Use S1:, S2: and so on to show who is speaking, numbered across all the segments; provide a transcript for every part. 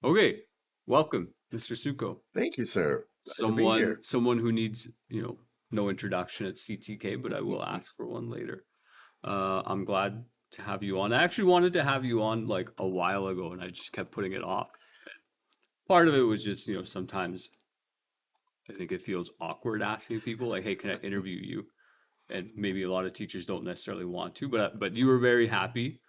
S1: Okay, welcome, Mr. Suchow.
S2: Thank you, sir. Glad to be
S1: Someone,
S2: here.
S1: someone who needs, no introduction at CTK, but I will ask for one later. I'm glad to have you on. I actually wanted to have you on like a while ago, and I just kept putting it off. Part of it was just, sometimes I think it feels awkward asking people like, "Hey, can I interview you?" And maybe a lot of teachers don't necessarily want to, but you were very happy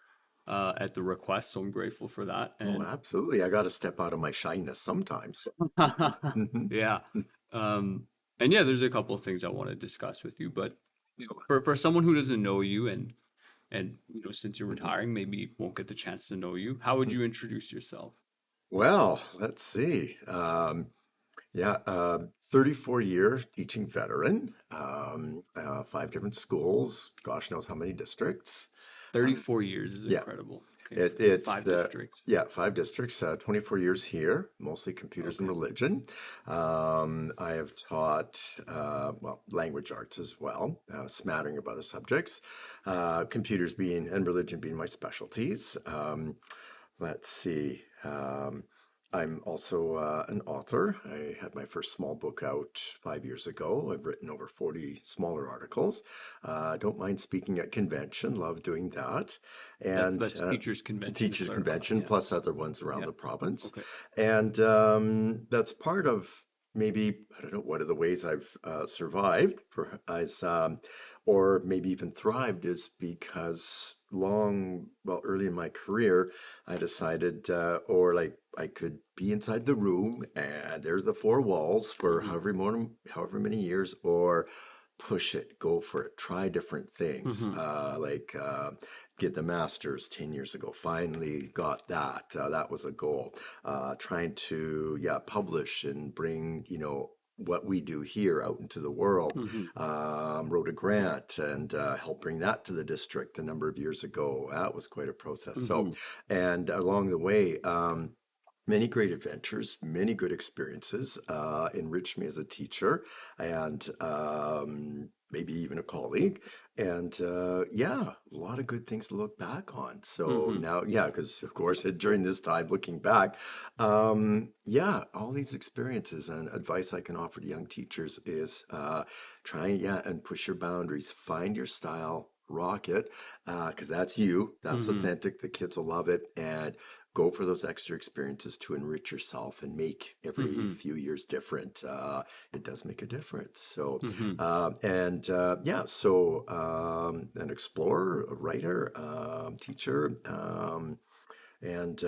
S1: at the request, so I'm grateful for that.
S2: Oh,
S1: And
S2: absolutely. I got to step out of my shyness sometimes. hmm
S1: yeah. Um, and yeah, there's a couple of things I want to discuss with you, but
S2: Excellent.
S1: for someone who doesn't know you and since you're
S2: Mhm.
S1: retiring, maybe won't get the chance to know you, how would you introduce yourself?
S2: Well, let's see. 34-year teaching veteran, five different schools, gosh knows how many districts. Uh,
S1: 34 years is
S2: yeah,
S1: incredible. Okay,
S2: It,
S1: in
S2: it's
S1: five
S2: the
S1: districts.
S2: yeah, five districts, 24 years here, mostly computers and
S1: Okay.
S2: religion. I have taught language arts as well, smattering of other subjects. Computers being and religion being my specialties. Let's see. I'm also an author. I had my first small book out 5 years ago. I've written over 40 smaller articles. Don't mind speaking at convention, love doing that. And
S1: That's teachers convention to
S2: teachers
S1: clarify.
S2: convention,
S1: Yeah.
S2: plus other ones around
S1: Yeah.
S2: the province.
S1: Okay.
S2: And that's part of maybe, I don't know, one of the ways I've survived or maybe even thrived is because early in my career, I decided, or like I could be inside the room and there's the four walls for
S1: Mm-hmm.
S2: however many years, or push it, go for it, try different things.
S1: Mm-hmm.
S2: Get the master's 10 years ago, finally got that. That was a goal. Trying to, yeah, publish and bring, what we do here out into the world.
S1: Mm-hmm.
S2: Wrote a grant and helped bring that to the district a number of years ago. That was quite a process.
S1: Mm-hmm.
S2: And along the way, many great adventures, many good experiences, enriched me as a teacher and maybe even a colleague. And yeah, a lot of good things to look back on. So
S1: Mm-hmm.
S2: now, yeah, because of course, during this time, looking back, yeah, all these experiences and advice I can offer to young teachers is try, yeah, and push your boundaries, find your style, rock it, because that's you, that's
S1: Mm-hmm.
S2: authentic. The kids will love it, and go for those extra experiences to enrich yourself and make every
S1: Mm-hmm.
S2: few years different. It does make a difference. So,
S1: Mm-hmm.
S2: yeah, so an explorer, a writer, teacher, and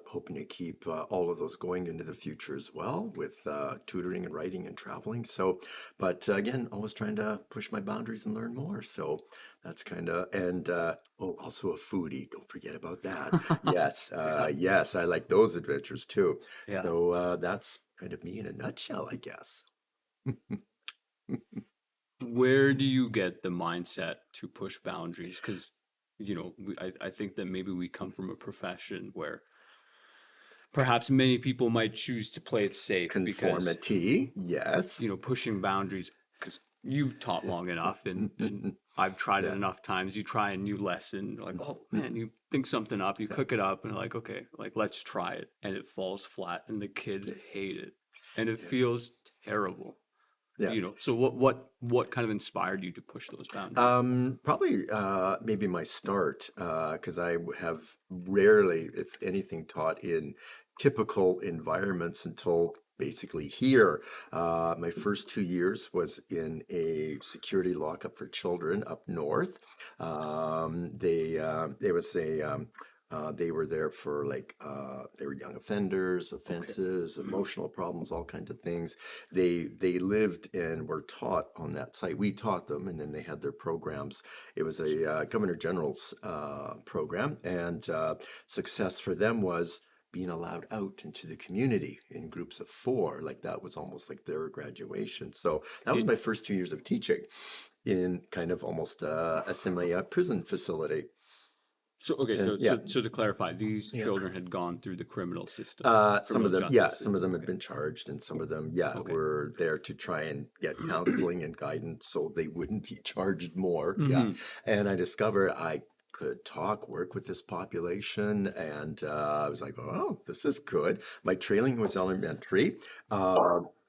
S2: hoping to keep all of those going into the future as well with tutoring and writing and traveling. So, but again, always trying to push my boundaries and learn more. So that's kind of, and oh, also a foodie. Don't forget about that. Yes,
S1: Yeah.
S2: yes, I like those adventures too.
S1: Yeah.
S2: So that's kind of me in a nutshell, I guess.
S1: Where do you get the mindset to push boundaries? Because, I think that maybe we come from a profession where perhaps many people might choose to play it safe because,
S2: Conformity, yes.
S1: pushing boundaries, because you've taught long enough and I've tried it
S2: Yeah,
S1: enough times. You try a new lesson, like, oh man, you think something up, you
S2: yeah,
S1: cook it up, and you're like, okay, like, let's try it. And it falls flat, and the kids
S2: yeah,
S1: hate it. And it
S2: yeah.
S1: feels terrible.
S2: Yeah.
S1: So what kind of inspired you to push those boundaries?
S2: Probably maybe my start, because have rarely, if anything, taught in typical environments until basically here. My first 2 years was in a security lockup for children up north. It was they were there for they were young offenders,
S1: Okay.
S2: offenses,
S1: Hmm.
S2: emotional problems, all kinds of things. They lived and were taught on that site. We taught them, and then they had their programs. It was a Governor General's program, and success for them was being allowed out into the community in groups of four. Like that was almost like their graduation. So that was
S1: It,
S2: my first 2 years of teaching in kind of almost a semi prison facility.
S1: so okay,
S2: And
S1: so,
S2: yeah,
S1: so so to clarify, these
S2: yeah.
S1: children had gone through the criminal system,
S2: Some
S1: criminal
S2: of them, yeah,
S1: justice
S2: some of
S1: system.
S2: them had
S1: Okay.
S2: been charged, and some of them, yeah,
S1: Okay.
S2: were there to try and get counseling and guidance so they wouldn't be charged more. Yeah.
S1: Hmm.
S2: And I discovered I could talk, work with this population, and I was like, oh, this is good. My training was elementary.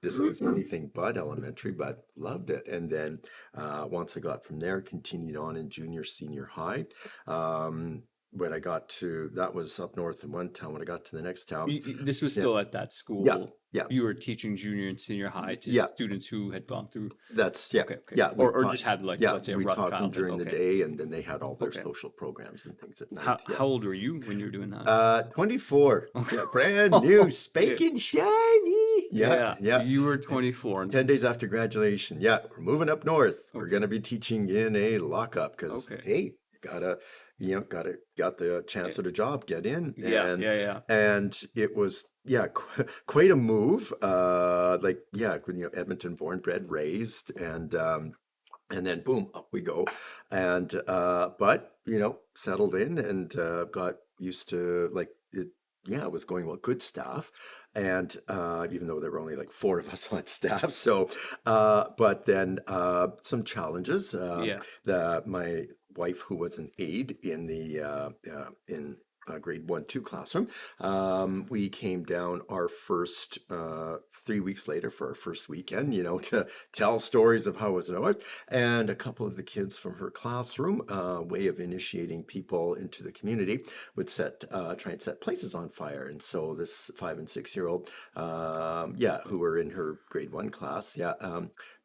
S2: This was anything but elementary, but loved it. And then once I got from there, continued on in junior, senior high. Um, when I got to, that was up north in one town. When I got to the next town,
S1: This was
S2: yeah,
S1: still at that
S2: yeah,
S1: school.
S2: yeah,
S1: You were teaching junior and senior high to
S2: yeah.
S1: students who had gone through.
S2: That's yeah,
S1: Okay, okay,
S2: yeah.
S1: or just had like,
S2: Yeah,
S1: let's say, a
S2: we
S1: rough
S2: taught them
S1: childhood.
S2: during the
S1: Okay,
S2: day, and then they had all their
S1: okay.
S2: social programs and things at
S1: How
S2: night. Yeah.
S1: how old were you when you were doing that?
S2: 24.
S1: Okay.
S2: Yeah, brand new,
S1: Oh, yeah,
S2: spanking shiny. Yeah,
S1: yeah.
S2: yeah.
S1: You were
S2: And
S1: 24.
S2: 10 days after graduation, yeah, we're moving up north. We're
S1: Okay,
S2: gonna be teaching in a lockup because
S1: okay.
S2: hey, gotta, got the chance
S1: Yeah,
S2: at a job, get in,
S1: yeah, yeah, yeah.
S2: and it was yeah, quite a move. Like yeah, Edmonton, born, bred, raised, and then boom, up we go. And but settled in and got used to like it. Yeah, it was going well, good staff. And even though there were only like four of us on staff, so but then some challenges.
S1: Yeah.
S2: My wife, who was an aide in the in grade 1, 2 classroom, we came down our first 3 weeks later for our first weekend, to tell stories of how it was north. And a couple of the kids from her classroom, way of initiating people into the community, would try and set places on fire. And so this 5 and 6 year old, yeah, who were in her grade 1 class, yeah,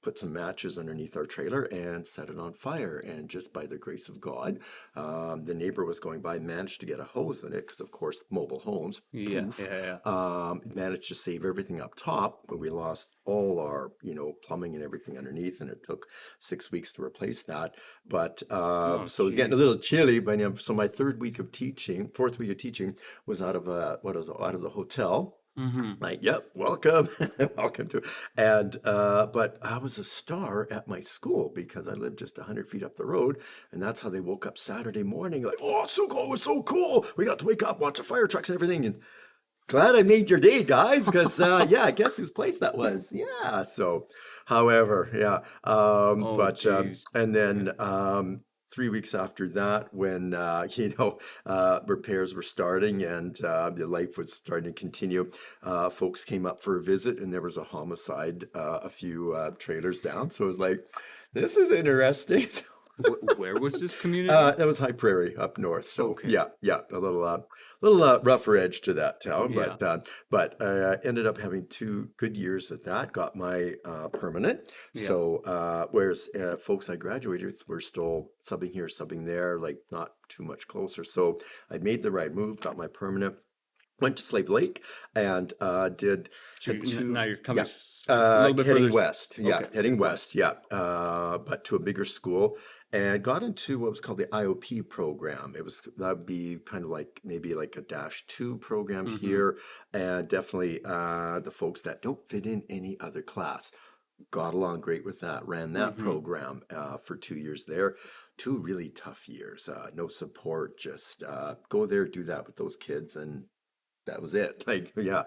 S2: put some matches underneath our trailer and set it on fire. And just by the grace of God, the neighbor was going by, managed to get a hose in it because, of course, mobile homes,
S1: Yeah,
S2: poof,
S1: yeah, yeah.
S2: managed to save everything up top, but we lost all our, plumbing and everything underneath, and it took 6 weeks to replace that. But
S1: Oh,
S2: so it was getting a
S1: jeez.
S2: little chilly. But so my fourth week of teaching was out of the hotel.
S1: Mm-hmm.
S2: Like, yep, welcome, welcome to. And but I was a star at my school because I lived just 100 feet up the road, and that's how they woke up Saturday morning. Like, oh, Suchow was so cool. We got to wake up, watch the fire trucks and everything. And glad I made your day, guys, because yeah, guess whose place that was? Yeah. So, however, yeah.
S1: Oh,
S2: But
S1: jeez.
S2: and
S1: Okay.
S2: then 3 weeks after that, when repairs were starting and the life was starting to continue, folks came up for a visit, and there was a homicide a few trailers down. So it was like, this is interesting.
S1: Where was this community?
S2: That was High Prairie up north. So
S1: Okay.
S2: yeah, yeah, a little rougher edge to that town,
S1: Yeah,
S2: but ended up having 2 good years at that. Got my permanent.
S1: yeah.
S2: So whereas folks I graduated with were still subbing here, subbing there, like not too much closer. So I made the right move, got my permanent. Went to Slave Lake and
S1: So
S2: had
S1: now
S2: two,
S1: you're coming
S2: yeah,
S1: a little bit
S2: heading
S1: further.
S2: west. Yeah,
S1: Okay,
S2: heading
S1: west.
S2: west. Yeah, but to a bigger school and got into what was called the IOP program. That would be kind of like maybe like a -2 program
S1: Mm-hmm.
S2: here, and definitely the folks that don't fit in any other class. Got along great with that. Ran that
S1: Mm-hmm.
S2: program for 2 years there. 2 really tough years. No support. Just go there, do that with those kids, and that was it. Like, yeah.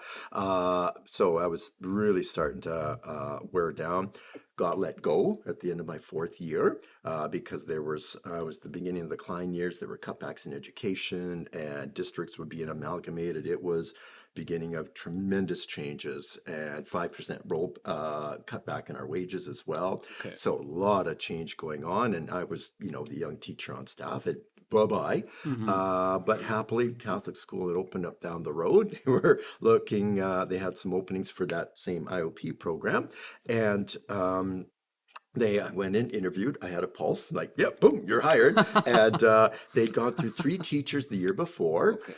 S2: So I was really starting to wear down. Got let go at the end of my fourth year because there was the beginning of the decline years. There were cutbacks in education, and districts were being amalgamated. It was beginning of tremendous changes and 5% roll cutback in our wages as well.
S1: Okay.
S2: So a lot of change going on, and I was, the young teacher on staff. Bye-bye.
S1: Mm-hmm.
S2: But happily, Catholic school had opened up down the road. They were looking, they had some openings for that same IOP program. And I went in, interviewed. I had a pulse, like, yeah, boom, you're hired. And they'd gone through three teachers the year before,
S1: Okay.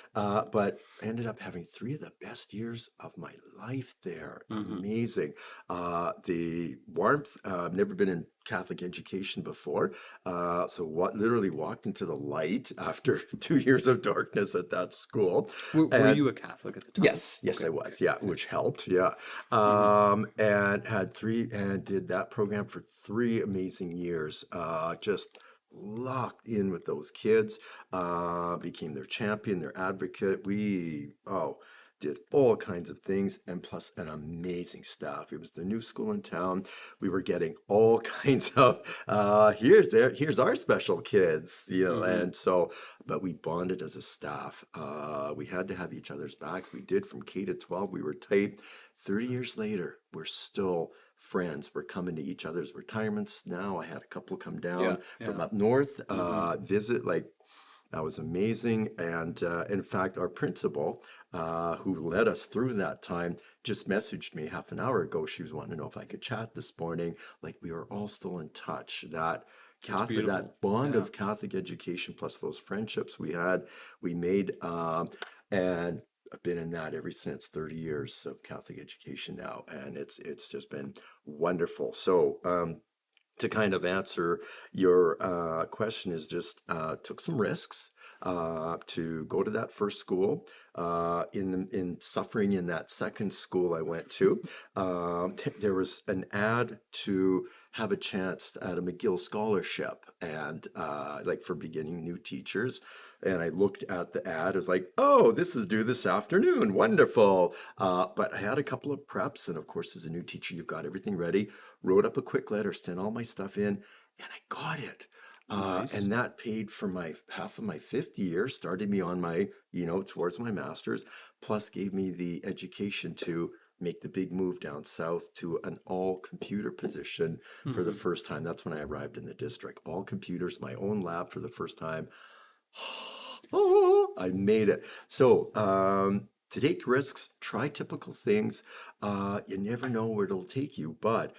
S2: but I ended up having three of the best years of my life there.
S1: Mm-hmm.
S2: Amazing. The warmth, I've never been in Catholic education before. So literally walked into the light after 2 years of darkness at that school.
S1: Were
S2: And
S1: you a Catholic at the time?
S2: yes, yes,
S1: Okay.
S2: I
S1: Okay.
S2: was. Yeah,
S1: Okay.
S2: which helped. Yeah.
S1: Mm-hmm.
S2: And did that program for 3 amazing years. Just locked in with those kids, became their champion, their advocate. did all kinds of things, and plus an amazing staff. It was the new school in town. We were getting all kinds of here's our special kids,
S1: Mm-hmm.
S2: and so, but we bonded as a staff. We had to have each other's backs. We did from K to 12. We were tight. 30 years later, we're still friends. We're coming to each other's retirements now. I had a couple come
S1: Yeah.
S2: down from
S1: Yeah.
S2: up north,
S1: Mm-hmm.
S2: visit. Like, that was amazing. And in fact, our principal, who led us through that time, just messaged me half an hour ago. She was wanting to know if I could chat this morning. Like, we are all still in touch. That
S1: That's
S2: Catholic,
S1: beautiful.
S2: that bond
S1: Yeah.
S2: of Catholic education, plus those friendships we made, and I've been in that ever since. 30 years of Catholic education now, and it's just been wonderful. So, to kind of answer your question, is just took some risks to go to that first school. In suffering in that second school I went to, there was an ad to have a chance at a McGill scholarship, and like for beginning new teachers. And I looked at the ad, I was like, oh, this is due this afternoon. Wonderful. But I had a couple of preps. And of course, as a new teacher, you've got everything ready. Wrote up a quick letter, sent all my stuff in, and I got it.
S1: Nice.
S2: And that paid for my half of my fifth year, started me on my, towards my master's, plus gave me the education to make the big move down south to an all computer position for the
S1: Mm-hmm.
S2: first time. That's when I arrived in the district. All computers, my own lab for the first time. Oh, I made it. So, to take risks, try typical things. You never know where it'll take you, but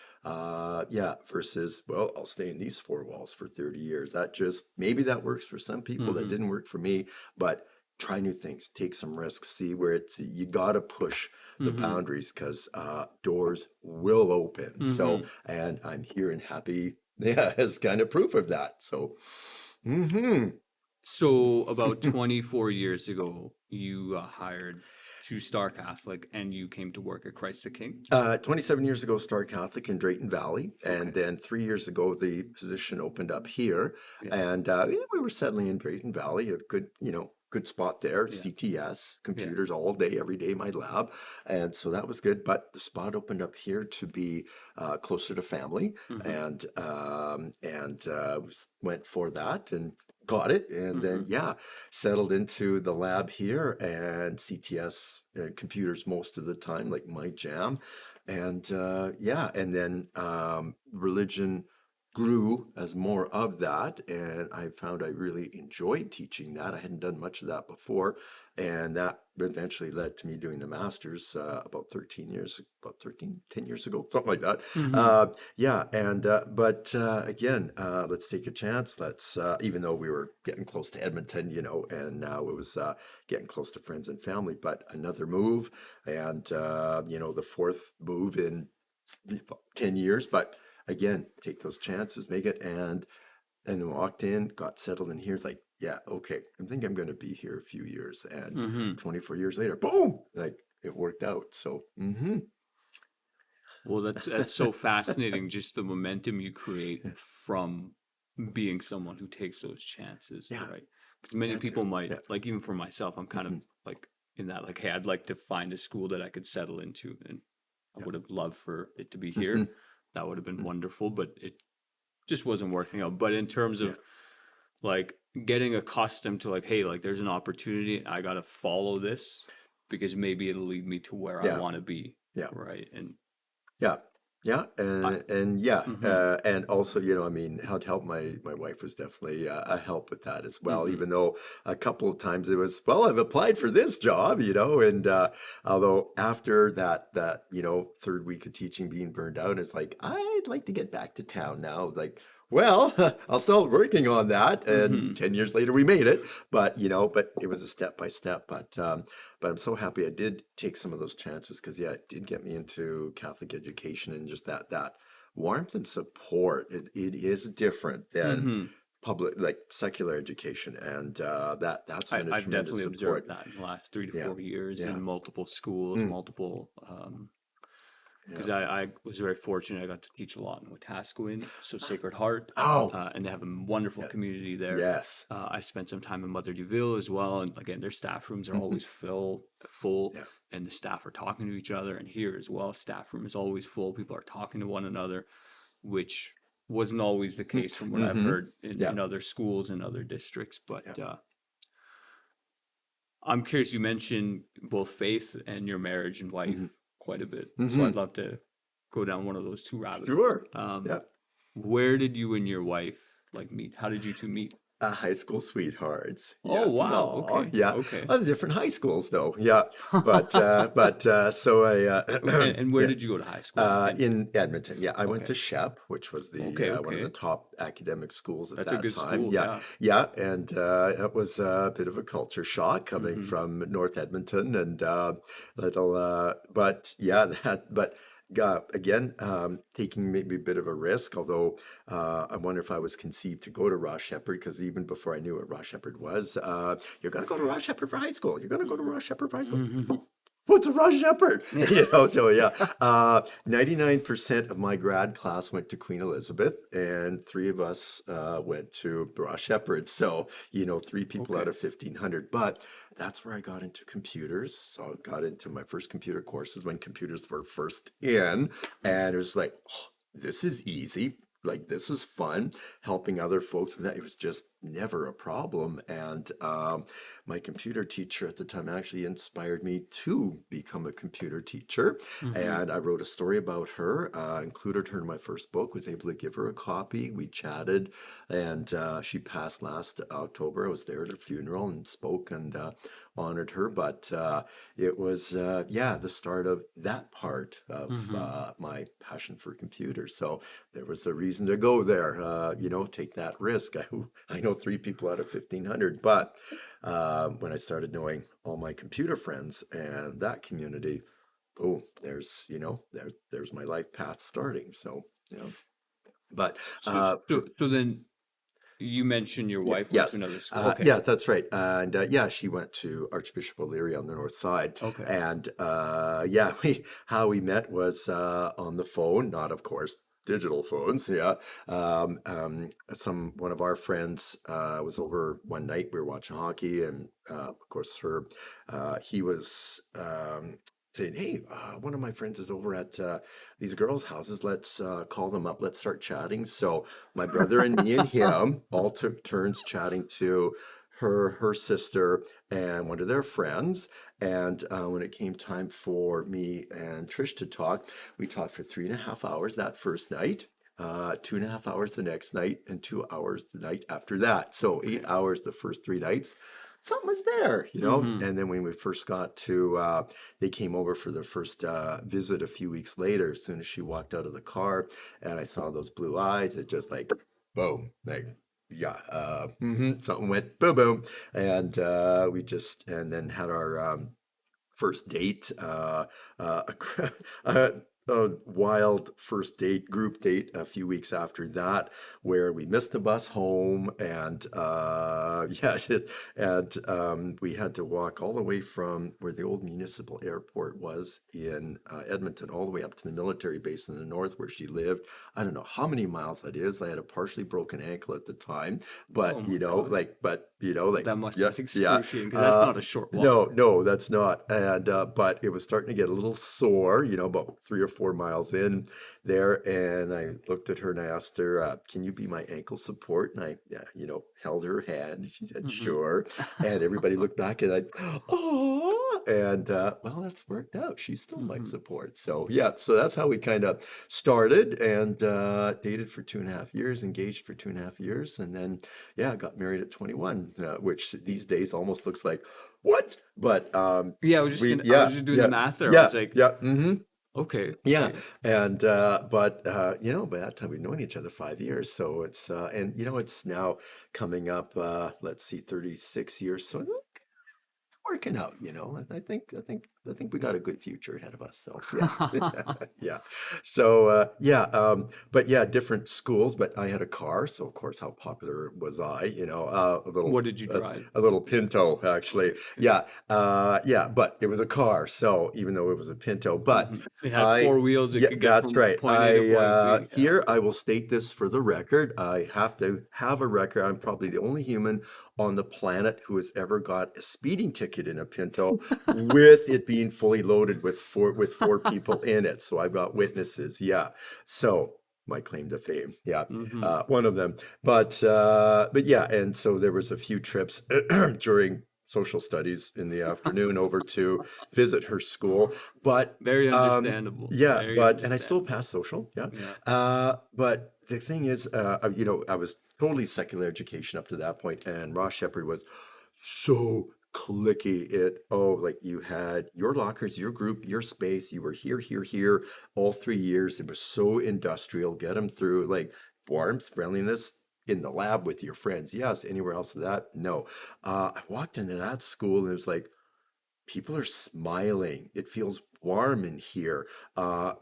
S2: yeah, versus, well, I'll stay in these four walls for 30 years. That just, maybe that works for some people. That
S1: Mm-hmm.
S2: didn't work for me, but try new things, take some risks, see where you got to push the
S1: Mm-hmm.
S2: boundaries because doors will open. So,
S1: Mm-hmm.
S2: and I'm here and happy, yeah, as kind of proof of that. So, hmm.
S1: So about 24 years ago, you hired to Star Catholic and you came to work at Christ the King.
S2: 27 years ago, Star Catholic in Drayton Valley. And
S1: Okay.
S2: then 3 years ago, the position opened up here.
S1: Yeah.
S2: And we were settling in Drayton Valley, a good, good spot there.
S1: Yeah.
S2: CTS,
S1: Yeah.
S2: computers all day, every day, my lab. And so that was good. But the spot opened up here to be closer to family.
S1: Mm-hmm.
S2: And went for that and got it. And then,
S1: Mm-hmm.
S2: yeah, settled into the lab here and CTS computers most of the time, like my jam. And yeah, and then religion grew as more of that. And I found I really enjoyed teaching that. I hadn't done much of that before. And that eventually led to me doing the master's about 13 years, about 10 years ago, something like that.
S1: Mm-hmm.
S2: Yeah, and but again, let's take a chance. Let's even though we were getting close to Edmonton, and now it was getting close to friends and family, but another move, and the fourth move in 10 years. But again, take those chances, make it, and then walked in, got settled in here. It's like, yeah, okay, I think I'm going to be here a few years, and
S1: Mm-hmm.
S2: 24 years later, boom, like it worked out. So,
S1: Well, that's so fascinating, just the momentum you create from being someone who takes those chances,
S2: yeah,
S1: right? Because many
S2: Andrew,
S1: people might,
S2: yeah.
S1: like even for myself, I'm kind of
S2: Mhm.
S1: like in that, like, hey, I'd like to find a school that I could settle into, and I
S2: Yeah.
S1: would have loved for it to be here.
S2: Mhm.
S1: That would have been
S2: Mhm.
S1: wonderful, but it just wasn't working out. But in terms
S2: Yeah.
S1: of like getting accustomed to like, hey, like there's an opportunity, I gotta follow this because maybe it'll lead me to where I
S2: Yeah.
S1: want to be,
S2: Yeah.
S1: right? And
S2: Yeah. Yeah.
S1: I,
S2: And yeah.
S1: mm-hmm,
S2: And also, I mean, how to help my wife was definitely a help with that as well,
S1: mm-hmm,
S2: even though a couple of times it was, well, I've applied for this job, and although after that, third week of teaching being burned out, it's like, I'd like to get back to town now. Like, well, I'll start working on that. And
S1: mm-hmm.
S2: 10 years later, we made it. But it was a step by step. But I'm so happy I did take some of those chances because, yeah, it did get me into Catholic education and just that warmth and support. It is different than
S1: Mm-hmm.
S2: public, like secular education. And that's been a
S1: I've
S2: tremendous
S1: definitely observed
S2: support.
S1: that in the last three to
S2: Yeah.
S1: four years
S2: Yeah.
S1: in multiple schools,
S2: Mm,
S1: multiple because
S2: Yeah.
S1: I was very fortunate. I got to teach a lot in Wetaskiwin, so Sacred Heart,
S2: Oh,
S1: and they have a wonderful
S2: yeah.
S1: community there.
S2: Yes.
S1: I spent some time in Mother Duville as well, and again, their staff rooms are
S2: Hmm.
S1: always full,
S2: Yeah.
S1: and the staff are talking to each other. And here as well, staff room is always full. People are talking to one another, which wasn't always the case from what I've
S2: Hmm.
S1: heard
S2: Yeah.
S1: in other schools and other districts. But
S2: Yeah.
S1: I'm curious, you mentioned both faith and your marriage and wife
S2: Hmm.
S1: quite a bit. So
S2: Hmm.
S1: I'd love to go down one of those two rabbit holes.
S2: Sure. Yeah.
S1: Where did you and your wife like meet? How did you two meet?
S2: High school sweethearts.
S1: Oh,
S2: Yes.
S1: wow.
S2: No.
S1: Okay.
S2: Yeah.
S1: Okay.
S2: Different high schools though. Yeah. But so
S1: And where
S2: yeah.
S1: did you go to high school in Edmonton?
S2: In Edmonton, yeah, I went
S1: Okay.
S2: to Shep, which was the
S1: Okay.
S2: one of the
S1: Okay.
S2: top academic schools at
S1: That's a
S2: that
S1: good
S2: time.
S1: school.
S2: Yeah,
S1: Yeah.
S2: yeah, and it was a bit of a culture shock coming
S1: Hmm.
S2: from North Edmonton and little, but yeah, but. Again, taking maybe a bit of a risk, although I wonder if I was conceived to go to Ross Shepherd because even before I knew what Ross Shepherd was, you're going to go to Ross Shepherd for high school. You're going to go to Ross Shepherd for high school.
S1: Hmm.
S2: What's a Ross Shepherd?
S1: Yeah.
S2: So yeah, 99% of my grad class went to Queen Elizabeth, and three of us went to Ross Shepherd. So, three people out
S1: Okay.
S2: of 1,500. But that's where I got into computers. So I got into my first computer courses when computers were first in, and it was like, oh, this is easy. Like this is fun. Helping other folks with that, it was just never a problem. And my computer teacher at the time actually inspired me to become a computer teacher.
S1: Hmm.
S2: And I wrote a story about her, included her in my first book, was able to give her a copy. We chatted, and she passed last October. I was there at her funeral and spoke and honored her. But it was, yeah, the start of that part of
S1: Hmm.
S2: my passion for computers. So there was a reason to go there, take that risk. I know three people out of 1,500, but when I started knowing all my computer friends and that community, oh, there's my life path starting. So, but
S1: So, so then you mentioned your
S2: yeah,
S1: wife went to
S2: yes,
S1: another school. Okay.
S2: yeah, that's right. And yeah, she went to Archbishop O'Leary on the north side.
S1: Okay.
S2: And yeah, how we met was on the phone, not of course digital phones. Yeah, one of our friends was over one night. We were watching hockey, and of course, he was. Saying, hey, one of my friends is over at these girls' houses. Let's call them up. Let's start chatting. So my brother and me and him all took turns chatting to her sister, and one of their friends. And when it came time for me and Trish to talk, we talked for 3.5 hours that first night. 2.5 hours the next night, and 2 hours the night after that. So
S1: Okay.
S2: 8 hours the first 3 nights. Something was there,
S1: Hmm.
S2: And then when we first got to, they came over for their first visit a few weeks later. As soon as she walked out of the car, and I saw those blue eyes, it just like boom, like yeah, something went boom boom, and and then had our first date, a, a wild first date, group date a few weeks after that, where we missed the bus home, and yeah, and we had to walk all the way from where the old municipal airport was in Edmonton, all the way up to the military base in the north where she lived. I don't know how many miles that is. I had a partially broken ankle at the time,
S1: Oh
S2: but
S1: my God.
S2: like
S1: That must have
S2: yeah,
S1: been
S2: yeah.
S1: excruciating because that's
S2: Uh,
S1: not a short walk.
S2: no, no, that's not. And but it was starting to get a little sore, about 3 or 4 miles in there. And I looked at her and I asked her, "Can you be my ankle support?" And I, held her hand. And she said,
S1: Hmm.
S2: "Sure." And everybody looked back and I, oh, and well, that's worked out. She's still my
S1: Hmm.
S2: support. So yeah, so that's how we kind of started and dated for 2.5 years, engaged for 2.5 years, and then yeah, got married at 21, which these days almost looks like what? But
S1: Yeah, I was just doing the math there. I was like,
S2: yeah, mm-hmm.
S1: okay,
S2: Yeah,
S1: okay.
S2: and but by that time we've known each other 5 years, so it's and it's now coming up. Let's see, 36 years, so it's working out. I think I think we got a good future ahead of us. So yeah, yeah. So yeah, but yeah, different schools. But I had a car, so of course, how popular was I?
S1: What did you
S2: a,
S1: drive?
S2: a little Pinto, actually.
S1: Okay.
S2: Yeah, but it was a car. So even though it was a Pinto, but
S1: It had
S2: I,
S1: four wheels. It
S2: yeah,
S1: could get
S2: that's
S1: from
S2: right.
S1: point A to point B. Yeah.
S2: Here I will state this for the record. I have to have a record. I'm probably the only human on the planet who has ever got a speeding ticket in a Pinto with it being fully loaded with four people in it. So I've got witnesses. Yeah. So my claim to fame. Yeah.
S1: Hmm.
S2: One of them. But yeah, and so there was a few trips during social studies in the afternoon over to visit her school. But
S1: Very understandable.
S2: yeah,
S1: Very
S2: but and I still
S1: understandable.
S2: passed social. Yeah.
S1: Yeah.
S2: But the thing is, I was totally secular education up to that point, and Ross Shepherd was so clicky. Like you had your lockers, your group, your space. You were here, here, here, all 3 years. It was so industrial. Get them through, like warmth, friendliness in the lab with your friends. Yes. Anywhere else than that? No. I walked into that school and it was like, people are smiling. It feels warm in here.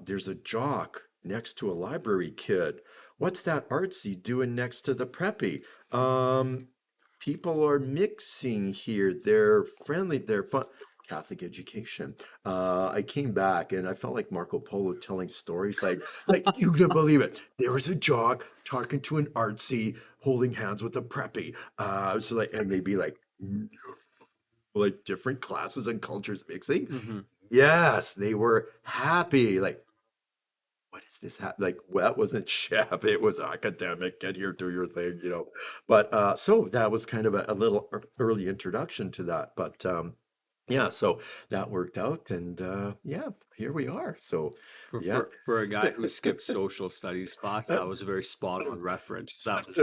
S2: There's a jock next to a library kid. What's that artsy doing next to the preppy? Um, People are mixing here. They're friendly. They're fun. Catholic education. I came back and I felt like Marco Polo telling stories like you can believe it. There was a jock talking to an artsy, holding hands with a preppy. So like, and they'd be like different classes and cultures mixing.
S1: Hmm.
S2: Yes, they were happy. Like, what is this? Like, well, that wasn't chef. It was academic. Get here, do your thing. But so that was kind of a little early introduction to that. But yeah, so that worked out, and yeah, here we are. So
S1: For,
S2: yeah.
S1: for for a guy who skipped social studies class, that was a very spot on reference. That
S2: Just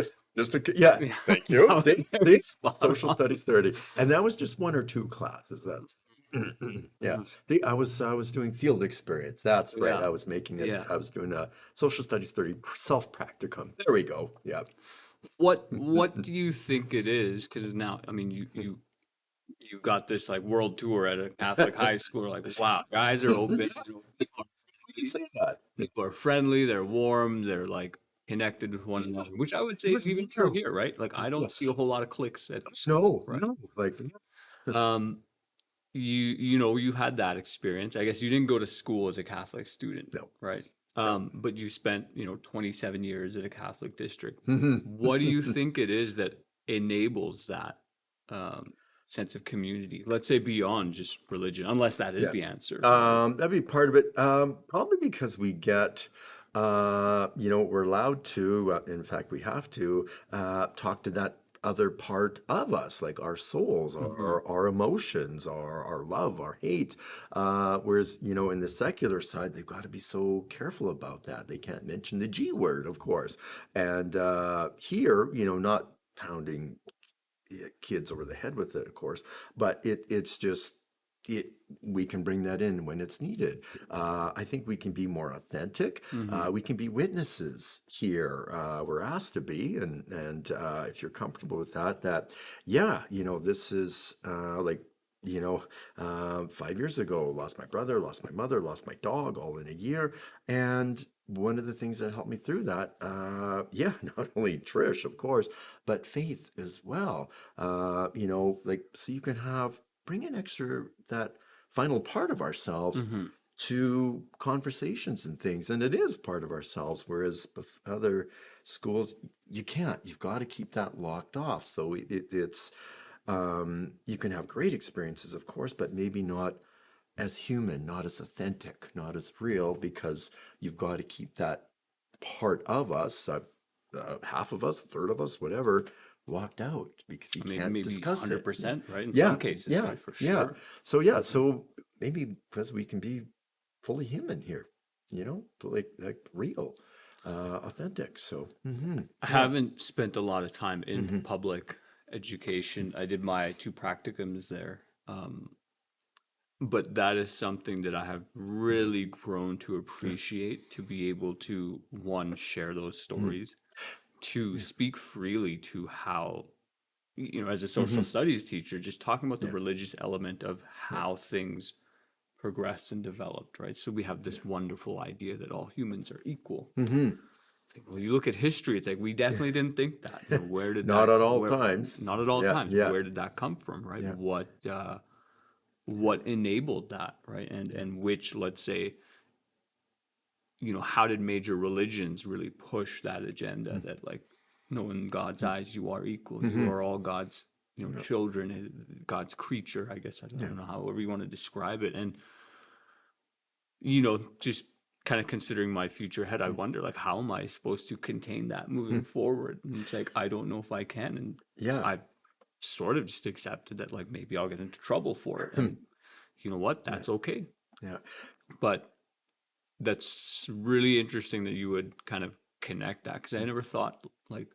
S1: was
S2: yeah,
S1: yeah,
S2: thank
S1: that
S2: you.
S1: was very
S2: See,
S1: spot
S2: social
S1: on.
S2: studies 30. And that was just one or two classes. That's yeah.
S1: Mhm.
S2: See, I was doing field experience. That's right.
S1: Yeah,
S2: I
S1: yeah.
S2: was doing a social studies 30 self practicum. There we go. Yeah.
S1: What do you think it is? Because now, I mean, you got this like world tour at a Catholic high school. Like, wow, guys are open.
S2: You say that.
S1: People are friendly. They're warm. They're like connected with one another, which I would say is even true here, right? Like, I don't see a whole lot of cliques at school,
S2: No,
S1: right?
S2: no, like
S1: Um, you had that experience. I guess you didn't go to school as a Catholic student,
S2: no.
S1: right?
S2: No.
S1: But you spent, 27 years at a Catholic district.
S2: Mhm.
S1: What do you think it is that enables that um, sense of community? Let's say beyond just religion, unless that is
S2: Yeah.
S1: the answer, right?
S2: That'd be part of it. Probably because we get, we're allowed to, in fact, we have to talk to that other part of us, like our souls,
S1: Hmm.
S2: our emotions, our love, our hate. Whereas, in the secular side, they've got to be so careful about that. They can't mention the G word, of course. And here, not pounding kids over the head with it, of course, but it's just it we can bring that in when it's needed. I think we can be more authentic.
S1: Hmm.
S2: We can be witnesses here. We're asked to be, and if you're comfortable with that, yeah, this is like 5 years ago, lost my brother, lost my mother, lost my dog, all in a year, and one of the things that helped me through that, yeah, not only Trish, of course, but faith as well. Like so you can bring an extra that final part of ourselves
S1: Hmm.
S2: to conversations and things, and it is part of ourselves. Whereas other schools, you can't. You've got to keep that locked off. So it's you can have great experiences, of course, but maybe not as human, not as authentic, not as real, because you've got to keep that part of us, half of us, a third of us, whatever, locked out because you
S1: Maybe
S2: can't
S1: maybe
S2: discuss it.
S1: 100%, right? In some
S2: Yeah,
S1: cases,
S2: yeah,
S1: right? For
S2: yeah.
S1: sure.
S2: So yeah,
S1: Hmm.
S2: so maybe because we can be fully human here, like real, authentic. So
S1: I
S2: yeah.
S1: haven't spent a lot of time in
S2: Hmm.
S1: public education. I did my two practicums there. But that is something that I have really grown to appreciate to be able to, one, share those
S2: Hmm.
S1: stories, to
S2: Yeah.
S1: speak freely to how, as a social
S2: Hmm.
S1: studies teacher, just talking about the
S2: Yeah.
S1: religious element of
S2: Yeah.
S1: how things progressed and developed, right? So we have this wonderful idea that all humans are equal.
S2: Hmm.
S1: It's like, well, you look at history, it's like we definitely didn't think that. You know, where did
S2: Not
S1: that
S2: at all
S1: where
S2: times.
S1: not at all
S2: Yeah,
S1: times.
S2: yeah,
S1: Where did that come from, right?
S2: yeah.
S1: What enabled that, right? And which, let's say, how did major religions really push that agenda that like, no, in God's eyes, you are equal. You
S2: Hmm.
S1: are all God's, children, God's creature, I guess. I
S2: Yeah.
S1: don't know however you want to describe it. And, just kind of considering my future ahead, I wonder like, how am I supposed to contain that moving
S2: Mhm.
S1: forward? And it's like, I don't know if I can. And
S2: Yeah.
S1: I've sort of just accepted that like maybe I'll get into trouble for it.
S2: Hmm.
S1: And you know what?
S2: Yeah.
S1: That's okay.
S2: Yeah.
S1: But that's really interesting that you would kind of connect that because I never thought like,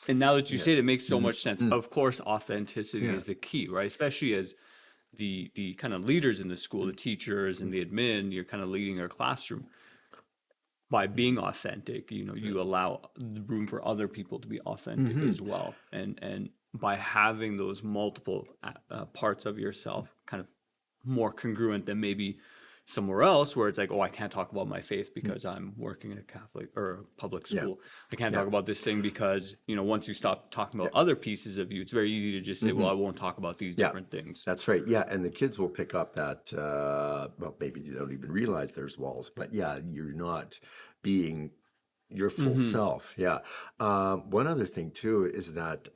S1: and now that you
S2: Yeah.
S1: say it, it makes so
S2: Mhm.
S1: much sense.
S2: Mm.
S1: Of course, authenticity
S2: Yeah.
S1: is the key, right? Especially as the kind of leaders in the school, the teachers and the admin, you're kind of leading our classroom. By being authentic, you allow the room for other people to be authentic
S2: Hmm.
S1: as well, and by having those multiple parts of yourself kind of more congruent than maybe somewhere else where it's like, oh, I can't talk about my faith because I'm working in a Catholic or a public
S2: Yeah.
S1: school. I can't
S2: Yeah.
S1: talk about this thing because once you stop talking
S2: Yeah.
S1: about other pieces of you, it's very easy to just say, well,
S2: Hmm.
S1: I won't talk about these
S2: Yeah.
S1: different things.
S2: That's right. Yeah, and the kids will pick up that. Well, maybe you don't even realize there's walls, but yeah, you're not being your full
S1: Mm-hmm.
S2: self. Yeah. One other thing too is that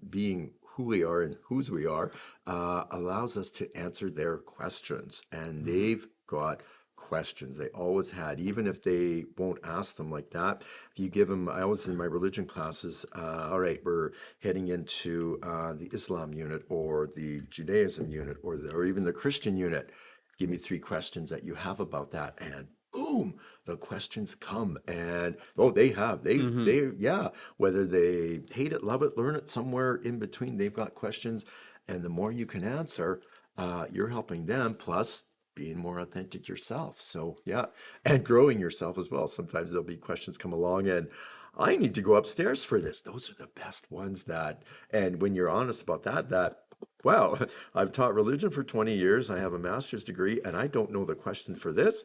S2: being who we are and whose we are allows us to answer their questions, and
S1: Mm-hmm.
S2: they've got questions they always had, even if they won't ask them like that. If you give them, I always in my religion classes, all right, we're heading into the Islam unit or the Judaism unit or even the Christian unit. Give me three questions that you have about that, and boom, the questions come. And oh,
S1: Mm-hmm.
S2: yeah, whether they hate it, love it, learn it, somewhere in between, they've got questions. And the more you can answer, you're helping them, plus being more authentic yourself. So yeah, and growing yourself as well. Sometimes there'll be questions come along and I need to go upstairs for this. Those are the best ones that, and when you're honest about that, wow, I've taught religion for 20 years. I have a master's degree and I don't know the question for this,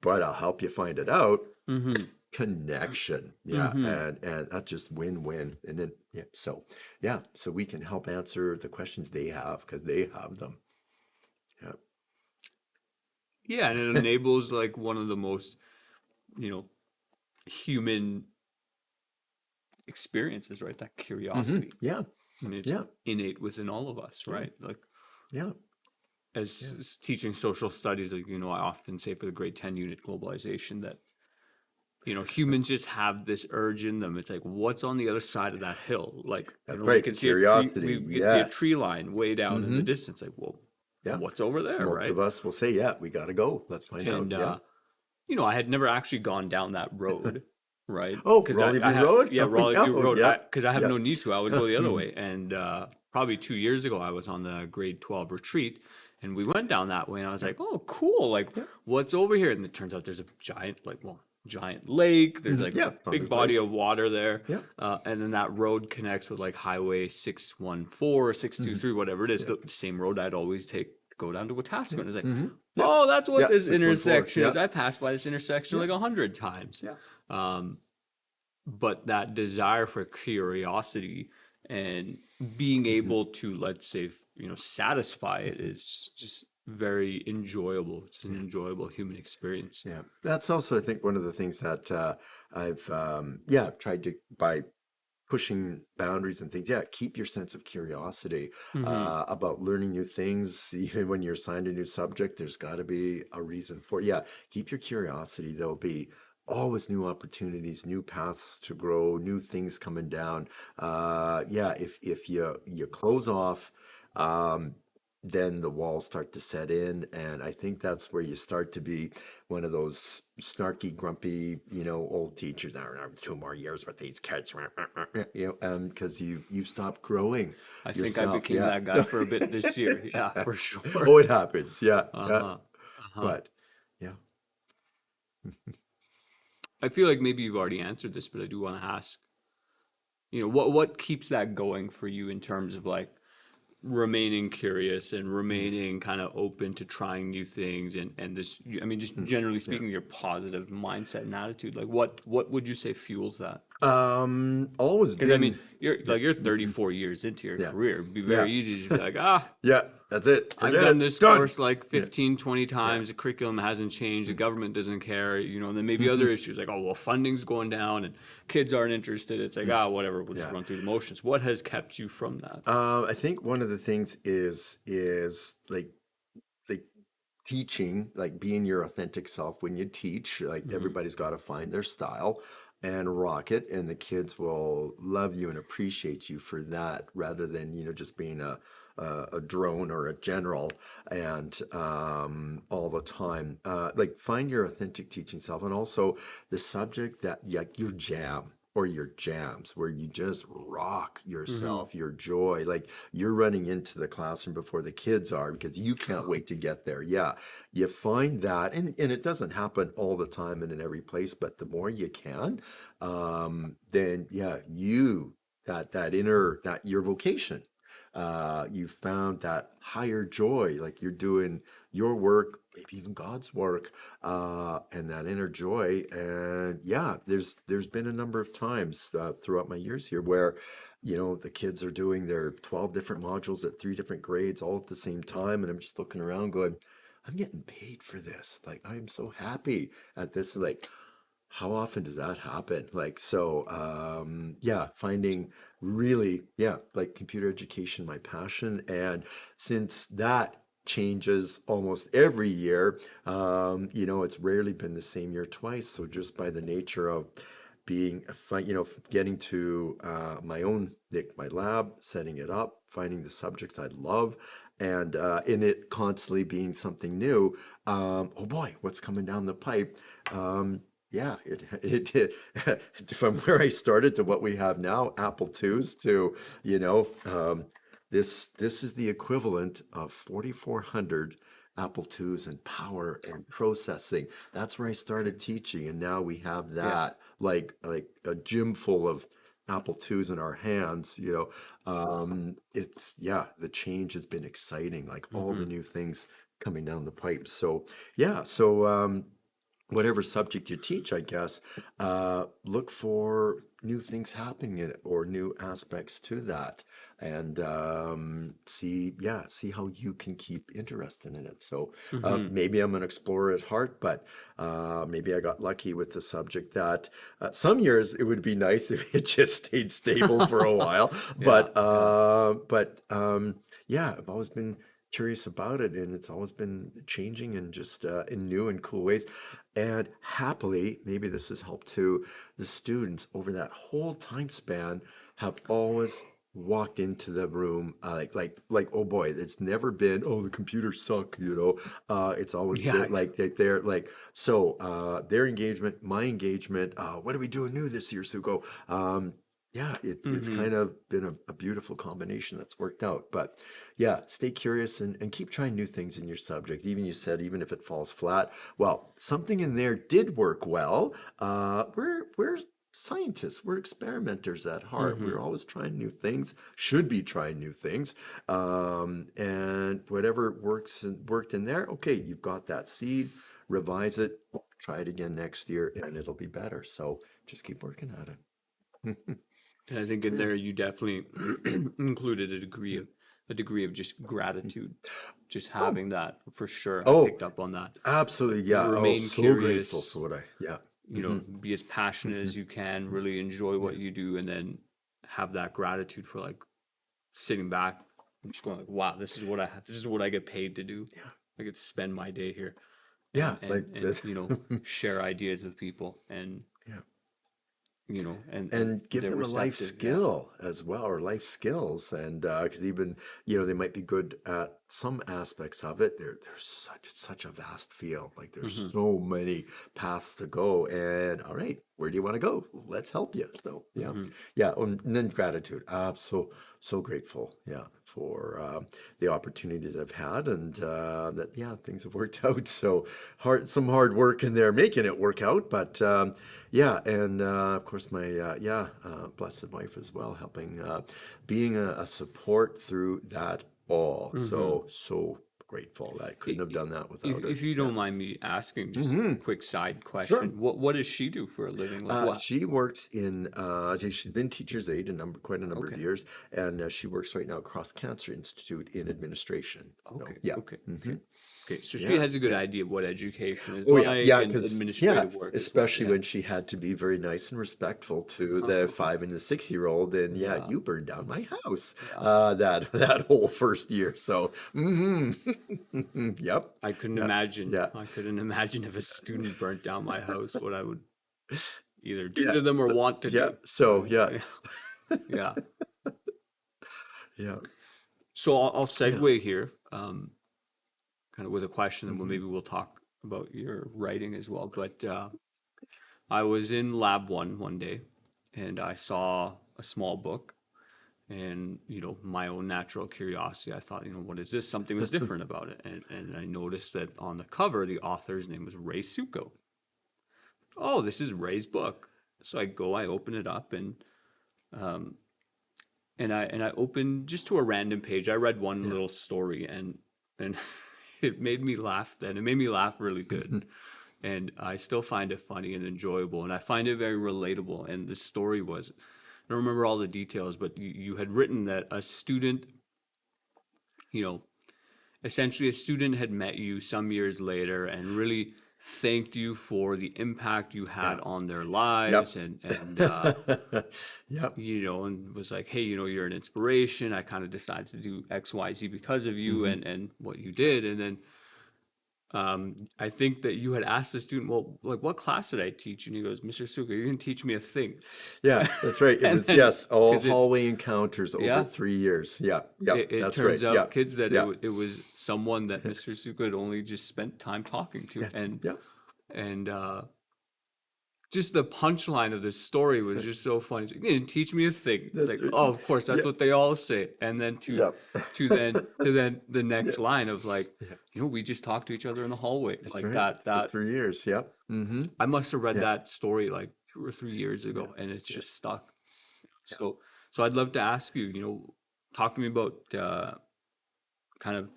S2: but I'll help you find it out.
S1: Mm-hmm.
S2: Connection. Yeah.
S1: Mm-hmm.
S2: And that's just win-win. And then, yeah. So, yeah. So we can help answer the questions they have because they have them. Yeah.
S1: Yeah, and it enables like one of the most, you know, human experiences, right? That
S2: Hmm.
S1: curiosity.
S2: Yeah.
S1: And it's
S2: Yeah.
S1: innate within all of us,
S2: Yeah.
S1: right? Like
S2: Yeah.
S1: as,
S2: Yeah.
S1: as teaching social studies, like, I often say for the grade 10 unit globalization that, humans just have this urge in them. It's like, what's on the other side of that hill? Like,
S2: That's
S1: we
S2: right.
S1: can see it, we
S2: Curiosity.
S1: can see a
S2: Yes.
S1: tree line way down in the
S2: Hmm.
S1: distance. Like, well,
S2: Yeah.
S1: what's over there,
S2: Most
S1: right?
S2: of us will say, yeah, we got to go. Let's find out.
S1: And
S2: Yeah.
S1: I had never actually gone down that road, right?
S2: Oh,
S1: Because
S2: Raleigh
S1: I
S2: View
S1: have,
S2: Road?
S1: yeah,
S2: Oh,
S1: Raleigh
S2: yeah.
S1: View
S2: Oh,
S1: Road.
S2: yeah.
S1: Because I have
S2: Yeah.
S1: no need to, I would go the other way. And probably 2 years ago, I was on the grade 12 retreat, and we went down that way, and I was like, oh, cool. Like,
S2: Yeah.
S1: what's over here? And it turns out there's a giant lake. There's like a
S2: Yeah.
S1: big
S2: Farmers
S1: body
S2: Lake.
S1: of water there.
S2: Yeah.
S1: And then that road connects with like Highway 614 or
S2: Hmm.
S1: 623, whatever it is,
S2: Yeah.
S1: the same road I'd always take to go down to
S2: Yeah.
S1: Wetaskiwin. It's like,
S2: Hmm. Yeah.
S1: oh, that's what
S2: Yeah.
S1: this
S2: 614.
S1: intersection
S2: Yeah.
S1: is. I passed by this intersection
S2: Yeah.
S1: like 100 times.
S2: Yeah.
S1: Um, but that desire for curiosity and being
S2: Hmm.
S1: able to, let's say, satisfy it is just very enjoyable. It's an
S2: Yeah.
S1: enjoyable human experience.
S2: Yeah. That's also, I think, one of the things that I've, yeah, tried to, by pushing boundaries and things. Yeah, keep your sense of curiosity
S1: Hmm.
S2: about learning new things. Even when you're assigned a new subject, there's got to be a reason for it. Yeah, keep your curiosity. There'll be always new opportunities, new paths to grow, new things coming down. Yeah, if you close off, um, then the walls start to set in, and I think that's where you start to be one of those snarky, grumpy, old teachers. I don't know, 2 more years with these kids, because you've stopped growing
S1: I think I
S2: yourself.
S1: became
S2: Yeah.
S1: that guy
S2: So,
S1: for a bit this year. Yeah, for
S2: oh,
S1: sure.
S2: it happens. Yeah, yeah.
S1: Uh-huh. Uh-huh.
S2: But yeah.
S1: I feel like maybe you've already answered this, but I do want to ask, what keeps that going for you in terms of like remaining curious and remaining kind of open to trying new things and this, I mean, just generally
S2: Yeah.
S1: speaking, your positive mindset and attitude, like what would you say fuels that?
S2: Always
S1: Because I mean,
S2: been,
S1: you're
S2: yeah,
S1: like you're 34 years into your
S2: yeah,
S1: career. It'd be
S2: yeah,
S1: very easy to just be like, ah,
S2: yeah. That's it.
S1: I've
S2: Forget
S1: done
S2: it.
S1: this
S2: Done.
S1: course like
S2: Yeah,
S1: 15, 20
S2: yeah.
S1: times. The curriculum hasn't changed. The government doesn't care, and then maybe other
S2: Mhm.
S1: issues like, oh, well, funding's going down and kids aren't interested. It's like, ah, whatever, we'll just
S2: Yeah.
S1: run through the motions. What has kept you from that?
S2: I think one of the things is like teaching, like being your authentic self when you teach. Like
S1: Hmm.
S2: everybody's got to find their style and rock it, and the kids will love you and appreciate you for that, rather than just being a drone or a general and all the time. Like find your authentic teaching self, and also the subject that like your jam or your jams where you just rock
S1: Hmm.
S2: yourself, your joy. Like you're running into the classroom before the kids are because you can't wait to get there. Yeah, you find that, and it doesn't happen all the time and in every place, but the more you can, then yeah, that inner, that your vocation, you found that higher joy, like you're doing your work, maybe even God's work, and that inner joy. And yeah, there's been a number of times throughout my years here where the kids are doing their 12 different modules at 3 different grades all at the same time, and I'm just looking around going, I'm getting paid for this. Like I am so happy at this. Like how often does that happen? Like so yeah, finding really, yeah, like computer education my passion. And since that changes almost every year, it's rarely been the same year twice. So just by the nature of being getting to my own my lab, setting it up, finding the subjects I love, and in it constantly being something new. Oh boy, what's coming down the pipe? Yeah, from where I started to what we have now, Apple IIs to, this is the equivalent of 4,400 Apple IIs in power and processing. That's where I started teaching, and now we have
S1: Yeah.
S2: that like a gym full of Apple IIs in our hands. It's yeah, the change has been exciting, like all the
S1: Hmm.
S2: new things coming down the pipe. So yeah, so whatever subject you teach, I guess, look for new things happening in it or new aspects to that, and see how you can keep interested in it. So
S1: Hmm.
S2: maybe I'm an explorer at heart, but maybe I got lucky with the subject that some years it would be nice if it just stayed stable for a while,
S1: Yeah. Yeah.
S2: but yeah, I've always been curious about it, and it's always been changing and just in new and cool ways. And happily, maybe this has helped too, the students over that whole time span have always walked into the room like oh boy, it's never been, oh, the computers suck, it's always
S1: Yeah.
S2: been like they're like, so their engagement, my engagement, what are we doing new this year, Suko? Yeah, it's
S1: Hmm.
S2: kind of been a beautiful combination that's worked out. But yeah, stay curious and keep trying new things in your subject. Even you said, even if it falls flat, well, something in there did work well. We're scientists, we're experimenters at heart. We're
S1: Hmm.
S2: always trying new things, should be trying new things. And whatever worked in there, okay, you've got that seed, revise it, try it again next year, and it'll be better. So just keep working at it.
S1: And I think in
S2: Yeah.
S1: there you definitely included a degree of just gratitude, just
S2: Oh,
S1: having that for sure. I
S2: oh,
S1: picked up on that. Like
S2: absolutely. Yeah. Oh,
S1: remain
S2: so grateful
S1: curious,
S2: for what I, yeah. Hmm.
S1: be as passionate
S2: Hmm.
S1: as you can, really enjoy
S2: Yeah.
S1: what you do, and then have that gratitude for like sitting back and just going like, wow, this is what I get paid to do.
S2: Yeah.
S1: I get to spend my day here
S2: Yeah.
S1: and
S2: Like,
S1: and and share ideas with people and
S2: yeah.
S1: and
S2: And give
S1: they're
S2: them a life
S1: receptive. Yeah.
S2: skill as well, or life skills. And because even, they might be good at some aspects of it. There's such a vast field. Like there's
S1: Hmm.
S2: so many paths to go. And all right, where do you want to go? Let's help you. So yeah,
S1: Hmm.
S2: yeah. And then gratitude. I'm so grateful. Yeah, for the opportunities I've had, and that yeah, things have worked out. So some hard work in there making it work out, but yeah, and of course my blessed wife as well, helping being a support through that all.
S1: Mm-hmm.
S2: So grateful that I couldn't have done that without her.
S1: If you
S2: Yeah.
S1: don't mind me asking, just a
S2: Hmm.
S1: quick side
S2: Sure.
S1: question. What does she do for a living? Like what?
S2: She works in, she's been teacher's aide quite a number of
S1: Okay.
S2: years, and she works right now at Cross Cancer Institute in administration. So,
S1: Okay.
S2: yeah.
S1: Okay.
S2: Hmm.
S1: Okay. Okay. So she
S2: Yeah.
S1: has a good
S2: Yeah.
S1: idea of what education is
S2: Oh yeah,
S1: like
S2: yeah,
S1: and
S2: because yeah,
S1: administrative work is like.
S2: especially
S1: Yeah.
S2: when she had to be very nice and respectful to the 5 and the 6 year old, and yeah,
S1: Yeah.
S2: you burned down my house,
S1: Yeah.
S2: that whole first year. So, yep,
S1: I couldn't
S2: yeah,
S1: imagine.
S2: yeah,
S1: I couldn't imagine if a student burnt down my house, what I would either do
S2: yeah,
S1: to them or want to
S2: yeah.
S1: do.
S2: So yeah,
S1: Yeah.
S2: yeah,
S1: So I'll
S2: yeah.
S1: segue here, kind of with a question, and
S2: Hmm.
S1: maybe we'll talk about your writing as well. But I was in Lab one day, and I saw a small book, and my own natural curiosity, I thought, what is this? Something was different about it, and I noticed that on the cover, the author's name was Ray Suchow. Oh, this is Ray's book. So I open it up, um, and I opened just to a random page. I read one
S2: Yeah.
S1: little story, and it made me laugh. Then it made me laugh really good, and I still find it funny and enjoyable, and I find it very relatable. And the story was, I don't remember all the details, but you had written that a student, you know, essentially a student had met you some years later and really thanked you for the impact you
S2: Yeah.
S1: had on their
S2: Yep.
S1: lives, and
S2: Yep.
S1: and was like, hey, you're an inspiration. I kind of decided to do XYZ because of you
S2: Hmm.
S1: and what you did. And then I think that you had asked the student, well, like, what class did I teach? And he goes, Mr. Suka, you didn't teach me a thing.
S2: Yeah, that's right. It
S1: And
S2: was,
S1: then,
S2: yes, all
S1: because
S2: hallway encounters over
S1: yeah,
S2: 3 years. Yeah. Yep.
S1: it
S2: That's right.
S1: turns
S2: Yeah.
S1: out, kids, that
S2: Yeah.
S1: it was someone that Mr. Suka had only just spent time talking to.
S2: Yeah. Yeah.
S1: And just the punchline of this story was just so funny. It's like, you didn't teach me a thing. It's
S2: That,
S1: like, oh, of course,
S2: yeah.
S1: that's what they all say. And then
S2: Yeah.
S1: to then the
S2: Yeah.
S1: next line of like,
S2: Yeah.
S1: we just talked to each other in the hallway.
S2: That's
S1: Like
S2: right. For
S1: that
S2: 3 years. Yeah. Hmm.
S1: I must have read
S2: Yeah.
S1: that story like 2 or 3 years
S2: Yeah.
S1: ago, and it's
S2: Yeah.
S1: just stuck.
S2: Yeah.
S1: So so I'd love to ask you, talk to me about kind of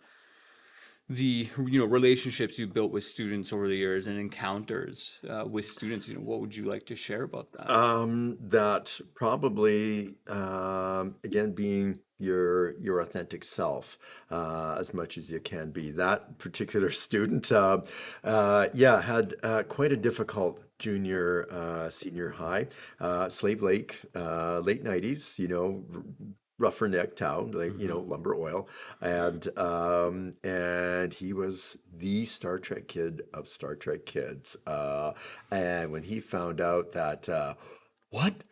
S1: the relationships you built with students over the years and encounters with students. What would you like to share about that?
S2: That probably, again, being your authentic self, as much as you can be. That particular student, yeah, had quite a difficult junior, senior high, Slave Lake, late 90s, rougher neck town, like,
S1: Hmm.
S2: lumber oil. And he was the Star Trek kid of Star Trek kids. And when he found out that, what?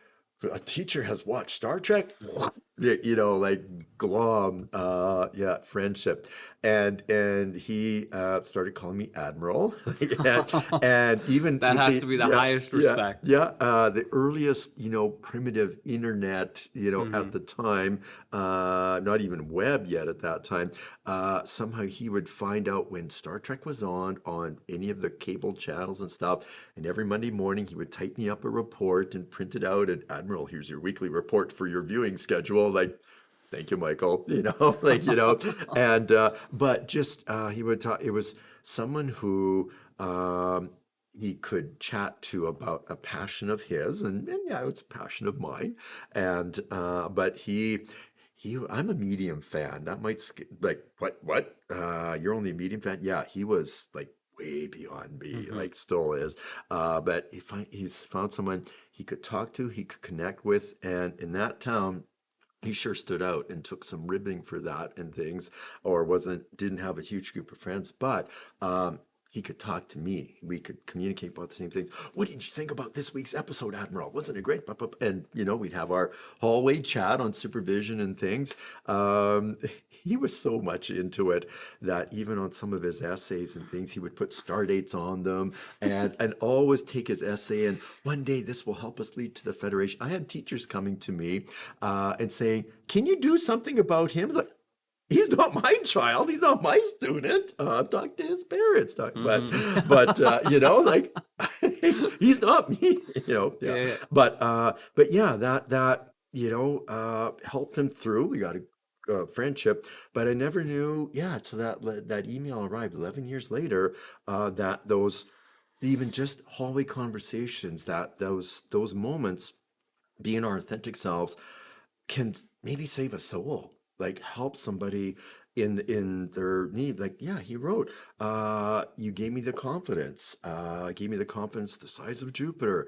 S2: A teacher has watched Star Trek? Yeah, like glom, yeah, friendship. And he started calling me Admiral. And even
S1: That
S2: with
S1: has
S2: the,
S1: to be the
S2: yeah,
S1: highest
S2: yeah,
S1: respect.
S2: yeah, the earliest, primitive internet, at
S1: Hmm.
S2: the time, not even web yet at that time, somehow he would find out when Star Trek was on any of the cable channels and stuff. And every Monday morning he would type me up a report and print it out. And Admiral, here's your weekly report for your viewing schedule. Like, thank you, Michael. Like, and but just he would talk. It was someone who he could chat to about a passion of his, and yeah, it's a passion of mine. And but I'm a medium fan. That might like what? You're only a medium fan? Yeah, he was like way beyond me,
S1: Hmm.
S2: like still is. But he's found someone he could talk to, he could connect with, and in that town he sure stood out and took some ribbing for that and things, or didn't have a huge group of friends, but he could talk to me. We could communicate about the same things. What did you think about this week's episode, Admiral? Wasn't it great? And we'd have our hallway chat on supervision and things. Um, he was so much into it that even on some of his essays and things, he would put star dates on them and always take his essay and one day this will help us lead to the Federation. I had teachers coming to me and saying, "Can you do something about him?" It's like, he's not my child. He's not my student. Talk to his parents.
S1: Hmm.
S2: Like he's not me. Yeah.
S1: Yeah.
S2: But yeah, that helped him through. We got a friendship, but I never knew, yeah, so that email arrived 11 years later, that those, even just hallway conversations, that those moments, being our authentic selves, can maybe save a soul, like help somebody in their need. Like, yeah, he wrote, you gave me the confidence, gave me the confidence the size of Jupiter.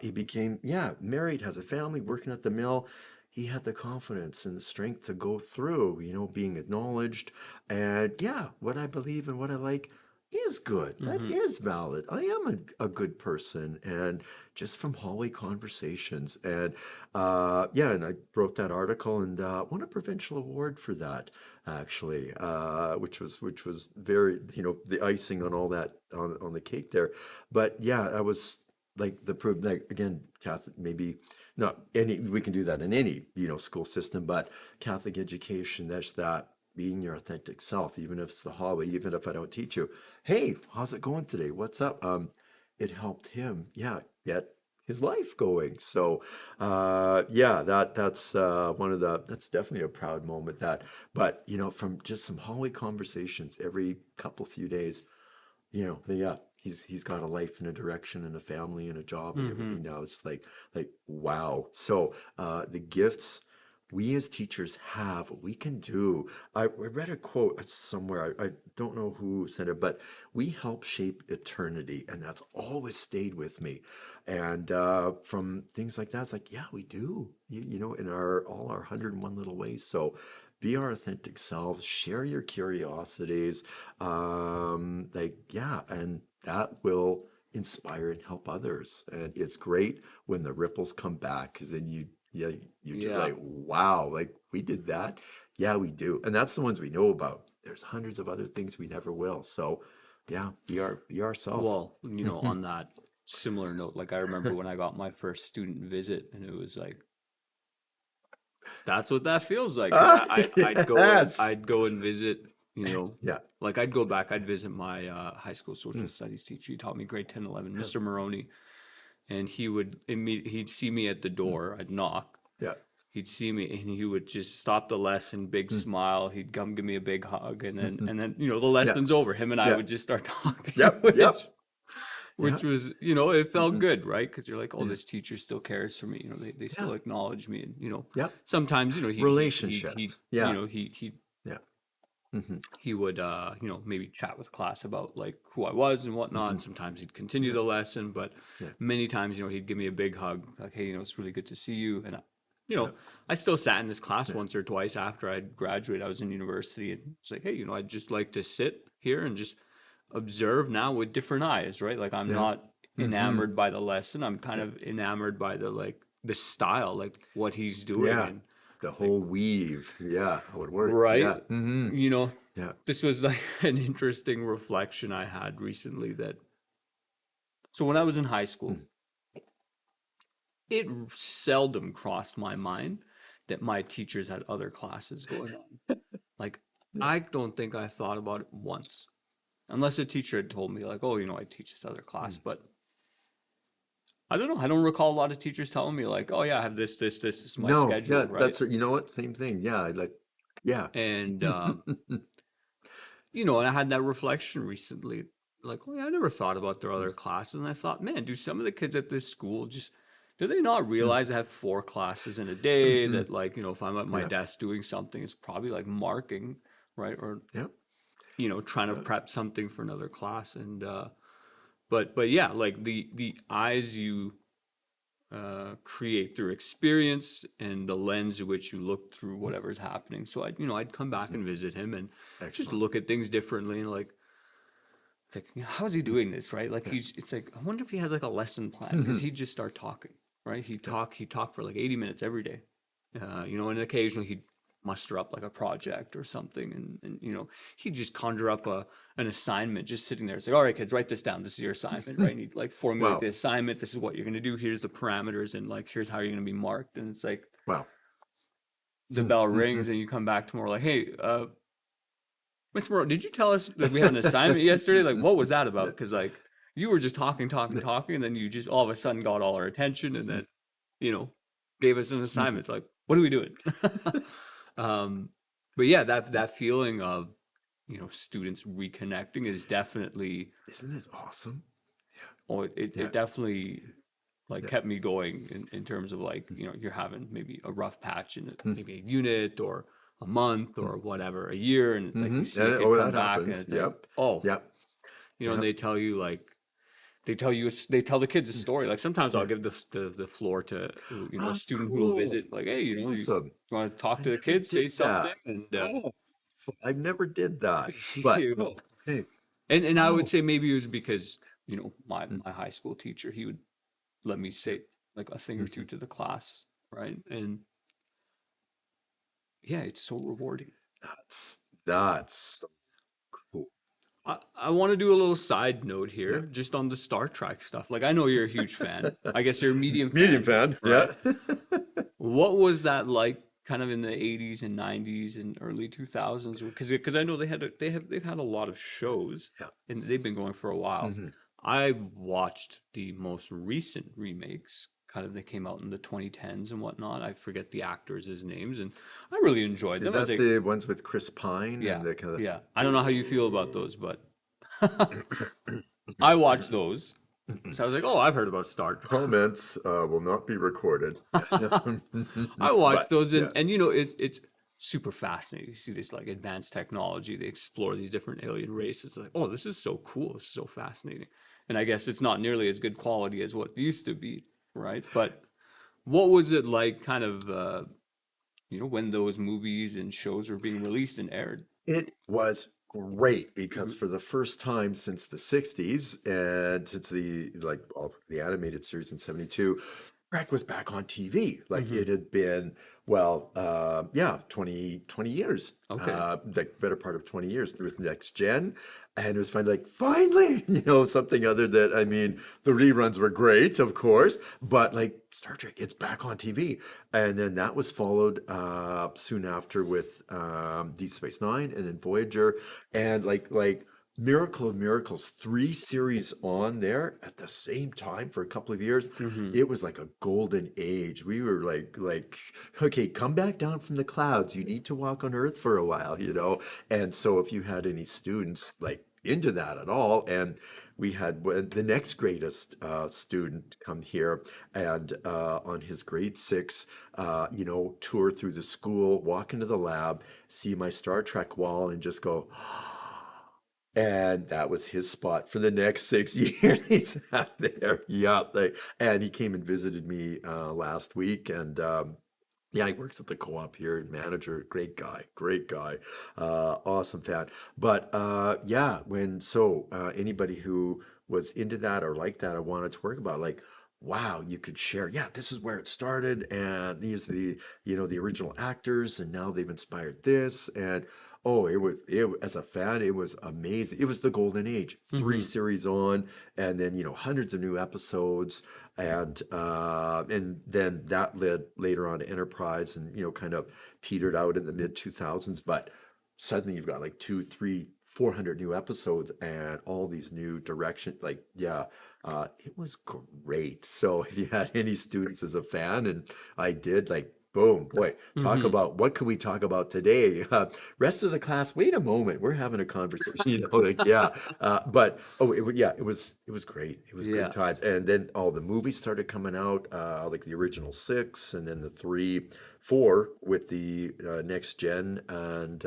S2: He became, yeah, married, has a family, working at the mill. He had the confidence and the strength to go through, being acknowledged. And yeah, what I believe and what I like is good. That
S1: Mm-hmm.
S2: is valid. I am a good person. And just from hallway conversations. And yeah, and I wrote that article and won a provincial award for that, actually, which was very, the icing on all that, on the cake there. But yeah, I was like the proof. Like, again, Catholic, maybe not any. We can do that in any, school system, but Catholic education. That's that, being your authentic self, even if it's the hallway, even if I don't teach you. Hey, how's it going today? What's up? It helped him, yeah, get his life going. So, yeah, that's one of the, that's definitely a proud moment. That, but from just some hallway conversations every couple few days, yeah, he's got a life and a direction and a family and a job and
S1: Mm-hmm.
S2: everything now. It's like wow. So the gifts we as teachers have, we can do. I read a quote somewhere. I don't know who said it, but we help shape eternity, and that's always stayed with me. And from things like that, it's like, yeah, we do. In our all our 101 little ways. So be our authentic selves, share your curiosities, like, yeah, and that will inspire and help others. And it's great when the ripples come back, because then yeah, you're just
S1: Yeah.
S2: like, wow, like we did that. Yeah, we do. And that's the ones we know about. There's hundreds of other things we never will. So yeah, be ourselves.
S1: Well, on that similar note, like I remember when I got my first student visit, and it was like, that's what that feels like. Because
S2: Ah, yes.
S1: I'd go and visit,
S2: Yeah.
S1: like I'd go back, I'd visit my high school social
S2: Mm,
S1: studies teacher. He taught me grade 10, 11,
S2: yeah.
S1: Mr. Maroney, and he'd see me at the
S2: Mm,
S1: door. I'd knock.
S2: yeah.
S1: He'd see me and he would just stop the lesson, big
S2: Mm,
S1: smile. He'd come give me a big hug, and then
S2: mhm.
S1: the
S2: Yeah.
S1: lesson's over. Him and I
S2: Yeah.
S1: would just start talking,
S2: Yep. Yep. Yeah.
S1: which was, it felt
S2: Mhm.
S1: good, right? Because you're like, oh,
S2: Yeah.
S1: this teacher still cares for me. They
S2: Yeah.
S1: still acknowledge me, and
S2: Yep.
S1: sometimes
S2: Relationships. Yeah. Yeah. Hmm.
S1: he would maybe chat with class about like who I was and
S2: Hmm.
S1: whatnot. Sometimes he'd continue
S2: Yeah.
S1: the lesson, but
S2: Yeah.
S1: many times he'd give me a big hug, like, hey, it's really good to see you. And you
S2: Yeah.
S1: know I still sat in his class
S2: Yeah.
S1: once or twice after I'd graduated. I was in university, and it's like, hey, I'd just like to sit here and just observe now with different eyes, right? Like, I'm
S2: Yeah.
S1: not
S2: Hmm.
S1: enamored by the lesson. I'm kind
S2: Yeah.
S1: of enamored by the style, like what he's doing.
S2: Yeah.
S1: And
S2: The
S1: it's like,
S2: whole weave. Yeah. How it worked.
S1: right,
S2: Yeah. Hmm.
S1: you know
S2: Yeah.
S1: this was like an interesting reflection I had recently. That So when I was in high school,
S2: Mm.
S1: it seldom crossed my mind that my teachers had other classes going on. Like,
S2: Yeah.
S1: I don't think I thought about it once, unless a teacher had told me, like, oh, I teach this other class.
S2: Mm.
S1: But I don't know. I don't recall a lot of teachers telling me, like, oh yeah, I have this is my
S2: No.
S1: schedule,
S2: Yeah.
S1: right?
S2: That's you know what? Same thing. Yeah. I like. Yeah.
S1: And and I had that reflection recently, like, oh yeah, I never thought about their
S2: Mm.
S1: other classes. And I thought, man, do some of the kids at this school just, do they not
S2: Mm.
S1: realize I have 4 classes in a day?
S2: Mhm.
S1: That, like, if I'm at my
S2: Yeah.
S1: desk doing something, it's probably like marking, right? Or,
S2: Yeah.
S1: trying to
S2: Yeah.
S1: prep something for another class. And, but yeah, like the eyes you create through experience and the lens in which you look through
S2: Mm.
S1: whatever's happening. So I'd come back
S2: Mhm.
S1: and visit him and just
S2: Excellent.
S1: look at things differently, and like, how is he
S2: Mm.
S1: doing this, right? Like,
S2: Yeah.
S1: it's like, I wonder if he has like a lesson plan, because
S2: Mhm.
S1: he'd just start talking, right? He'd
S2: Yeah.
S1: talk, he'd talk for like 80 minutes every day, and occasionally he'd muster up like a project or something, and he'd just conjure up an assignment just sitting there. It's like, all right, kids, write this down. This is your assignment, right? And he'd like formulate the
S2: Wow.
S1: assignment. This is what you're going to do. Here's the parameters, and like, here's how you're going to be marked. And it's like,
S2: Wow.
S1: the bell rings
S2: Mhm.
S1: and you come back tomorrow, like, hey, Mr. Moreau, did you tell us that we had an assignment yesterday? Like, what was that about?
S2: Yeah.
S1: Because, like, you were just talking, talking, talking, and then you just all of a sudden got all our attention, and then, you know, gave us an
S2: Mhm.
S1: assignment. Like, what are we doing? Um, but yeah, that feeling of, students reconnecting is definitely,
S2: Isn't it awesome?
S1: oh, it
S2: Yeah,
S1: definitely like
S2: yeah.
S1: kept me going in terms of like, you're having maybe a rough patch in
S2: Mm,
S1: maybe a unit or a month
S2: mm,
S1: or whatever, a year, and like you see a kid
S2: Oh,
S1: come
S2: that
S1: back and
S2: happens.
S1: it's like,
S2: Yep.
S1: oh,
S2: Yep.
S1: and
S2: Yep.
S1: they tell you like they tell the kids a
S2: Yeah.
S1: story. Like sometimes I'll
S2: Yeah.
S1: give the floor to a
S2: Oh,
S1: student who will
S2: cool.
S1: visit, like, hey, you
S2: Awesome.
S1: want to talk
S2: I
S1: to the
S2: never
S1: kids, say
S2: did
S1: something,
S2: that.
S1: and
S2: Oh, I never did that. But
S1: you know,
S2: oh, okay.
S1: and I would
S2: Wow.
S1: say maybe it was because my
S2: Mm,
S1: my high school teacher, he would let me
S2: yeah.
S1: say like a thing or two
S2: Mhm.
S1: to the class, right? And yeah, it's so rewarding.
S2: That's so cool.
S1: I want to do a little side note
S2: Yeah.
S1: here, just on the Star Trek stuff. Like, I know you're a huge fan. I guess you're a medium
S2: Medium
S1: fan,
S2: fan. Yeah.
S1: right? What was that like, kind of in the '80s and '90s and early 2000s? Because I know they've had a lot of shows,
S2: Yeah.
S1: and they've been going for a while.
S2: Hmm.
S1: I watched the most recent remakes, kind of, that came out in the 2010s and whatnot. I forget the actors' names, and I really enjoyed
S2: Is
S1: them. As
S2: that
S1: a
S2: the ones with Chris Pine
S1: Yeah,
S2: and the kind
S1: yeah. I don't know how you feel about
S2: of?
S1: those, but I watched those. So I was like, oh, I've heard about Star Trek.
S2: Comments will not be recorded.
S1: I watched
S2: But
S1: those,
S2: yeah.
S1: and it's super fascinating. You see this like advanced technology. They explore these different alien races. Like, oh, this is so cool. This is so fascinating. And I guess it's not nearly as good quality as what used to be, right? But what was it like, kind of, when those movies and shows were being released and aired?
S2: It was great because
S1: Mhm,
S2: for the first time since the 60s and since the like all the animated series in 72, Trek was back on TV. Like
S1: mhm.
S2: it had been, well, yeah, 20 years,
S1: Okay.
S2: the better part of 20 years with Next Gen. And it was finally like, finally, something other than, I mean, the reruns were great, of course, but like Star Trek, it's back on TV. And then that was followed soon after with Deep Space Nine and then Voyager. And like Miracle of Miracles, three series on there at the same time for a couple of years.
S1: Hmm.
S2: It was like a golden age. We were like, okay, come back down from the clouds. You need to walk on Earth for a while. And so if you had any students like into that at all, and we had the next greatest student come here and on his grade 6, tour through the school, walk into the lab, see my Star Trek wall, and just go. And that was his spot for the next 6 years. He sat there. Yeah. And he came and visited me last week. And yeah, he works at the co-op here, manager, great guy, awesome fan. But yeah, anybody who was into that or like that, I wanted to work about like, wow, you could share. Yeah, this is where it started, and these are the original actors, and now they've inspired this, and oh, as a fan, it was amazing. It was the golden age, three
S1: Hmm.
S2: series on, and then hundreds of new episodes, and then that led later on to Enterprise, and kind of petered out in the mid 2000s. But suddenly you've got like two, three, 400 new episodes and all these new direction. Like, yeah, it was great. So if you had any students as a fan, and I did, like, boom, boy, talk
S1: Hmm.
S2: about what can we talk about today? Rest of the class, wait a moment, we're having a conversation. Like, yeah, but oh, yeah, it was great. It was good
S1: Yeah.
S2: times. And then all the movies started coming out, like the original six, and then the three, four with the next gen, and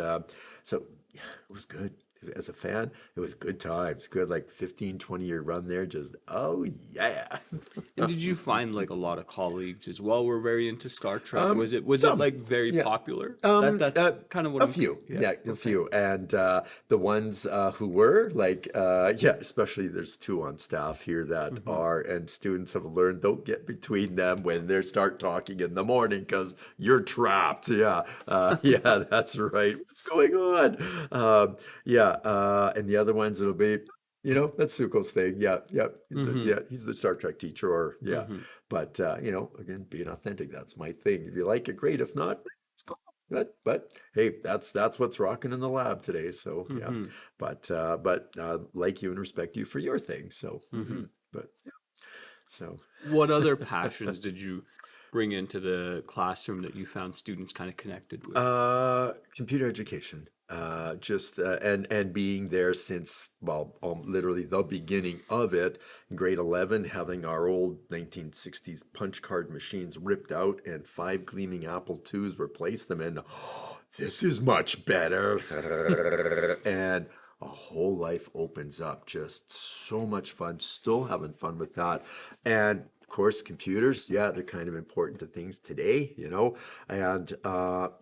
S2: so yeah, it was good. As a fan, it was good times. Good, like 15, 20 year run there. Just, oh yeah.
S1: And did you find like a lot of colleagues as well were very into Star Trek? Was it
S2: Some,
S1: like very
S2: yeah.
S1: popular? That's kind of what
S2: A
S1: I'm.
S2: few,
S1: Yeah.
S2: yeah, a
S1: Okay.
S2: few, and the ones who were like, yeah, especially there's two on staff here that
S1: Hmm.
S2: are, and students have learned don't get between them when they start talking in the morning because you're trapped. Yeah, yeah, that's right. What's going on? Yeah, and the other ones it'll be. That's Suko's thing. Yeah, yeah.
S1: Hmm.
S2: He's the Star Trek teacher, or yeah.
S1: Hmm.
S2: But again, being authentic, that's my thing. If you like it, great. If not, it's cool. But hey, that's what's rocking in the lab today. So yeah,
S1: Hmm.
S2: but like you and respect you for your thing. So
S1: Hmm.
S2: but yeah, so
S1: What other passions did you? bring into the classroom that you found students kind of connected with?
S2: Computer education. Just and being there since well, literally the beginning of it. In grade 11, having our old 1960s punch card machines ripped out and five gleaming Apple IIs replaced them, and this is much better. And a whole life opens up. Just so much fun. Still having fun with that. And of course, computers, yeah, they're kind of important to things today, you know. And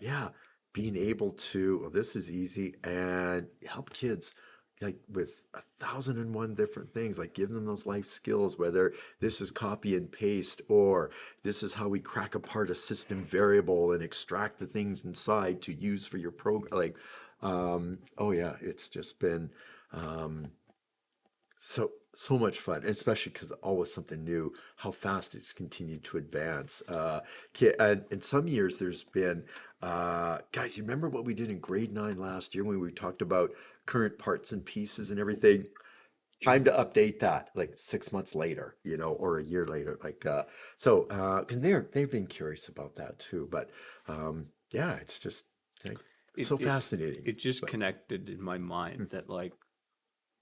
S2: yeah, being able to, well, this is easy and help kids like with 1,001 different things, like give them those life skills, whether this is copy and paste or this is how we crack apart a system variable and extract the things inside to use for your program. Like, oh yeah, it's just been um, so much fun, especially because always something new. How fast it's continued to advance. And in some years, there's been guys. You remember what we did in grade 9 last year when we talked about current parts and pieces and everything? Time to update that like 6 months later, you know, or a year later. Like because they've been curious about that too. But yeah, it's just like
S1: It
S2: so
S1: it
S2: fascinating.
S1: it just
S2: But
S1: connected in my mind that like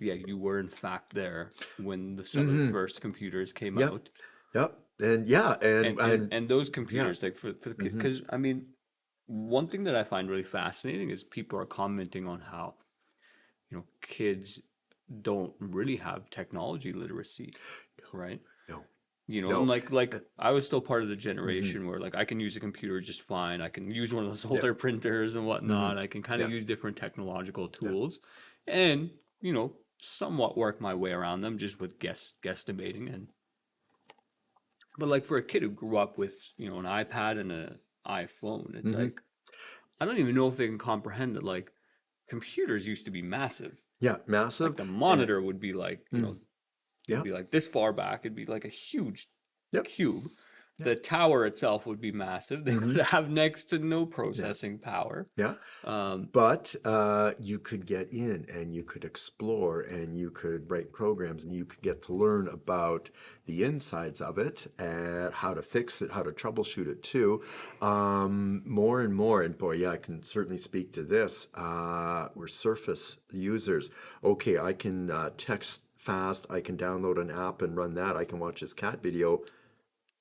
S1: yeah, you were in fact there when some of the
S2: hmm
S1: first computers came
S2: yep,
S1: out,
S2: yep, and yeah,
S1: and and
S2: and
S1: and those
S2: yeah.
S1: computers like for the
S2: hmm
S1: because I mean, one thing that I find really fascinating is people are commenting on how kids don't really have technology literacy, right?
S2: No,
S1: And
S2: no.
S1: like
S2: Uh,
S1: I was still part of the
S2: mhm,
S1: generation where like I can use a computer just fine. I can use one of those
S2: Yep.
S1: older printers and
S2: hmm
S1: whatnot. I can kind of
S2: Yep.
S1: use different technological
S2: Yep.
S1: tools and, somewhat work my way around them just with guesstimating and but like for a kid who grew up with, an iPad and an iPhone, it's
S2: hmm
S1: like I don't even know if they can comprehend that like computers used to be massive.
S2: Yeah.
S1: Like
S2: Massive.
S1: the
S2: And
S1: monitor would be like,
S2: mm,
S1: it'd
S2: yep.
S1: be like this far back. It'd be like a huge
S2: Yep.
S1: cube.
S2: Yep.
S1: The tower itself would be massive. They
S2: hmm
S1: would have next to no
S2: Yeah.
S1: processing power.
S2: Yeah.
S1: Um,
S2: But you could get in and you could explore and you could write programs and you could get to learn about the insides of it and how to fix it, how to troubleshoot it too. More and more, and boy, yeah, I can certainly speak to this. We're Surface users. Okay, I can text fast, I can download an app and run that, I can watch this cat video.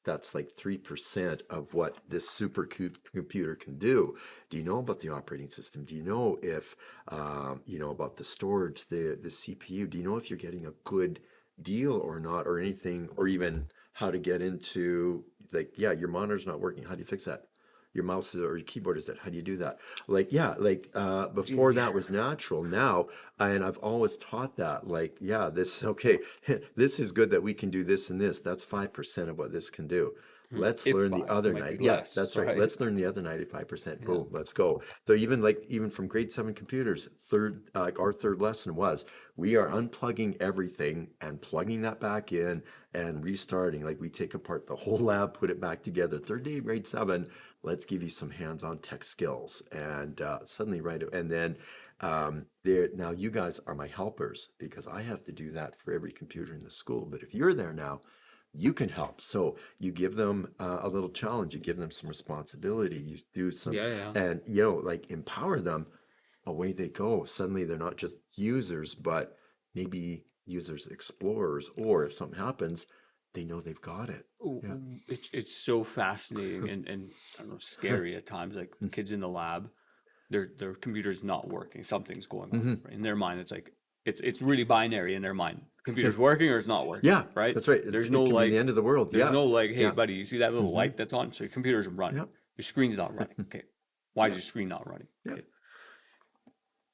S2: That's like 3% of what this supercomputer can do. Do you know about the operating system? Do you know if you know about the storage, the CPU? Do you know if you're getting a good deal or not, or anything, or even how to get into like, yeah, your monitor's not working. How do you fix that? Your mouse or your keyboard is that. How do you do that? Like, yeah, like before
S1: yeah.
S2: that was natural. Now, and I've always taught that, like, yeah, this okay, this is good that we can do this and this. That's 5% of what this can do. Let's
S1: If
S2: learn the
S1: five, it
S2: other
S1: might be
S2: Yeah,
S1: less,
S2: that's right.
S1: right?
S2: Let's learn the other 95%.
S1: Yeah.
S2: Boom, let's go. So even from grade 7 computers, our third lesson was we are unplugging everything and plugging that back in and restarting. Like we take apart the whole lab, put it back together. Third day, grade 7, let's give you some hands-on tech skills. And suddenly, right, and then there now you guys are my helpers because I have to do that for every computer in the school. But if you're there now, you can help. So you give them a little challenge, you give them some responsibility, you do some,
S1: Yeah, yeah.
S2: and like empower them. Away they go. Suddenly they're not just users, but maybe users, explorers, or if something happens, they know they've got it. Yeah.
S1: It's so fascinating and I don't know, scary at times. Like kids in the lab, their computer's not working. Something's going on.
S2: hmm
S1: Right? In their mind, it's like it's really binary in their mind. Computer's working or it's not working,
S2: Yeah,
S1: right?
S2: that's right.
S1: There's no
S2: It can be the
S1: like
S2: end of the world.
S1: there's
S2: Yeah.
S1: no like, hey
S2: Yeah.
S1: buddy, you see that little
S2: hmm
S1: light that's on? So your computer's running.
S2: Yep.
S1: Your screen's not running. Okay. Why is
S2: Yep.
S1: your screen not running?
S2: Yep.
S1: Okay.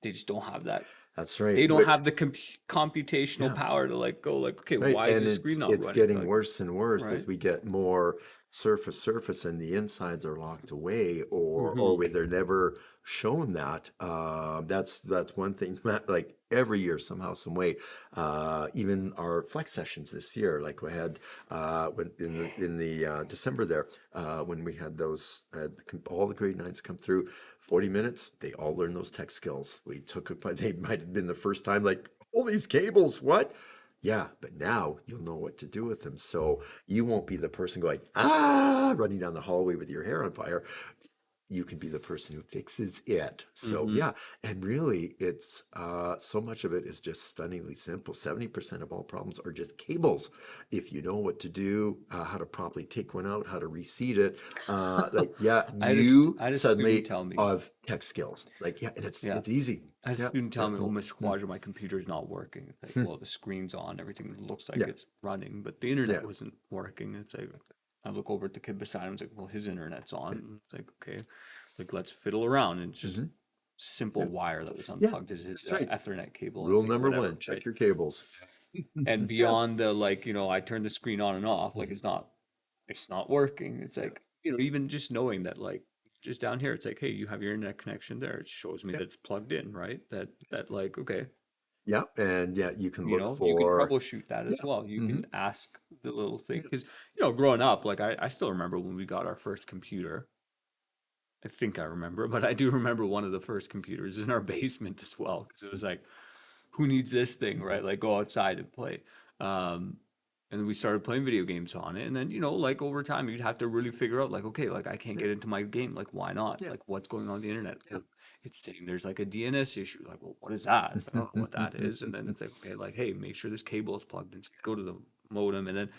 S1: They just don't have that.
S2: That's right.
S1: They don't
S2: But
S1: have the computational
S2: yeah.
S1: power to like go like, okay,
S2: Right,
S1: why is
S2: and
S1: the screen not
S2: it's
S1: running?
S2: getting
S1: Like,
S2: worse and worse
S1: right?
S2: as we get more surface, and the insides are locked away, or
S1: Hmm.
S2: where they're never shown that. That's one thing. Like every year, somehow, some way. Even our flex sessions this year, like we had when in the December there, when we had those all the grade 9s come through, 40 minutes, they all learned those tech skills. We took it, but they might have been the first time, like all these cables, what? Yeah, but now you'll know what to do with them. So you won't be the person going, running down the hallway with your hair on fire. You can be the person who fixes it. So
S1: Mm-hmm.
S2: yeah, and really it's so much of it is just stunningly simple. 70% of all problems are just cables. If you know what to do, how to properly take one out, how to reseat it, like yeah, you
S1: I had a student
S2: suddenly
S1: tell me,
S2: have tech skills. Like yeah, and it's
S1: yeah,
S2: it's easy.
S1: I had a
S2: Yeah,
S1: student
S2: yeah,
S1: tell me, oh, Mr.
S2: mm,
S1: Quadra, my computer's not working. It's like,
S2: mm,
S1: well, the screen's on, everything looks like
S2: yeah,
S1: it's running, but the internet
S2: yeah.
S1: wasn't working. It's like, I look over at the kid beside him, it's like, well, his internet's on.
S2: Yeah.
S1: And it's like, okay, like let's fiddle around. And it's just
S2: Hmm.
S1: simple
S2: Yeah.
S1: wire that was
S2: Yeah.
S1: unplugged as his
S2: That's right.
S1: Ethernet cable. And
S2: Rule
S1: it's like,
S2: number
S1: whatever,
S2: one, check
S1: right?
S2: your cables.
S1: And
S2: Yeah.
S1: beyond the like, I turn the screen on and off, like
S2: Mhm.
S1: it's not working. It's
S2: Yeah.
S1: like, even just knowing that, like, just down here, it's like, hey, you have your internet connection there. It shows me
S2: Yeah.
S1: that it's plugged in, right? That like, okay,
S2: Yeah. And yeah, you can look
S1: you can
S2: for,
S1: troubleshoot that
S2: yeah.
S1: as well. You
S2: Hmm.
S1: can ask the little thing
S2: Yeah.
S1: because, growing up, like I still remember when we got our first computer. I think I remember, but I do remember one of the first computers in our basement as well because it was like, who needs this thing, right? Like go outside and play. Um, and then we started playing video games on it. And then, like over time, you'd have to really figure out, like, okay, like I can't
S2: Yeah.
S1: get into my game. Like, why not?
S2: Yeah.
S1: Like, what's going on the internet?
S2: Yeah.
S1: Well, it's saying there's like a DNS issue. Like, well, what is that? I don't know what that is. And then it's like, okay, like, hey, make sure this cable is plugged in. So you go to the modem and then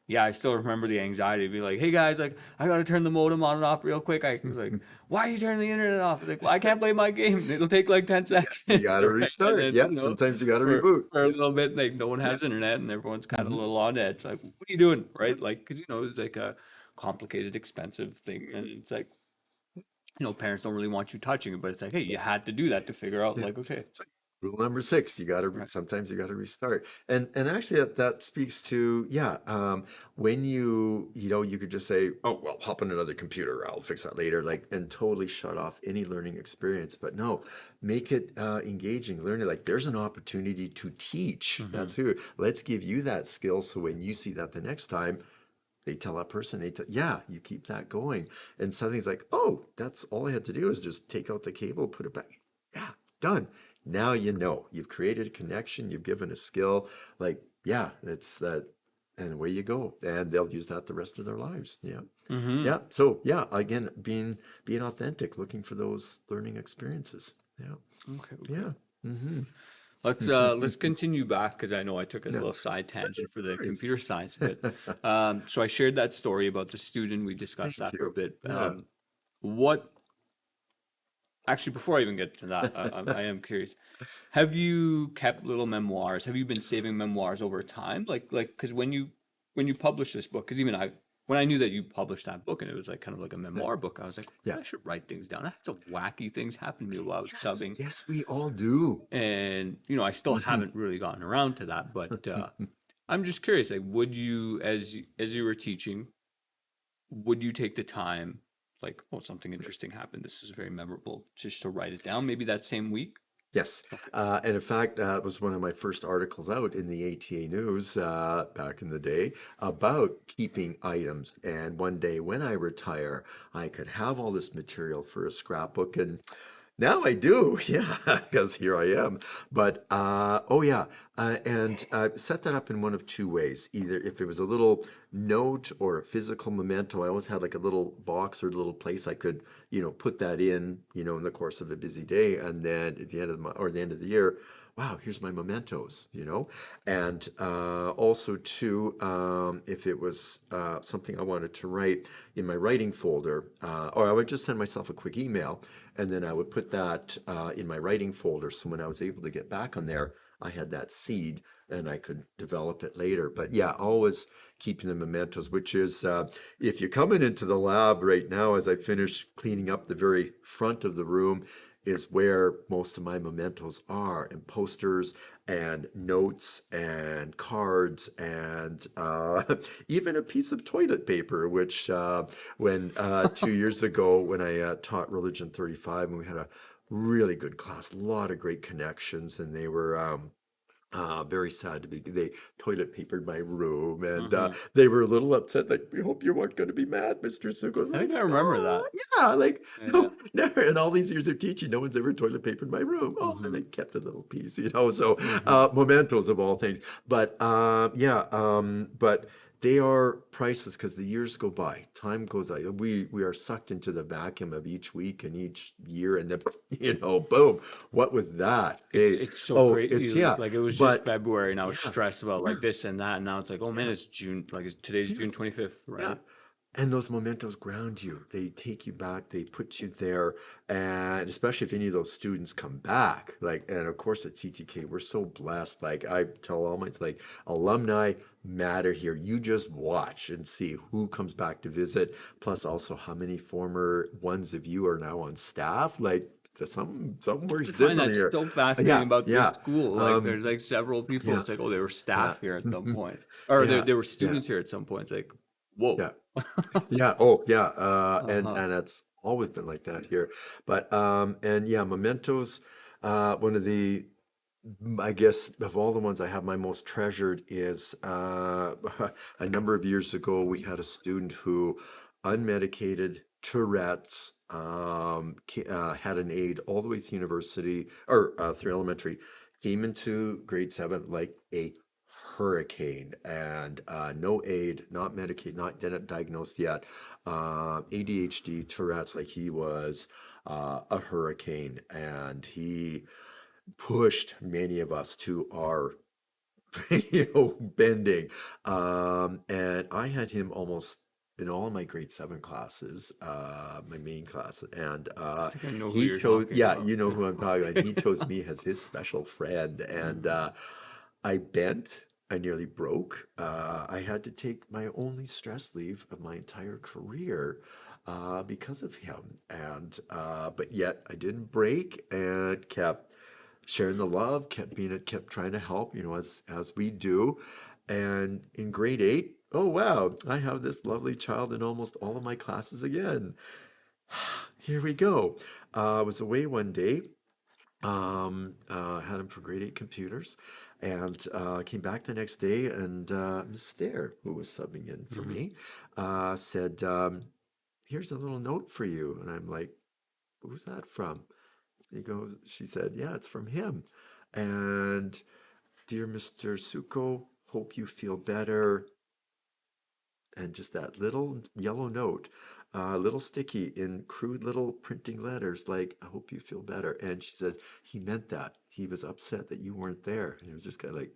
S1: yeah, I still remember the anxiety. Be like, hey guys, like I gotta turn the modem on and off real quick. I was like, why are you turning the internet off? Like, well, I can't play my game. It'll take like 10 seconds,
S2: You got to
S1: right? And
S2: restart.
S1: then
S2: Yeah. Sometimes you got to
S1: for
S2: reboot.
S1: a
S2: Yeah.
S1: little bit, like no one
S2: Yeah.
S1: has internet and everyone's kind of a
S2: Hmm.
S1: little on edge. Like, what are you doing,
S2: Yeah.
S1: right? Like, because it's like a complicated, expensive thing, and it's like parents don't really want you touching it, but it's like, hey, you had to do that to figure out,
S2: Yeah.
S1: like, okay,
S2: So rule number six, you got to,
S1: right.
S2: sometimes you got to restart. And actually that speaks to, yeah, when you could just say, oh, well, hop on another computer, I'll fix that later, like, and totally shut off any learning experience. But no, make it engaging, learning. Like there's an opportunity to teach.
S1: Mm-hmm.
S2: That's who, let's give you that skill. So when you see that the next time, they tell that person, yeah, you keep that going. And something's like, oh, that's all I had to do is just take out the cable, put it back. Yeah, done. Now you know. You've created a connection, you've given a skill. Like, yeah, it's that. And away you go. And they'll use that the rest of their lives. Yeah.
S1: Mm-hmm.
S2: Yeah. So yeah, again, being authentic, looking for those learning experiences. Yeah.
S1: Okay. Okay.
S2: Yeah. Mm-hmm.
S1: Let's continue back because I know I took us a
S2: Yeah.
S1: little side tangent for the
S2: Worries.
S1: computer science bit. So I shared that story about the student. We discussed
S2: Thank
S1: that for a
S2: you.
S1: bit.
S2: Yeah.
S1: What actually, before I even get to that, I am curious. Have you kept little memoirs? Have you been saving memoirs over time? Like, because when you publish this book, because even when I knew that you published that book and it was like kind of like a
S2: Yeah.
S1: memoir book, I was like,
S2: Yeah.
S1: I should write things down. I had some wacky things happen to me while I was
S2: Yes.
S1: subbing,
S2: Yes, we all do.
S1: and I still
S2: Mhm.
S1: haven't really gotten around to that. But I'm just curious, like, would you, as you were teaching, would you take the time, like, oh, something interesting happened, this is very memorable, just to write it down, maybe that same week?
S2: Yes.
S1: Okay.
S2: And in fact, it was one of my first articles out in the ATA News back in the day about keeping items. And one day when I retire, I could have all this material for a scrapbook. And now I do, yeah, because here I am. But oh yeah, and set that up in one of two ways. Either if it was a little note or a physical memento, I always had like a little box or a little place I could, put that in the course of a busy day, and then at the end of the month or the end of the year. Wow, here's my mementos. And also too, if it was something I wanted to write in my writing folder, or I would just send myself a quick email, and then I would put that in my writing folder. So when I was able to get back on there, I had that seed and I could develop it later. But yeah, always keeping the mementos, which is if you're coming into the lab right now, as I finish cleaning up the very front of the room, is where most of my mementos are, and posters and notes and cards and even a piece of toilet paper, which when 2 years ago when I taught Religion 35, and we had a really good class, a lot of great connections, and they were Very sad to be. They toilet papered my room, and
S1: Hmm.
S2: they were a little upset. Like, we hope you weren't going to be mad, Mr. Suko. I was
S1: I think
S2: like,
S1: I remember that.
S2: yeah, like
S1: Yeah.
S2: no, never. In all these years of teaching, no one's ever toilet papered my room. Oh, and I
S1: Hmm.
S2: kept a little piece, you know. So,
S1: Hmm.
S2: mementos of all things. But yeah, but they are priceless because the years go by, time goes by. We are sucked into the vacuum of each week and each year, and then boom. What was that? Hey,
S1: It's so
S2: oh,
S1: crazy.
S2: it's yeah.
S1: Like it was just
S2: But
S1: February and I was
S2: yeah,
S1: stressed about
S2: yeah,
S1: like this and that. And now it's like, oh man,
S2: yeah,
S1: it's June. Like today's
S2: yeah,
S1: June 25th,
S2: yeah.
S1: right?
S2: And those mementos ground you. They take you back. They put you there. And especially if any of those students come back, like, and of course at TTK, we're so blessed. Like I tell all my, it's like alumni matter here. You just watch and see who comes back to visit. Plus also how many former ones of you are now on staff. Like some
S1: I
S2: works
S1: find
S2: differently
S1: that
S2: here.
S1: so fascinating
S2: Yeah,
S1: about the
S2: yeah.
S1: school. Like
S2: Um,
S1: there's like several people.
S2: yeah,
S1: It's like, oh, they were
S2: yeah.
S1: staff here at some
S2: Mhm.
S1: point, or
S2: Yeah,
S1: there were
S2: yeah,
S1: students here at some point. It's like, whoa.
S2: yeah. Yeah. Oh, yeah.
S1: Uh-huh.
S2: And it's always been like that here. But and yeah, mementos. One of the, I guess, of all the ones I have, my most treasured is a number of years ago we had a student who, unmedicated Tourette's, had an aide all the way through university or through elementary, came into grade 7 like a hurricane, and no aid, not medicated, not diagnosed yet. ADHD, Tourette's, like he was a hurricane, and he pushed many of us to our bending. And I had him almost in all of my grade 7 classes, my main class, and
S1: I think I know who
S2: he
S1: you're
S2: chose,
S1: talking
S2: yeah,
S1: about.
S2: you know who I'm talking about, and he chose me as his special friend. And
S1: Mhm.
S2: I bent, I nearly broke. I had to take my only stress leave of my entire career because of him. And but yet I didn't break and kept sharing the love, kept trying to help, as we do. And in grade 8, oh wow, I have this lovely child in almost all of my classes again. Here we go. I was away one day, had him for grade 8 computers, and came back the next day, and Miss Stair, who was subbing in for
S1: Mhm.
S2: me, said, "Here's a little note for you." And I'm like, "Who's that from?" She said, "Yeah, it's from him." And, "Dear Mr. Suko, hope you feel better." And just that little yellow note, little sticky in crude little printing letters, like, "I hope you feel better." And she says, "He meant that. He was upset that you weren't there." And it was just kind of like,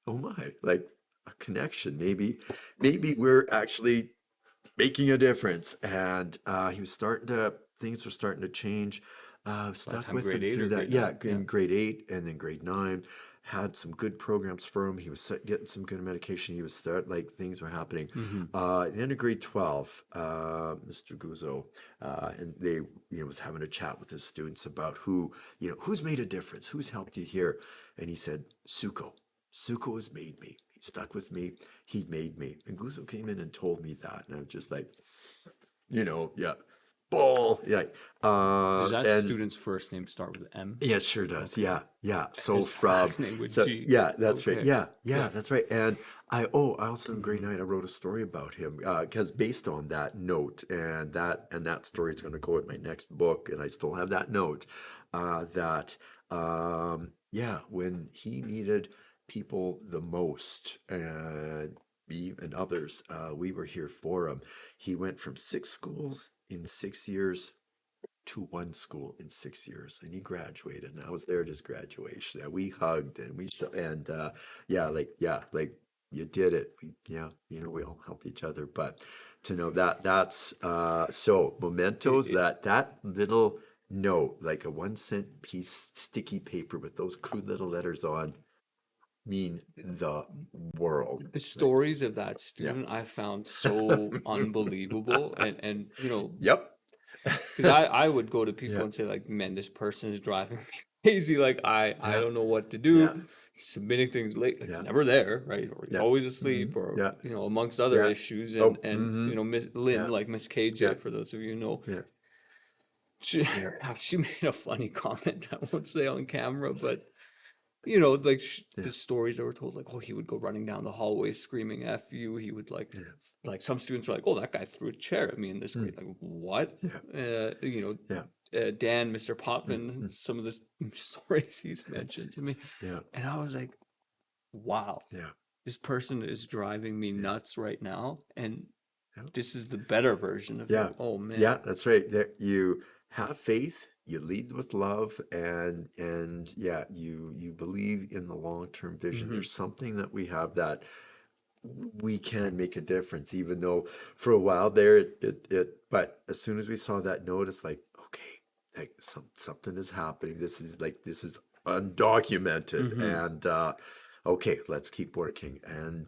S2: oh my, like a connection. Maybe we're actually making a difference. And things were starting to change.
S1: By the
S2: Stuck
S1: time
S2: with him
S1: grade 8
S2: through
S1: or
S2: that.
S1: grade
S2: Yeah,
S1: 9, yeah.
S2: in grade 8 and then grade 9, had some good programs for him. He was getting some good medication. He was like things were happening.
S1: Hmm.
S2: At the end of grade 12, Mr. Guzzo, and they, was having a chat with his students about who's made a difference, who's helped you here. And he said, Suko. Suko has made me. He stuck with me. He made me. And Guzzo came in and told me that. And I'm just like, yeah, ball. Yeah.
S1: Does that
S2: And
S1: student's first name start with M?
S2: yeah, it sure does.
S1: Okay.
S2: Yeah, yeah. So
S1: His
S2: from
S1: last name with
S2: so
S1: G.
S2: yeah, that's right.
S1: Okay.
S2: Yeah, yeah,
S1: Yeah.
S2: that's right. And I also in grade
S1: Hmm.
S2: 9 I wrote a story about him because based on that note, and that story is going to go in my next book, and I still have that note that yeah, when he needed people the most, and me and others, we were here for him. He went from 6 schools in 6 years to one school in 6 years, and he graduated, and I was there at his graduation, and we hugged, and like you did it. Yeah, we all help each other. But to know that's so mementos,
S1: It,
S2: that little note, like a 1 cent piece sticky paper with those crude little letters on, mean the world.
S1: the
S2: Like,
S1: stories of that
S2: yeah.
S1: student I found so unbelievable, and
S2: Yep.
S1: because I would go to people
S2: Yeah,
S1: and say like, man, this person is driving me crazy. Like I
S2: yeah,
S1: don't know what to
S2: yeah,
S1: do. He's submitting things late, like
S2: yeah,
S1: never there, right? Or he's
S2: yeah.
S1: always
S2: Hmm.
S1: asleep, or
S2: Yeah,
S1: amongst other
S2: yeah.
S1: issues.
S2: Oh,
S1: And
S2: mm-hmm.
S1: Miss Lynn,
S2: Yeah,
S1: like Miss
S2: yeah,
S1: KJ, for those of you who know,
S2: yeah,
S1: she
S2: yeah.
S1: she made a funny comment I won't say on camera, but like
S2: Yeah.
S1: the stories that were told, like, oh, he would go running down the hallway screaming "F you." He would
S2: Yeah.
S1: like some students were like, oh, that guy threw a chair at me in this
S2: Mm.
S1: grade. Like, what?
S2: Yeah. Yeah.
S1: Dan, Mr. Poppin,
S2: Mm.
S1: some of the stories he's mentioned to me,
S2: Yeah.
S1: and I was like, wow,
S2: Yeah.
S1: this person is driving me
S2: Yeah.
S1: nuts right now, and
S2: Yeah.
S1: this is the better version of
S2: Yeah.
S1: him. Oh man.
S2: Yeah. That's right. That you have faith, you lead with love, and yeah, you believe in the long-term vision.
S1: Hmm.
S2: There's something that we have that we can make a difference, even though for a while there but as soon as we saw that note, it's like, okay, like something is happening. This is undocumented,
S1: Hmm.
S2: and okay, let's keep working. And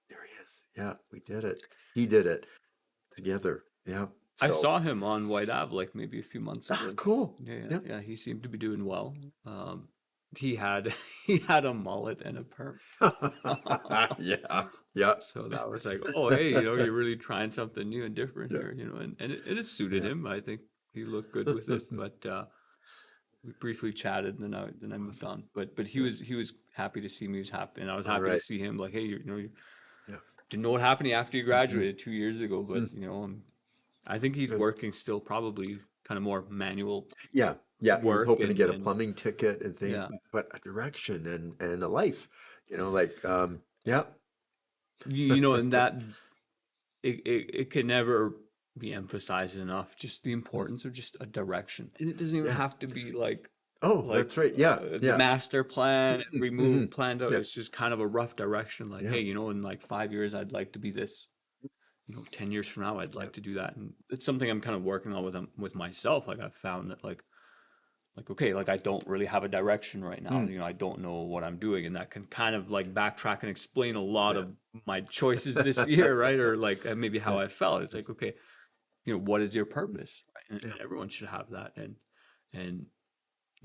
S2: there he is. Yeah, we did it. He did it together. Yeah.
S1: I
S2: So,
S1: saw him on White Ave like maybe a few months ago.
S2: cool.
S1: Yeah, yeah,
S2: Yeah.
S1: yeah. He seemed to be doing well. He had he had a mullet and a perm.
S2: Yeah. Yeah.
S1: So that was like, oh, hey, you're really trying something new and different
S2: Yeah.
S1: here, and it suited
S2: Yeah.
S1: him. I think he looked good with it, but we briefly chatted, and then I moved
S2: Awesome.
S1: on. But
S2: Yeah.
S1: he was happy to see me. He was happy, and I was
S2: All
S1: happy to
S2: right.
S1: see him. Like, hey, you
S2: Yeah.
S1: didn't know what happened after you
S2: Mhm.
S1: graduated 2 years ago, but
S2: Mm.
S1: I think he's
S2: Good.
S1: working still, probably kind of more manual
S2: Yeah, yeah, he was
S1: work
S2: hoping to get a
S1: and
S2: plumbing ticket and things,
S1: yeah.
S2: but a direction and a life, like, yeah.
S1: And that it can never be emphasized enough, just the importance of just a direction. And it doesn't even
S2: Yeah.
S1: have to be
S2: Oh, that's right. Yeah,
S1: the
S2: yeah.
S1: master plan,
S2: Mhm,
S1: every
S2: mhm.
S1: move planned out.
S2: Yeah,
S1: It's just kind of a rough direction. Like,
S2: yeah,
S1: hey, in like 5 years, I'd like to be this. 10 years from now, I'd
S2: yeah,
S1: like to do that. And it's something I'm kind of working on with myself. Like I've found that okay, like I don't really have a direction right now.
S2: mm,
S1: I don't know what I'm doing, and that can kind of like backtrack and explain a lot
S2: yeah,
S1: of my choices this year, right? Or like maybe
S2: yeah,
S1: how I felt. It's like, okay, what is your
S2: mm,
S1: purpose, right? And
S2: yeah,
S1: everyone should have that. And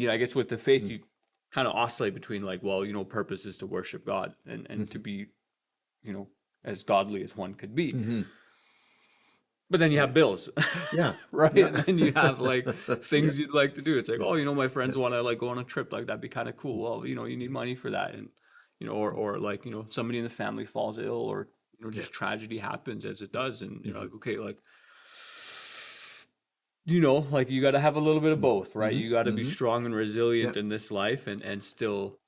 S1: I guess with the faith,
S2: mm,
S1: you kind of oscillate between like, well, purpose is to worship God and to
S2: mhm,
S1: be, you know, as godly as one could be.
S2: mhm,
S1: But then you
S2: yeah,
S1: have bills,
S2: yeah,
S1: right?
S2: yeah,
S1: And then you have like
S2: yeah,
S1: things you'd like to do. It's like,
S2: yeah,
S1: oh, my
S2: yeah,
S1: friends want to like go on a trip, like that'd be kind of cool.
S2: mm,
S1: Well, you need money for that, and or like somebody in the family falls ill, or
S2: yeah,
S1: just tragedy happens as it
S2: yeah,
S1: does, and you're
S2: mhm,
S1: like, okay, like like you got to have a little bit of
S2: mm,
S1: both, right?
S2: mhm,
S1: You got to be
S2: mhm,
S1: strong and
S2: yeah,
S1: resilient in this life, and still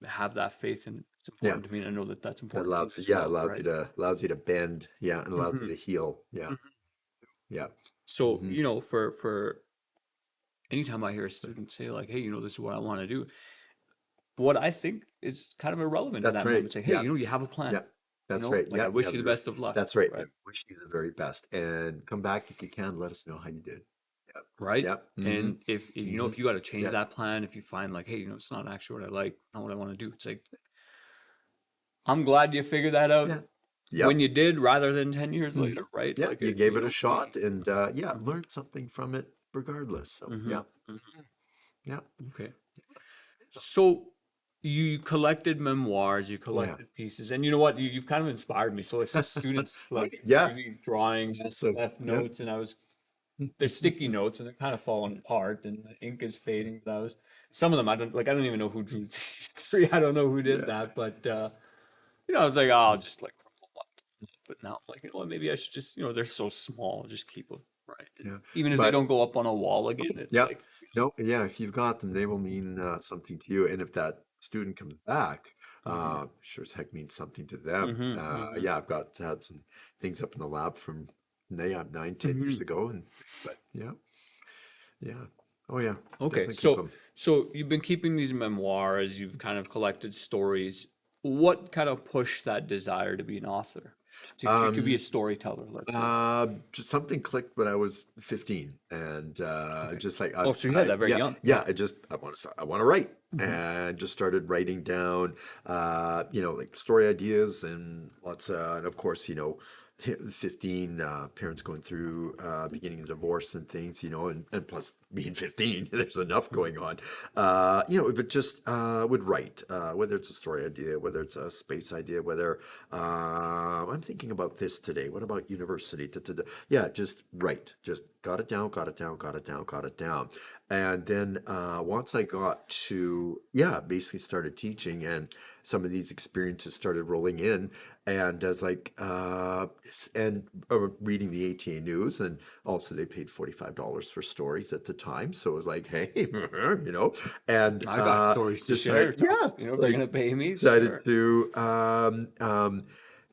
S1: have that faith, and it's
S2: yeah.
S1: important to me, and I know that that's
S2: That
S1: important to you
S2: allows
S1: as
S2: yeah,
S1: well, right?
S2: allows you to bend, yeah, and allows you
S1: Hmm.
S2: to heal, yeah, yeah,
S1: So,
S2: hmm
S1: for anytime I hear a student say like, "Hey, this is what I want to do," what I think is kind of irrelevant in
S2: that's
S1: that
S2: right,
S1: moment, say, "Hey,
S2: yeah.
S1: you have a plan,
S2: Yeah, that's right.
S1: like I
S2: Yeah, you
S1: wish
S2: have
S1: you the
S2: the
S1: best of luck,"
S2: that's right. I
S1: right?
S2: wish you the very best, and come back if you can. Let us know how you did. Yep.
S1: Right?
S2: Yep. Mm-hmm.
S1: And if
S2: Mm-hmm.
S1: if you got to change
S2: Yeah.
S1: that plan, if you find like, "Hey, it's not actually what I like, not what I want to do," it's like, I'm glad you figured that out
S2: Yeah.
S1: when
S2: Yep.
S1: you did, rather than 10 years
S2: Mm-hmm.
S1: later, right?
S2: Yeah.
S1: Like
S2: You gave it a
S1: we.
S2: shot, and yeah,
S1: Hmm.
S2: learned something from it regardless. So
S1: Hmm.
S2: yeah. Yeah.
S1: Okay.
S2: So
S1: So you collected memoirs, you
S2: yeah.
S1: collected pieces, and you know what? You've kind of inspired me. So like some students like
S2: Yeah.
S1: do these drawings and
S2: Awesome.
S1: left
S2: Yeah.
S1: notes, and they're sticky notes and they're kind of falling apart and the ink is fading. But some of them I don't even know who drew these three. I don't know who did
S2: Yeah.
S1: that, but I was like, oh, I'll just like crumple them up. But now I'm like, what? Maybe I should just, they're so small, just keep them, right? And
S2: Yeah.
S1: even if they
S2: But
S1: don't go up on a wall again, it's
S2: yeah.
S1: like,
S2: No, yeah, if you've got them, they will mean something to you. And if that student comes back,
S1: hmm.
S2: sure as heck means something to them.
S1: Hmm. Hmm.
S2: Yeah, I've got to have some things up in the lab from yeah, 9, 10 years
S1: Hmm.
S2: ago. And but yeah, yeah. Oh yeah,
S1: Okay,
S2: definitely keep
S1: so
S2: them.
S1: you've been keeping these memoirs, you've kind of collected stories. What kind of pushed that desire to be an author, to be a
S2: Um,
S1: storyteller, let's say?
S2: just something clicked when I was 15, and
S1: Okay.
S2: just like
S1: Oh, so you had that very
S2: yeah,
S1: young.
S2: yeah,
S1: Yeah.
S2: I want to start, I want to write,
S1: Hmm.
S2: and just started writing down, like story ideas and lots, and of course, 15, parents going through, beginning of divorce and things, and plus being 15, there's enough going on, but just would write, whether it's a story idea, whether it's a space idea, whether I'm thinking about this today. What about university? Da, da, da. Yeah, just write. Just got it down, got it down, got it down, got it down. And then once I got to, yeah, basically started teaching and some of these experiences started rolling in. And I was like, reading the ATA news, and also they paid $45 for stories at the time. So it was like, hey, and
S1: I got stories to share.
S2: decided,
S1: So,
S2: yeah,
S1: you know, if you're
S2: like
S1: gonna pay me,
S2: decided
S1: sure.
S2: to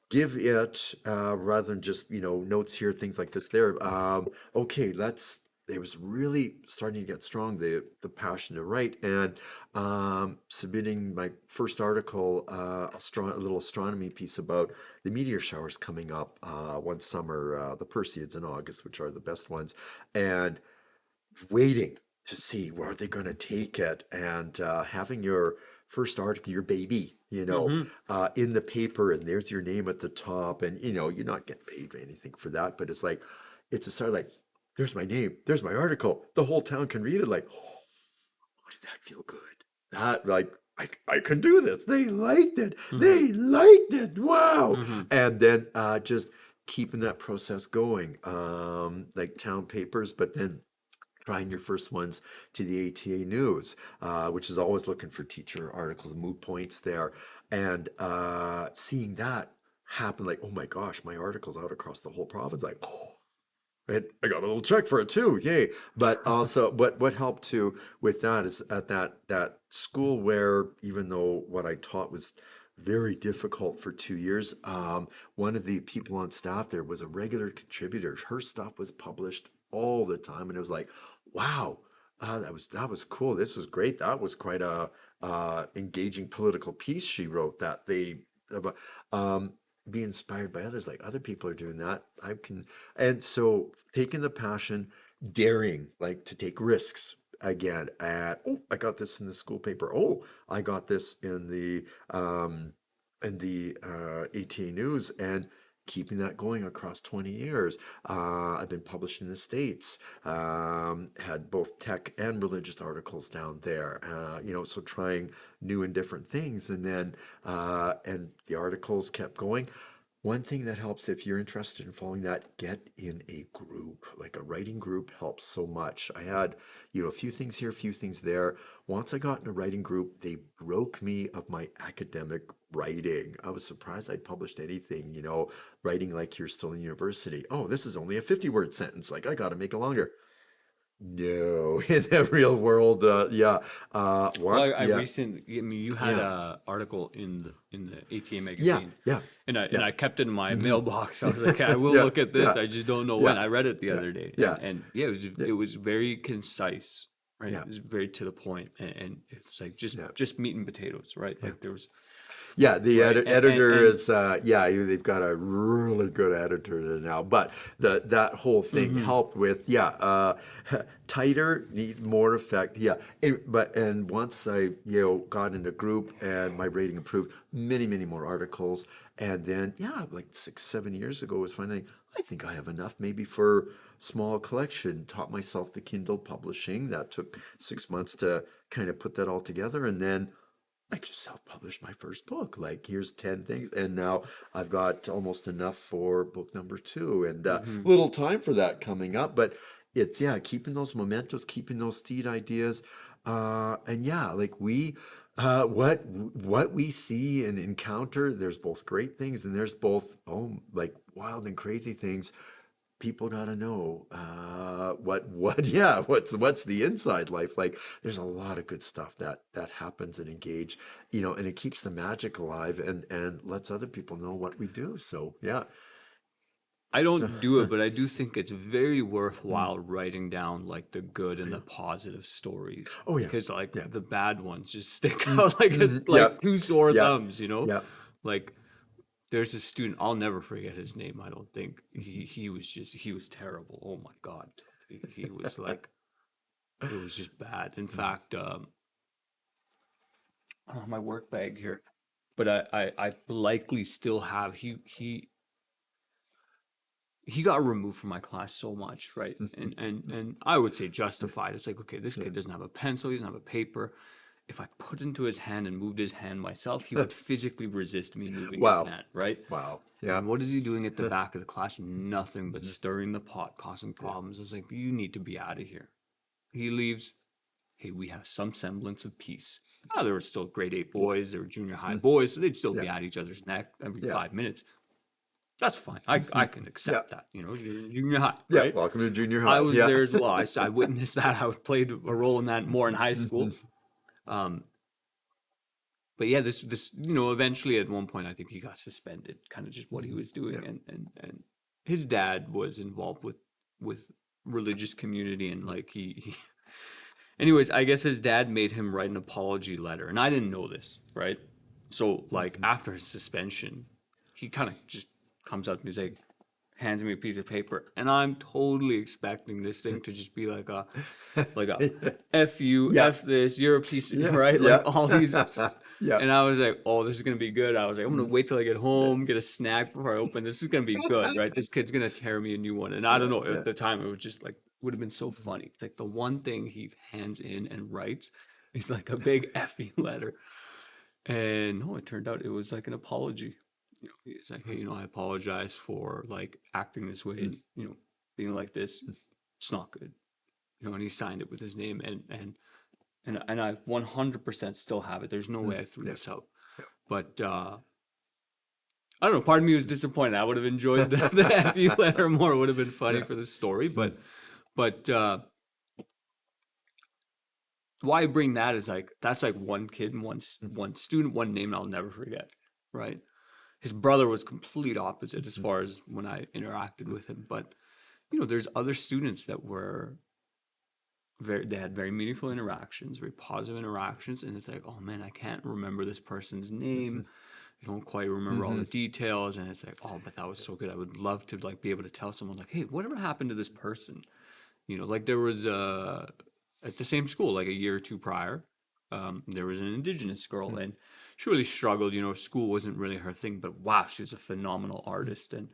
S2: give it rather than just notes here, things like this there. Okay, let's. It was really starting to get strong, the passion to write, and submitting my first article, a little astronomy piece about the meteor showers coming up one summer, the Perseids in August, which are the best ones, and waiting to see where they're going to take it, and having your first article, your baby,
S1: Mm-hmm.
S2: in the paper, and there's your name at the top, and you're not getting paid anything for that, but it's like, it's a sort of like, there's my name, there's my article, the whole town can read it, like, oh, did that feel good? That, like, I can do this. They liked it.
S1: Mm-hmm.
S2: They liked it. Wow.
S1: Mm-hmm.
S2: And then just keeping that process going, like town papers, but then trying your first ones to the ATA News, which is always looking for teacher articles, moot points there, and seeing that happen, like, oh my gosh, my article's out across the whole province, like, oh, and I got a little check for it too, yay! But also, what helped too with that is at that school where, even though what I taught was very difficult for 2 years, one of the people on staff there was a regular contributor. Her stuff was published all the time, and it was like, wow, that was cool. This was great. That was quite a engaging political piece she wrote. That they. About, um, be inspired by others, like other people are doing that, I can. And so taking the passion, daring, like to take risks again at, oh, I got this in the school paper, oh, I got this in the ATA News, and keeping that going across 20 years. I've been published in the States, had both tech and religious articles down there, so trying new and different things. And then, and the articles kept going. One thing that helps, if you're interested in following that, get in a group. Like a writing group helps so much. I had, a few things here, a few things there. Once I got in a writing group, they broke me of my academic writing. I was surprised I'd published anything, writing like you're still in university. Oh, this is only a 50-word sentence. Like, I got to make it longer. No, in the real world, yeah.
S1: Well,
S2: Once,
S1: I
S2: yeah,
S1: recently, I mean, you had
S2: yeah,
S1: a article in the ATA
S2: yeah,
S1: magazine,
S2: yeah,
S1: and
S2: yeah.
S1: I kept it in my
S2: Hmm.
S1: mailbox. I was like, I will
S2: Yeah,
S1: look at this.
S2: yeah,
S1: I just don't know
S2: yeah,
S1: when. I read it the
S2: yeah,
S1: other day,
S2: yeah,
S1: and yeah,
S2: yeah,
S1: it was very concise, right?
S2: yeah,
S1: It was very to the point, and it's like
S2: yeah.
S1: just meat and potatoes, right?
S2: Yeah.
S1: Like there was
S2: Yeah, the
S1: right,
S2: editor
S1: and
S2: is yeah, they've got a really good editor there now. But that whole thing
S1: hmm
S2: helped with, yeah, tighter, need more effect. Yeah. And once I, got in a group and my rating improved, many, many more articles. And then, yeah, like 6, 7 years ago was finally, I think I have enough maybe for small collection. Taught myself the Kindle publishing. That took 6 months to kind of put that all together. And then I just self-published my first book. Like, here's 10 things. And now I've got almost enough for book number two, and
S1: hmm
S2: little time for that coming up. But it's, yeah, keeping those mementos, keeping those seed ideas. And yeah, like what we see and encounter, there's both great things and there's both, oh, like wild and crazy things. People got to know what yeah, what's the inside life like. There's a lot of good stuff that happens and engage, and it keeps the magic alive, and lets other people know what we do. So yeah.
S1: I
S2: So
S1: don't do it, but I do think it's very
S2: mm,
S1: worthwhile writing down like the good and
S2: yeah.
S1: the positive stories
S2: Oh yeah,
S1: because like
S2: yeah.
S1: the bad ones just stick
S2: Mm,
S1: out like it's
S2: yeah,
S1: like two sore
S2: yeah,
S1: thumbs, you know?
S2: yeah.
S1: Like there's a student, I'll never forget his name, I don't think. He was terrible. Oh my God. He was like it was just bad. In
S2: Mm,
S1: fact, I don't have my work bag here, but I likely still have he got removed from my class so much, right?
S2: mm,
S1: And I would say justified. It's like, okay, this kid doesn't have a pencil, he doesn't have a paper. if I put into his hand and moved his hand myself, he would physically resist me moving his
S2: Wow.
S1: hand, right?
S2: Wow. Yeah.
S1: And what is he doing at the back of the class? Nothing but stirring the pot, causing
S2: Yeah.
S1: problems. I was like, you need to be out of here. He leaves. Hey, we have some semblance of peace. Ah, there were still grade 8 boys, there were junior high boys, so they'd still
S2: Yeah.
S1: be at each other's neck every
S2: Yeah.
S1: 5 minutes. That's fine. I can
S2: Yeah.
S1: accept that. You know, you're in junior high,
S2: Yeah.
S1: right?
S2: Welcome to junior
S1: I
S2: high.
S1: was
S2: Yeah.
S1: there as well. I witnessed that. I played a role in that more in high school. Um, but yeah, this eventually at one point I think he got suspended, kind of just what he was
S2: Yeah.
S1: doing, and his dad was involved with religious community, and like he anyways, I guess his dad made him write an apology letter, and I didn't know this, right? So like after his suspension, he kind of just comes up and he's like, hands me a piece of paper, and I'm totally expecting this thing to just be like a F you,
S2: Yeah.
S1: F this, you're a piece of,
S2: Yeah.
S1: right? Like
S2: Yeah.
S1: all these,
S2: Yeah.
S1: and I was like, oh, this is gonna be good. I was like, I'm gonna
S2: Mm.
S1: wait till I get home, get a snack before I open. This is gonna be good, right? This kid's gonna tear me a new one. And I don't
S2: Yeah.
S1: know,
S2: Yeah.
S1: at the time, it was just like, would have been so funny. It's like the one thing he hands in and writes is like a big effing letter. And no, it turned out it was like an apology. He's like, hey, I apologize for like acting this way and, being like this. It's not good. And he signed it with his name, and I 100% still have it. There's no way I threw
S2: Yeah.
S1: this out. But I don't know. Part of me was disappointed. I would have enjoyed the FU letter more. It would have been funny
S2: Yeah.
S1: for the story. But why I bring that is like that's like one kid and one student, one name I'll never forget. Right. His brother was complete opposite as far as when I interacted with him. But there's other students that were they had very meaningful interactions, very positive interactions, and it's like, oh man, I can't remember this person's name. I don't quite remember all the details, and it's like, oh, but that was so good. I would love to like be able to tell someone like, hey, whatever happened to this person? Like there was at the same school like a year or two prior, there was an Indigenous girl, and she really struggled. School wasn't really her thing, but wow, she was a phenomenal artist, and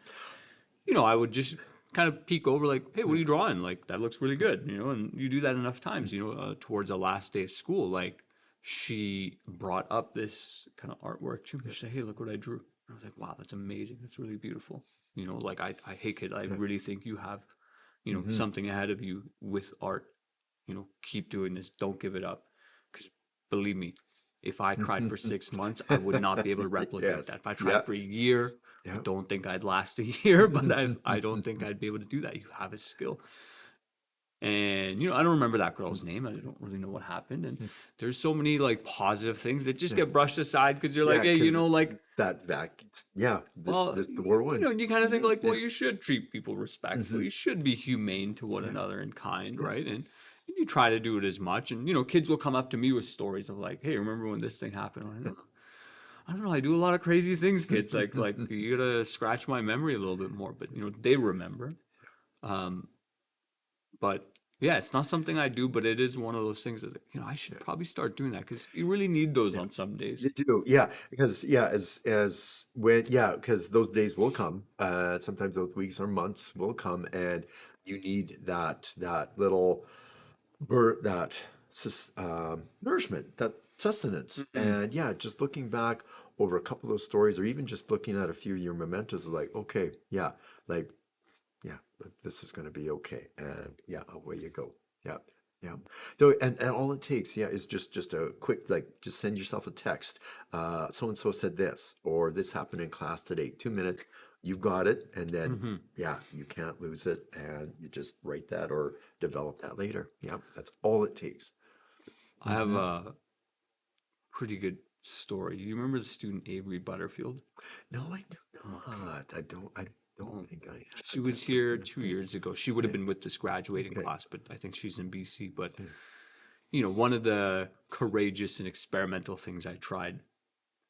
S1: I would just kind of peek over like, hey, what are you drawing? Like, that looks really good, and you do that enough times, towards the last day of school, like she brought up this kind of artwork to me. She said, hey, look what I drew. And I was like, wow, that's amazing. That's really beautiful. Like hey kid, I really think you have, something ahead of you with art. Keep doing this. Don't give it up. Because believe me, if I tried for 6 months, I would not be able to replicate that.
S2: Yes.
S1: If I tried
S2: Yeah.
S1: for a year, I
S2: Yeah.
S1: don't think I'd last a year, but I don't think I'd be able to do that. You have a skill. And I don't remember that girl's name. I don't really know what happened. And there's so many like positive things that just
S2: Yeah.
S1: get brushed aside because you're like,
S2: Yeah.
S1: hey,
S2: Because
S1: like,
S2: that yeah.
S1: well,
S2: This the whirlwind.
S1: and you kind of think like, well,
S2: Yeah.
S1: you should treat people respectfully. You should be humane to one
S2: Yeah.
S1: another and kind,
S2: Yeah.
S1: right? And you try to do it as much. And kids will come up to me with stories of like, hey, remember when this thing happened? I don't know. I do a lot of crazy things, kids. Like you gotta scratch my memory a little bit more. But they remember. Um, but yeah, it's not something I do, but it is one of those things that I should probably start doing that because you really need those
S2: Yeah.
S1: on some days.
S2: You do, yeah, because yeah, as when yeah, because those days will come. Sometimes those weeks or months will come, and you need that little that nourishment, that sustenance,
S1: Mhm.
S2: and yeah, just looking back over a couple of those stories, or even just looking at a few of your mementos, like okay, yeah, like yeah, this is going to be okay. And yeah, away you go. Yeah. Yeah. So, and all it takes, yeah, is just a quick, like, just send yourself a text. So and so said this, or this happened in class today. 2 minutes, you've got it. And then,
S1: Mhm.
S2: yeah, you can't lose it. And you just write that or develop that later. Yeah. That's all it takes.
S1: I have
S2: Hmm.
S1: a pretty good story. You remember the student Avery Butterfield?
S2: No, I do
S1: Okay.
S2: not. I don't
S1: Well,
S2: think I
S1: she
S2: have.
S1: was
S2: That's
S1: here
S2: okay.
S1: 2 years ago. She would have
S2: Okay.
S1: been with this graduating
S2: Okay.
S1: class, but I think she's in BC. But
S2: Okay.
S1: one of the courageous and experimental things I tried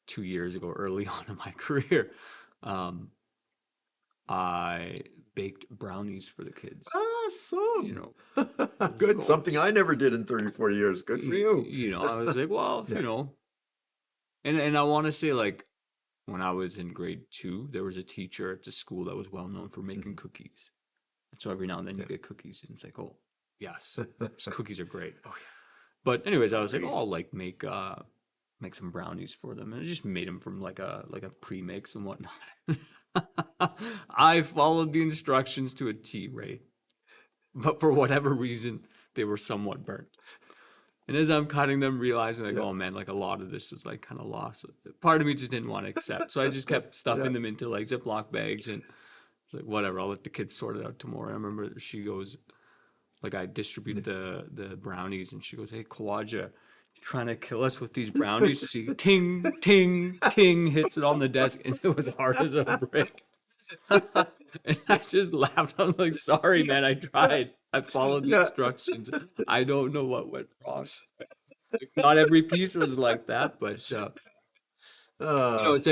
S1: 2 years ago, early on in my career, um, I baked brownies for the kids. You
S2: Awesome.
S1: know, I was like,
S2: Good.
S1: oh,
S2: Something I never did in 34 years. Good for you.
S1: I was like, well,
S2: Yeah.
S1: and I want to say like when I was in grade 2, there was a teacher at the school that was well known for making
S2: Mhm.
S1: cookies. And so every now and then you
S2: Yeah.
S1: get cookies, and it's like, oh, yes, these cookies are great. Oh, yeah. But anyways, I was like, oh,
S2: Great.
S1: I'll like make some brownies for them, and I just made them from like a pre-mix and whatnot. I followed the instructions to a T, Ray, but for whatever reason, they were somewhat burnt. And as I'm cutting them, realizing like,
S2: Yeah.
S1: oh man, like a lot of this is like kind of lost. Part of me just didn't want to accept, so I just kept
S2: Yeah.
S1: stuffing them into like Ziploc bags and like whatever. I'll let the kids sort it out tomorrow. I remember she goes, like I distribute the brownies, and she goes, "Hey, Kawaja, you trying to kill us with these brownies?" She ting ting ting hits it on the desk, and it was hard as a brick. And I just laughed. I'm like, "Sorry, man. I
S2: Yeah.
S1: tried. I followed the
S2: Yeah.
S1: instructions. I don't know what went wrong. Like, not every piece was like that, but
S2: Uh,
S1: it's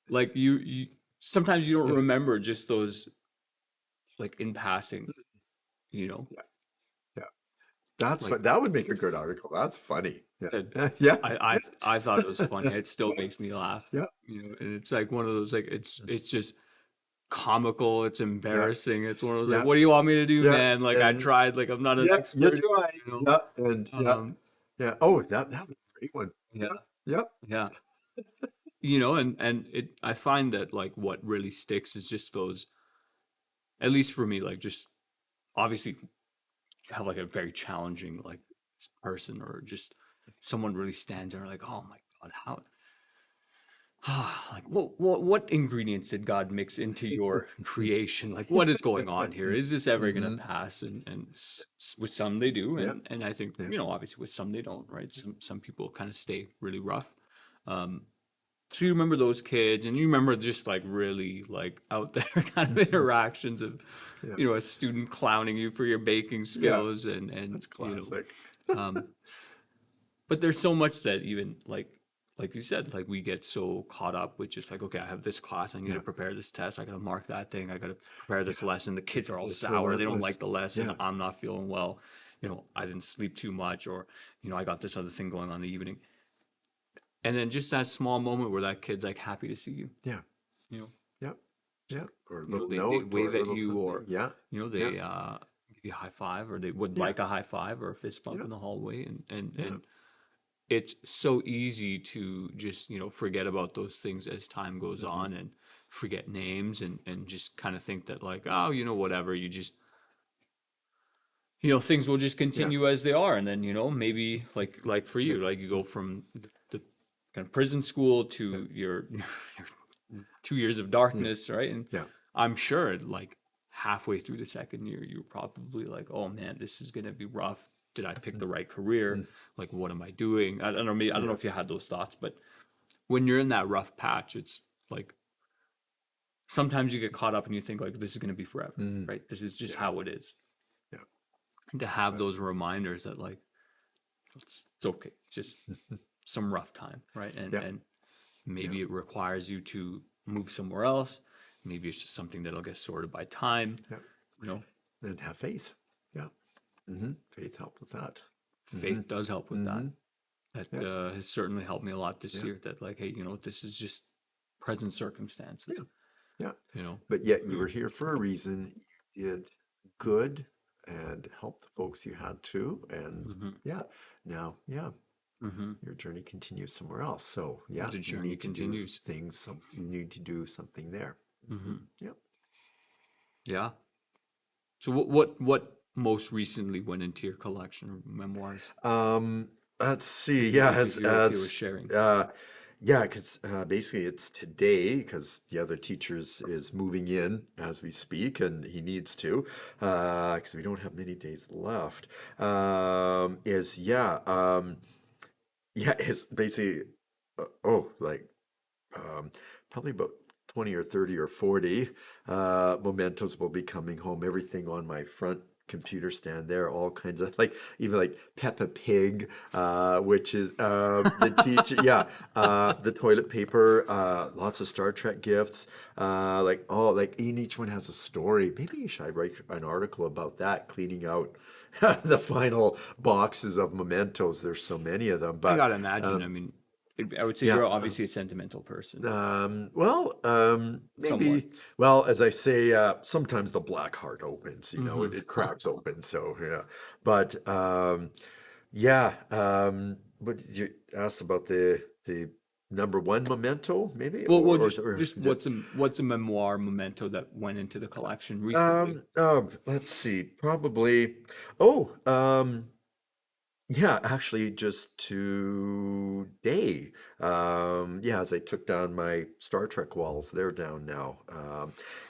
S1: like you sometimes you don't
S2: yeah.
S1: remember just those like in passing. You know,
S2: Yeah. Yeah. That's
S1: like
S2: fun. That would make a good article. That's funny.
S1: that
S2: Yeah. Yeah.
S1: I thought it was funny. It still makes me laugh.
S2: Yeah.
S1: And it's like one of those like it's just comical. It's
S2: Yeah.
S1: embarrassing. It's one of those like,
S2: Yeah.
S1: what do you want me to do,
S2: Yeah.
S1: man? Like I
S2: And
S1: tried. Like I'm not an
S2: yeah, you
S1: expert.
S2: tried.
S1: You know.
S2: Yeah. And yeah.
S1: Um.
S2: Yeah. Oh, that was a great one.
S1: Yeah.
S2: Yeah. Yeah.
S1: Yeah. And it I find that like what really sticks is just those. At least for me, like just obviously have like a very challenging like person or just someone really stands out. Like, oh my god, how like what ingredients did God mix into your creation? Like what is going on here? Is this ever going to
S2: Hmm.
S1: pass? With some they do,
S2: Yeah.
S1: and I think
S2: Yeah.
S1: obviously with some they don't, right? Some people kind of stay really rough. Um, so you remember those kids, and you remember just like really like out there kind of interactions of
S2: Yeah.
S1: a student clowning you for your baking
S2: Yeah.
S1: skills and
S2: That's classic.
S1: um, but there's so much that even like you said, like we get so caught up with just like, okay, I have this class, I need to
S2: Yeah.
S1: prepare this test, I gotta mark that thing, I gotta prepare
S2: Yeah.
S1: this lesson. The kids are all
S2: It's
S1: sour, they don't like
S2: relentless.
S1: the lesson,
S2: Yeah.
S1: I'm not feeling well,
S2: Yeah.
S1: I didn't sleep too much, or I got this other thing going on in the evening. And then just that small moment where that kid's like happy to see you,
S2: Yeah.
S1: you know,
S2: Yeah. Yeah. Or a little
S1: they
S2: note or
S1: wave
S2: a
S1: at
S2: little
S1: you,
S2: something.
S1: or
S2: Yeah. Yeah.
S1: they give you a high five, or they would
S2: Yeah.
S1: like a high five or a fist bump
S2: Yeah.
S1: in the hallway, and
S2: Yeah.
S1: it's so easy to just forget about those things as time goes
S2: Hmm.
S1: on, and forget names, and just kind of think that like, oh, whatever, you just things will just
S2: Yeah.
S1: continue as they are, and then maybe like for
S2: Yeah.
S1: you, like you go from the kind of prison school
S2: Yeah.
S1: to your 2 years of
S2: Yeah.
S1: darkness, right? And
S2: Yeah.
S1: I'm sure like halfway through the second year you're probably like, oh man, this is gonna be rough. Did I pick the right career?
S2: Mhm.
S1: Like, what am I doing? I don't know, maybe I don't know
S2: Yeah.
S1: if you had those thoughts, but when you're in that rough patch, it's like sometimes you get caught up and you think like this is going to be forever,
S2: Mhm.
S1: right? This is just
S2: Yeah.
S1: how it is.
S2: Yeah.
S1: And to have
S2: Right.
S1: those reminders that like it's okay, it's just some rough time, right? And
S2: Yeah. Yeah. Yeah.
S1: maybe it requires you to move somewhere else. Maybe it's just something that'll get sorted by time,
S2: Yeah.
S1: you know.
S2: And have faith. Yeah. Faith helped with that. Hmm.
S1: Faith does help with that.
S2: Hmm.
S1: That
S2: Yeah.
S1: has certainly helped me a lot this
S2: Yeah.
S1: year. That like, hey, this is just present circumstances,
S2: Yeah. Yeah.
S1: you know.
S2: But yet you were here for a reason. You did good and helped the folks you had to. And
S1: Hmm.
S2: yeah, now, yeah,
S1: Hmm.
S2: your journey continues somewhere else. So yeah,
S1: The
S2: you
S1: journey
S2: need to do
S1: continues.
S2: things. You need to do something there.
S1: Hmm.
S2: Yep.
S1: Yeah. So what most recently went into your collection of memoirs,
S2: Let's see. Yeah,
S1: if you're okay with sharing?
S2: yeah, because basically it's today because the other teachers is moving in as we speak, and he needs to because we don't have many days left. Is yeah, it's basically like um, probably about 20 or 30 or 40 mementos will be coming home. Everything on my front computer stand there, all kinds of like even like Peppa Pig, which is the teacher, yeah, the toilet paper, lots of Star Trek gifts, like oh, like and each one has a story. Maybe you should write an article about that, cleaning out the final boxes of mementos. There's so many of them,
S1: I
S2: but
S1: gotta imagine. I
S2: um,
S1: mean, I would say
S2: yeah.
S1: you're obviously a sentimental person, somewhat.
S2: Maybe, well, as I say, sometimes the black heart opens,
S1: Hmm.
S2: it cracks open. So, yeah. But, Yeah. What did you ask about the number one memento, maybe,
S1: Well,
S2: or
S1: just what's a memoir memento that went into the collection recently?
S2: let's see, probably. Oh, yeah, actually, just today. Yeah, as I took down my Star Trek walls, they're down now.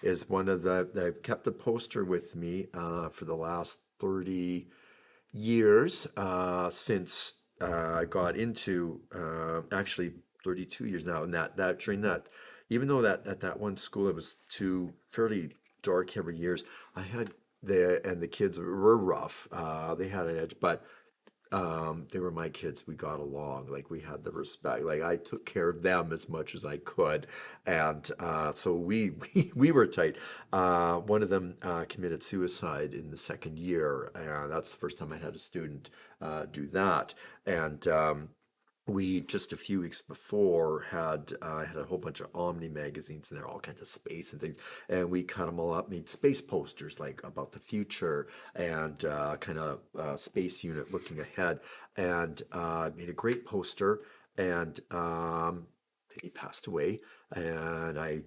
S2: Is one of I've kept a poster with me for the last 30 years since I got into actually 32 years now. And that during that, even though that at that one school it was two fairly dark, heavy years, I had the kids were rough. They had an edge, but they were my kids. We got along. Like we had the respect. Like I took care of them as much as I could, and so we were tight. One of them committed suicide in the second year, and that's the first time I had a student do that. And we just a few weeks before had a whole bunch of Omni magazines and there, all kinds of space and things, and we cut them all up, made space posters like about the future and kind of space unit looking ahead, and made a great poster. And he passed away, and I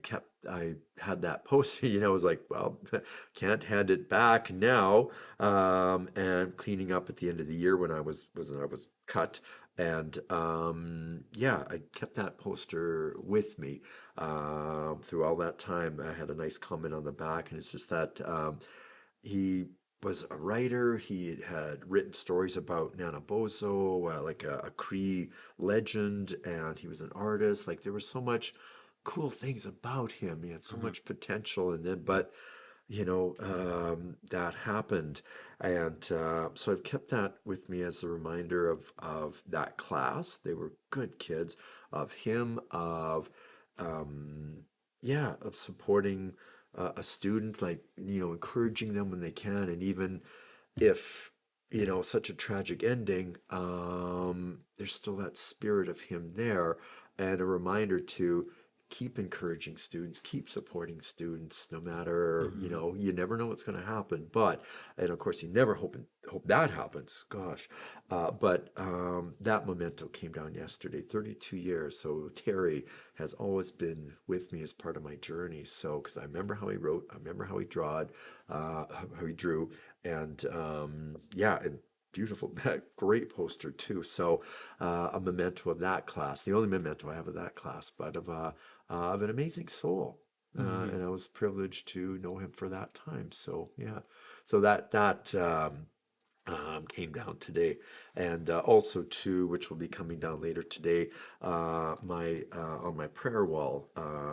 S2: had that poster. I was like, well, can't hand it back now. And cleaning up at the end of the year when I was cut. And yeah, I kept that poster with me through all that time. I had a nice comment on the back, and it's just that he was a writer. He had written stories about Nana Bozo, like a Cree legend, and he was an artist. Like there was so much cool things about him. He had so
S1: Mhm.
S2: much potential, and then but that happened. And so I've kept that with me as a reminder of that class. They were good kids, of him, of um, yeah, of supporting a student, like, encouraging them when they can. And even if, such a tragic ending, there's still that spirit of him there, and a reminder to keep encouraging students, keep supporting students, no matter,
S1: Mhm.
S2: you never know what's going to happen. But, and of course, you never hope that happens. Gosh, but that memento came down yesterday, 32 years. So Terry has always been with me as part of my journey. So, because I remember how he wrote, I remember how he drawed, how he drew, and yeah, and beautiful, great poster too. So a memento of that class, the only memento I have of that class, but of an amazing soul.
S1: Mhm.
S2: And I was privileged to know him for that time. So yeah, so that came down today, and also too, which will be coming down later today, my on my prayer wall,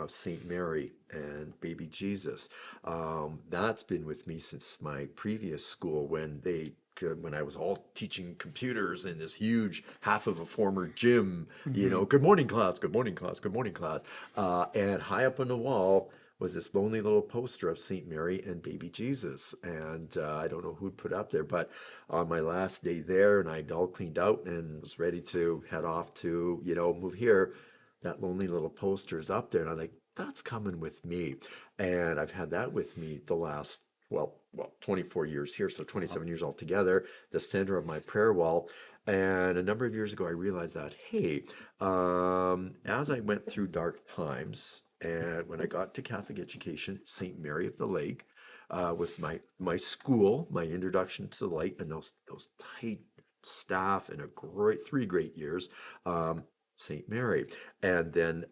S2: Saint Mary and Baby Jesus. That's been with me since my previous school when I was all teaching computers in this huge half of a former gym.
S1: Mhm.
S2: Good morning class, good morning class, good morning class, and high up on the wall was this lonely little poster of Saint Mary and Baby Jesus. And I don't know who'd put it up there, but on my last day there, and I'd all cleaned out and was ready to head off to, move here, that lonely little poster is up there. And I'm like, that's coming with me. And I've had that with me the last, well, 24 years here, so
S1: Wow.
S2: 27 years altogether, the center of my prayer wall. And a number of years ago, I realized that, hey, as I went through dark times, and when I got to Catholic education, St. Mary of the Lake was my school, my introduction to the light, and those tight staff and a great 3 great years. St. Mary. And then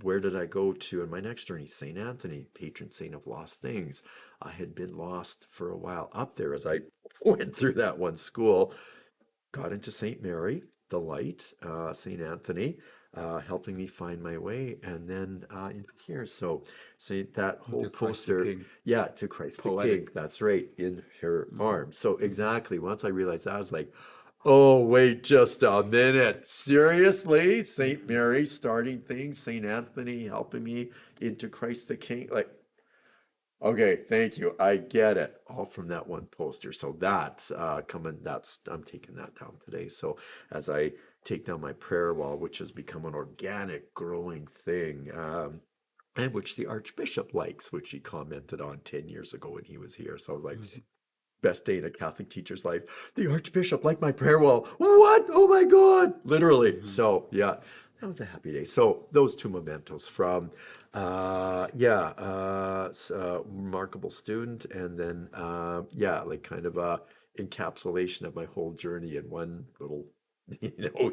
S2: where did I go to in my next journey? St. Anthony, patron saint of lost things. I had been lost for a while up there as I went through that one school, got into St. Mary, the light, St. Anthony, helping me find my way, and then into here. So, Saint, that whole
S1: To Christ the
S2: poster,
S1: King.
S2: yeah, to Christ the King.
S1: Poetic.
S2: That's right, in her
S1: Mhm.
S2: arms. So,
S1: Mhm.
S2: exactly. Once I realized that, I was like, oh, wait just a minute. Seriously? St.
S1: Mhm.
S2: Mary starting things, St. Anthony helping me into Christ the King. Like, okay, thank you. I get it. All from that one poster. So that's coming. I'm taking that down today. So as I take down my prayer wall, which has become an organic, growing thing, and which the Archbishop likes, which he commented on 10 years ago when he was here. So I was like,
S1: Mhm.
S2: best day in a Catholic teacher's life. The Archbishop liked my prayer wall. What? Oh my God! Literally.
S1: Hmm.
S2: So yeah, that was a happy day. So those two mementos from, yeah, remarkable student, and then yeah, like kind of a encapsulation of my whole journey in one little,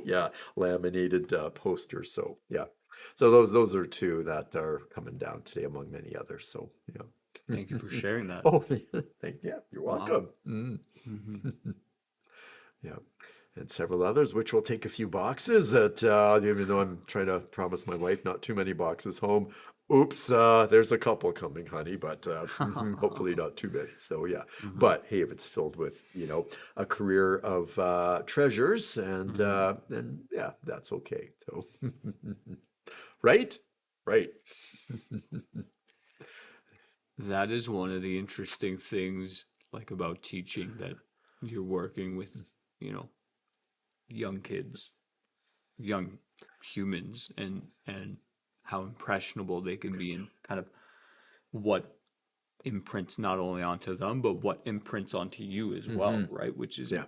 S2: yeah, laminated poster. So yeah, so those are two that are coming down today among many others. So yeah.
S1: Thank you for sharing that.
S2: Oh, yeah, you're
S1: Wow.
S2: welcome. Mm.
S1: Hmm.
S2: Yeah, and several others, which will take a few boxes. That even though I'm trying to promise my wife not too many boxes home. Oops, there's a couple coming, honey, but hopefully not too many. So yeah,
S1: Hmm.
S2: but hey, if it's filled with a career of treasures, and
S1: Hmm.
S2: then yeah, that's okay. So right, right.
S1: That is one of the interesting things, like about teaching, that you're working with, you know, young kids, young humans, and how impressionable they can be, and kind of what imprints not only onto them, but what imprints onto you as well,
S2: Hmm.
S1: right? Which is,
S2: Yeah.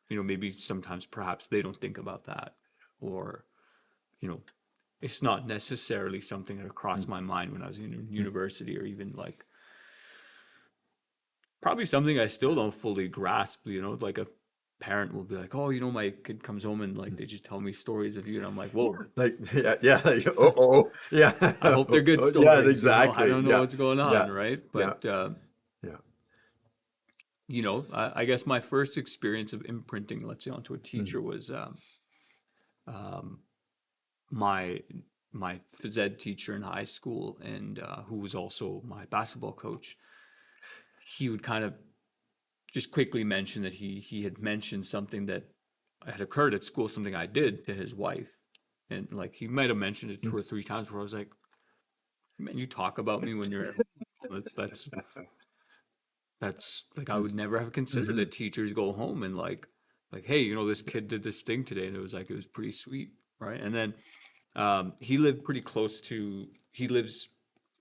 S1: maybe sometimes perhaps they don't think about that, or, you know, it's not necessarily something that crossed my mind when I was in university, or even like probably something I still don't fully grasp, like a parent will be like, "Oh, my kid comes home and like they just tell me stories of you." And I'm like, "Whoa,
S2: Like yeah, yeah, like, oh, yeah,
S1: I hope they're good
S2: yeah,
S1: stories, I
S2: exactly,
S1: don't know
S2: yeah,
S1: what's going
S2: yeah,
S1: on, right?
S2: yeah,
S1: But
S2: yeah.
S1: I guess my first experience of imprinting, let's say, onto a
S2: Mhm,
S1: teacher was um, my my phys ed teacher in high school, and who was also my basketball coach. He would kind of just quickly mention that he had mentioned something that had occurred at school, something I did to his wife, and like he might have mentioned it
S2: mhm,
S1: 2 or 3 times. Where I was like, "Man, you talk about me when you're at home. That's like I would never have considered
S2: mhm,
S1: that teachers go home and like, hey, this kid did this thing today, and it was pretty sweet, right?" And then he lived pretty close to he lives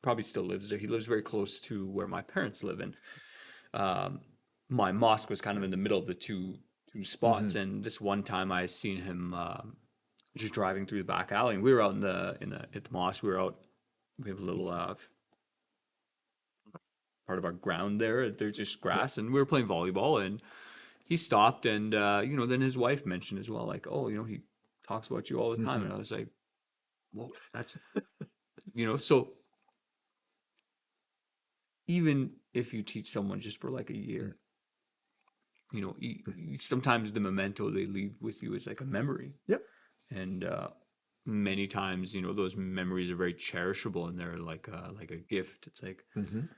S1: probably still lives there. He lives very close to where my parents live, and um, my mosque was kind of in the middle of the two spots.
S2: mhm,
S1: And this one time, I seen him just driving through the back alley, and we were out at the mosque. We were out. We have a little part of our ground there. There's just
S2: yeah,
S1: grass, and we were playing volleyball. And he stopped, and then his wife mentioned as well, like, "Oh, he talks about you all the time."
S2: mhm,
S1: And I was like, "Whoa, that's so." Even if you teach someone just for like a
S2: mhm,
S1: year, sometimes the memento they leave with you is like a memory.
S2: yep,
S1: And many times, those memories are very cherishable, and they're like a gift. It's like,
S2: mhm.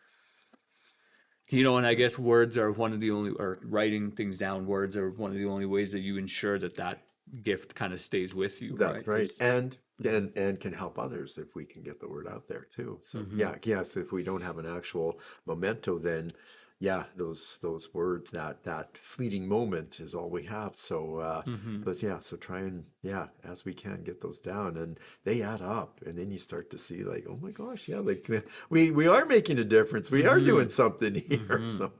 S1: and I guess words are one of the only, or writing things down, words are one of the only ways that you ensure that that gift kind of stays with you,
S2: That's
S1: right?
S2: right.
S1: Is
S2: And can help others if we can get the word out there too. So
S1: mm-hmm,
S2: yeah, yes, if we don't have an actual memento, then yeah, those words, that fleeting moment is all we have. So
S1: mm-hmm,
S2: but yeah, so try and yeah, as we can get those down, and they add up, and then you start to see like, oh my gosh, yeah, like we are making a difference. We are
S1: mm-hmm,
S2: doing something here.
S1: mm-hmm.
S2: So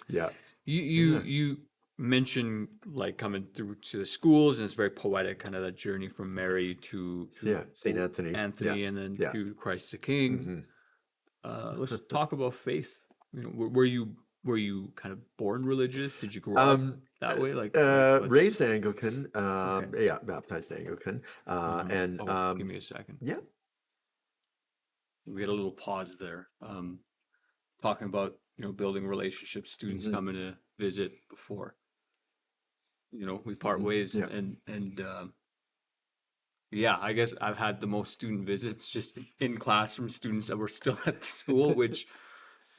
S2: yeah. Yeah.
S1: You mentioned like coming through to the schools, and it's very poetic, kind of that journey from Mary
S2: Yeah, Saint Anthony. Yeah.
S1: Anthony, and then
S2: Yeah.
S1: to Christ the King.
S2: Hmm.
S1: Let's talk about faith. Were you kind of born religious? Did you grow up
S2: Um,
S1: that way? Like let's
S2: Raised Anglican,
S1: okay.
S2: yeah, baptized Anglican,
S1: Hmm.
S2: and
S1: Oh, give me a second.
S2: yeah,
S1: We had a little pause there. Talking about building relationships, students
S2: hmm,
S1: coming to visit before we part
S2: hmm,
S1: ways,
S2: yeah,
S1: and yeah, I guess I've had the most student visits just in class from students that were still at the school, which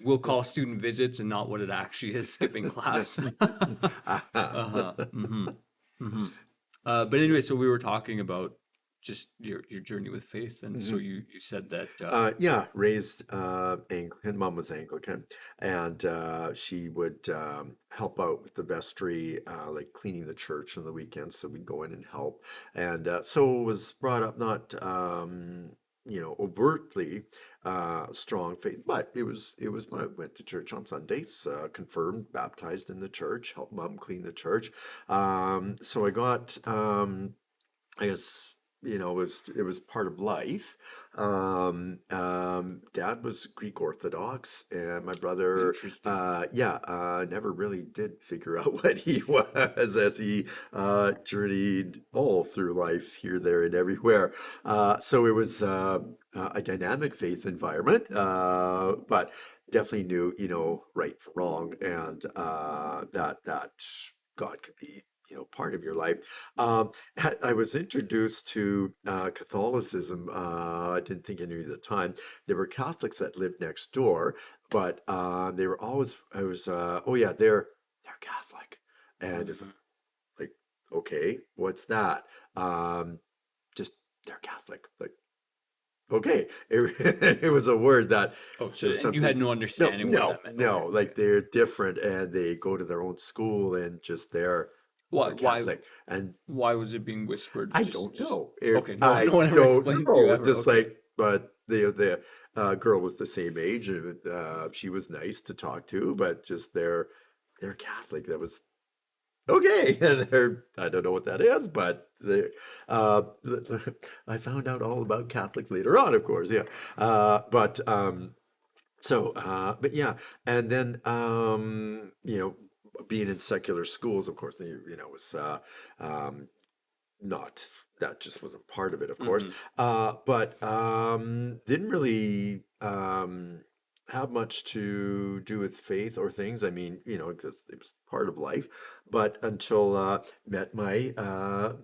S1: we'll
S2: yeah,
S1: call student visits and not what it actually is, skipping
S2: yeah.
S1: class.
S2: Aha.
S1: Uh-huh. Mm-hmm. Mm-hmm. But anyway, so we were talking about just your journey with faith, and so
S2: Mhm.
S1: you said that.
S2: Yeah, raised Anglican. Mom was Anglican, and she would help out with the vestry, like cleaning the church on the weekends. So we'd go in and help, and so was brought up not. overtly strong faith, but it was I went to church on Sundays, confirmed, baptized in the church, helped mom clean the church. So I got I guess it was part of life. Dad was Greek Orthodox, and my brother,
S1: Interesting.
S2: yeah, never really did figure out what he was as he journeyed all through life, here, there, and everywhere. So it was a dynamic faith environment, but definitely knew, right from wrong, and that God could be, part of your life. I was introduced to Catholicism. I didn't think any at the time. There were Catholics that lived next door, but they were always. I was. Oh yeah, they're Catholic, and it's
S1: Hmm.
S2: like, okay, what's that? Um, just they're Catholic. Like, okay, it was a word that
S1: Oh,
S2: there
S1: so
S2: was
S1: and you had
S2: something.
S1: no
S2: No,
S1: understanding what
S2: no,
S1: that meant. Okay,
S2: no.
S1: okay.
S2: Like they're different, and they go to their own school, and just
S1: Why,
S2: they're
S1: why,
S2: Catholic, and
S1: why was it being whispered?
S2: I
S1: Just,
S2: don't
S1: just
S2: know.
S1: okay. No, no
S2: I
S1: one ever
S2: don't
S1: explained to you
S2: know.
S1: ever.
S2: Just
S1: Okay.
S2: like, but the girl was the same age, and she was nice to talk to, but just they're Catholic. That was okay. And I don't know what that is, but I found out all about Catholics later on, of course. Yeah, but but yeah, and then being in secular schools, of course, was um, not that just wasn't part of it, of course.
S1: Hmm.
S2: But didn't really have much to do with faith or things. I mean, because it was part of life. But until met my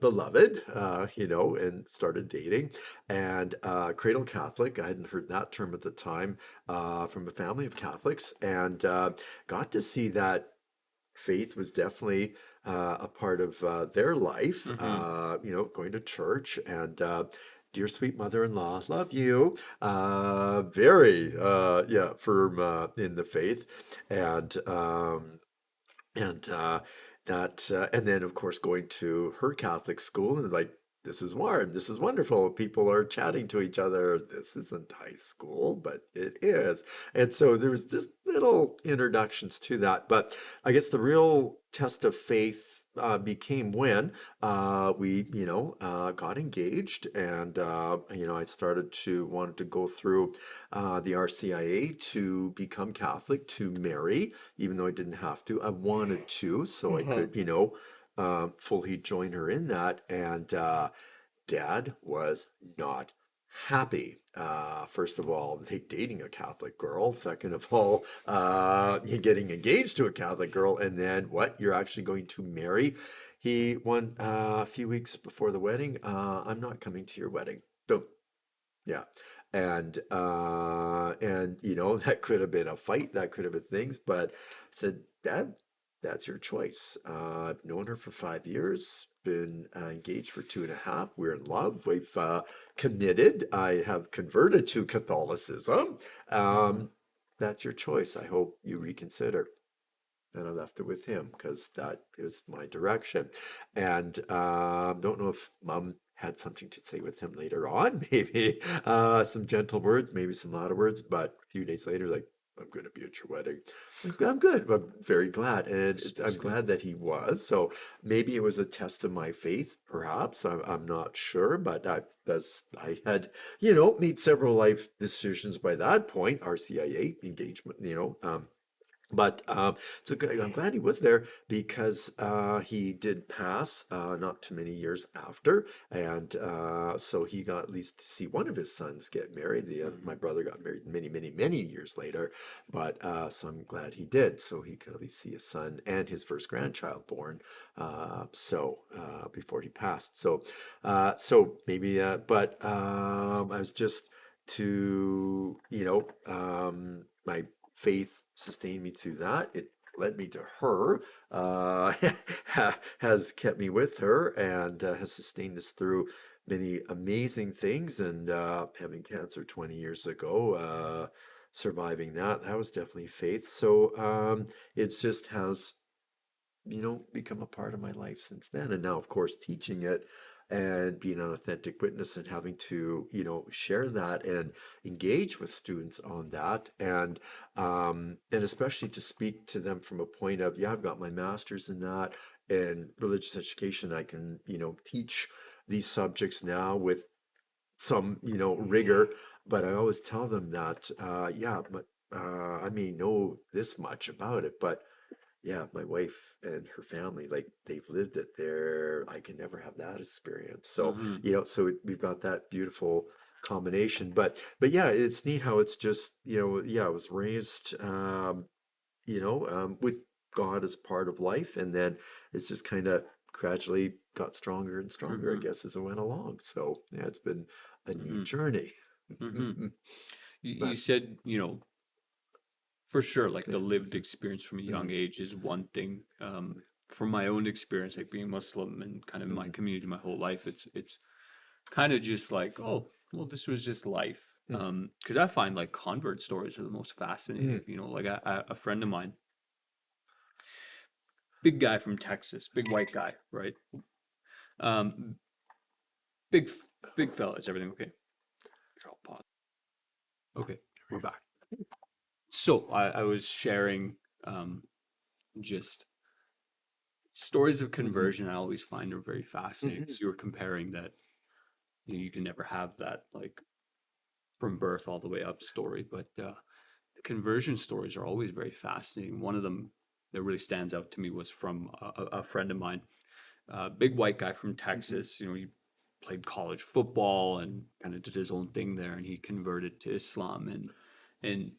S2: beloved, and started dating, and cradle Catholic. I hadn't heard that term at the time, from a family of Catholics, and got to see that faith was definitely a part of their life,
S1: Hmm.
S2: going to church, and dear sweet mother-in-law, love you. Very, yeah, firm in the faith. And and that and then of course going to her Catholic school, and like, this is warm, this is wonderful, people are chatting to each other, this isn't high school, but it is. And so there was just little introductions to that, but I guess the real test of faith became when we got engaged, and I started to wanted to go through the RCIA to become Catholic, to marry, even though I didn't have to. I wanted to, so I
S1: Hmm.
S2: could, fully join her in that. And Dad was not happy. First of all, dating a Catholic girl. Second of all, getting engaged to a Catholic girl. And then what? You're actually going to marry? A few weeks before the wedding. I'm not coming to your wedding. Boom. Yeah. And that could have been a fight, that could have been things, but I said, Dad, that's your choice. I've known her for 5 years, been engaged for 2.5. We're in love. We've committed. I have converted to Catholicism.
S1: Hmm.
S2: Um, that's your choice. I hope you reconsider. And I left it with him because that is my direction. And don't know if Mom had something to say with him later on, maybe some gentle words, maybe some louder words. But a few days later, like, I'm going to be at your wedding. Like, I'm good. I'm very glad. And
S1: That's
S2: I'm
S1: good.
S2: glad that he was. So maybe it was a test of my faith, perhaps. I'm not sure. But I had, made several life decisions by that point, RCIA engagement, but so good. I'm glad he was there because he did pass not too many years after, and so he got at least to see one of his sons get married. My
S1: Hmm.
S2: brother got married many, many, many years later, but so I'm glad he did, so he could at least see his son and his first grandchild born. Before he passed, so maybe, but I was just to my faith sustained me through that. It led me to her, uh, has kept me with her, and has sustained us through many amazing things. And having cancer 20 years ago, surviving that was definitely faith. So it just has become a part of my life since then. And now, of course, teaching it. and being an authentic witness and having to, share that and engage with students on that. And especially to speak to them from a point of, yeah, I've got my master's in that in religious education. I can, teach these subjects now with some, rigor, but I always tell them that, yeah, but I may know this much about it, but yeah, my wife and her family, like they've lived it there. I can never have that experience. So,
S1: Hmm.
S2: we've got that beautiful combination. But yeah, it's neat how it's just, yeah, I was raised, with God as part of life, and then it's just kind of gradually got stronger and stronger, I
S1: Hmm.
S2: guess, as it went along. So yeah, it's been a neat
S1: Hmm.
S2: journey.
S1: Hmm. You
S2: But
S1: said, for sure, like
S2: yeah,
S1: the lived experience from a young
S2: mhm,
S1: age is one thing. From my own experience, like being Muslim and kind of my
S2: mhm,
S1: community my whole life, it's kind of just like, oh, well, this was just life.
S2: mhm,
S1: Because I find like convert stories are the most fascinating.
S2: mhm,
S1: Like a friend of mine, big guy from Texas, big white guy, right? Um, big, big fella. Is everything okay? Here, I'll pause. Okay, we're back. So I was sharing just stories of
S2: mhm,
S1: conversion. I always find are very fascinating
S2: mhm,
S1: because you were comparing that you can never have that like from birth all the way up story, but conversion stories are always very fascinating. One of them that really stands out to me was from a friend of mine, big white guy from
S2: mhm,
S1: Texas. He played college football and kind of did his own thing there, and he converted to Islam. And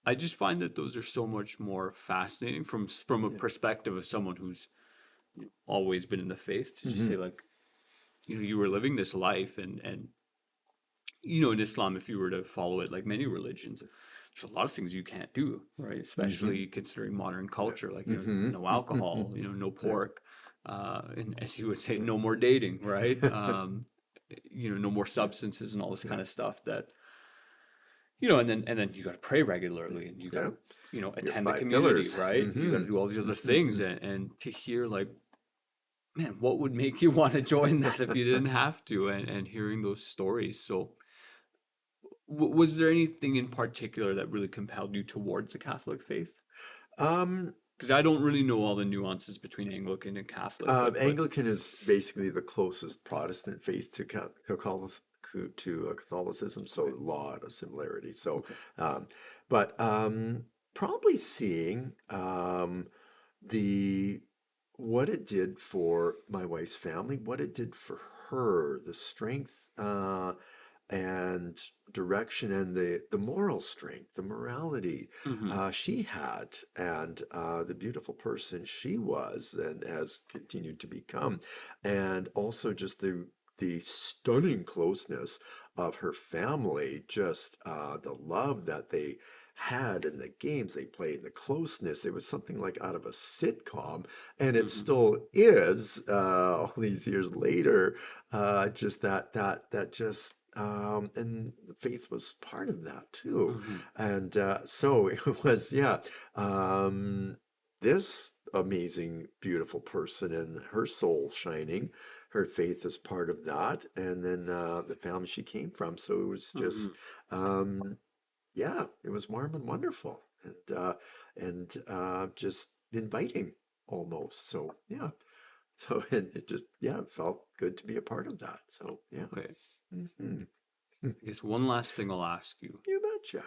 S1: I just find that those are so much more fascinating from a
S2: yeah,
S1: perspective of someone who's always been in the faith to just say
S2: mhm,
S1: like, you were living this life, and in Islam, if you were to follow it, like many religions, there's a lot of things you can't do, right?
S2: mhm,
S1: Especially considering modern
S2: yeah,
S1: culture, like,
S2: mhm,
S1: no
S2: mhm,
S1: alcohol, no
S2: yeah,
S1: pork, and as you would say,
S2: yeah,
S1: no more dating, right? No more substances and all this
S2: yeah,
S1: kind of stuff that, and then you got to pray regularly and you got
S2: yeah.
S1: to,
S2: Your
S1: attend the
S2: five
S1: community,
S2: pillars.
S1: right? You got to
S2: Hmm.
S1: do all these other things,
S2: Hmm.
S1: and to hear like, man, what would make you want to join that if you didn't have to? And hearing those stories. So, was there anything in particular that really compelled you towards the Catholic faith?
S2: Um,
S1: Because I don't really know all the nuances between Anglican and Catholic, but
S2: Anglican is basically the closest Protestant faith to Catholicism, so
S1: okay,
S2: a lot of similarities. So,
S1: okay.
S2: um, but probably seeing the what it did for my wife's family, what it did for her, the strength and direction and the moral strength, the morality
S1: Mm-hmm,
S2: she had, and the beautiful person she was and has continued to become, and also just the stunning closeness of her family, just the love that they had and the games they played and the closeness. It was something like out of a sitcom, and it
S1: mm-hmm,
S2: still is all these years later. Just that just and the faith was part of that too.
S1: mm-hmm,
S2: And so it was, yeah, um, this amazing, beautiful person and her soul shining. Her faith is part of that, and then the family she came from. So it was
S1: mm-hmm.
S2: just, yeah, it was warm and wonderful, and just inviting almost. So yeah, so it just, yeah, it felt good to be a part of that. So yeah.
S1: Okay.
S2: Hmm.
S1: I guess one last thing I'll ask you.
S2: You betcha.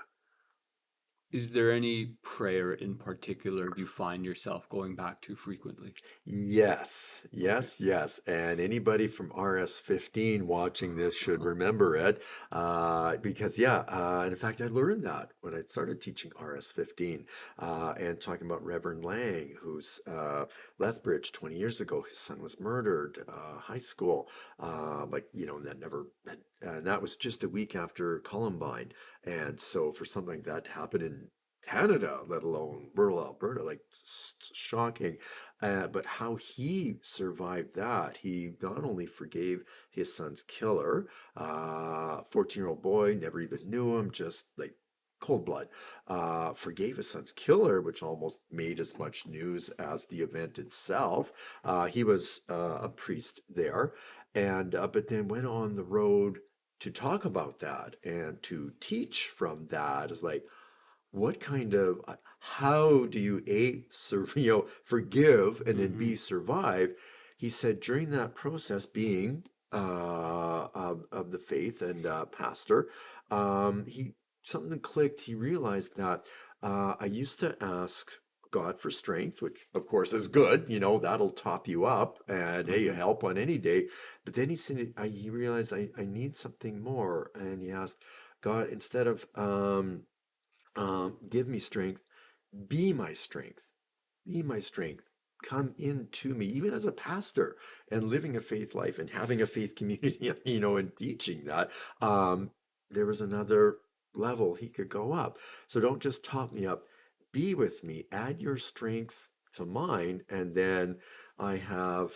S1: Is there any prayer in particular you find yourself going back to frequently?
S2: Yes,
S1: Okay.
S2: yes, yes. And anybody from RS15 watching this should remember it. Because, yeah, and in fact, I learned that when I started teaching RS15 and talking about Reverend Lang, who's Lethbridge 20 years ago. His son was murdered, high school, like, that never, and that was just a week after Columbine. And so for something like that to happen in Canada, let alone rural Alberta, like shocking. But how he survived that, he not only forgave his son's killer, 14-year-old boy, never even knew him, just like cold blood, forgave his son's killer, which almost made as much news as the event itself. He was a priest there, and but then went on the road to talk about that and to teach from that. Is like, what kind of how do you forgive and then
S1: Mm-hmm.
S2: b survive? He said during that process, being of the faith and pastor, he something clicked. He realized that I used to ask God for strength, which of course is good, that'll top you up, and hey,
S1: Mm-hmm.
S2: help on any day. But then he said, he realized I need something more, and he asked God, instead of give me strength, be my strength, be my strength. Come into me, even as a pastor and living a faith life and having a faith community, and teaching that. Um, there was another level he could go up. So don't just top me up, be with me, add your strength to mine, and then I have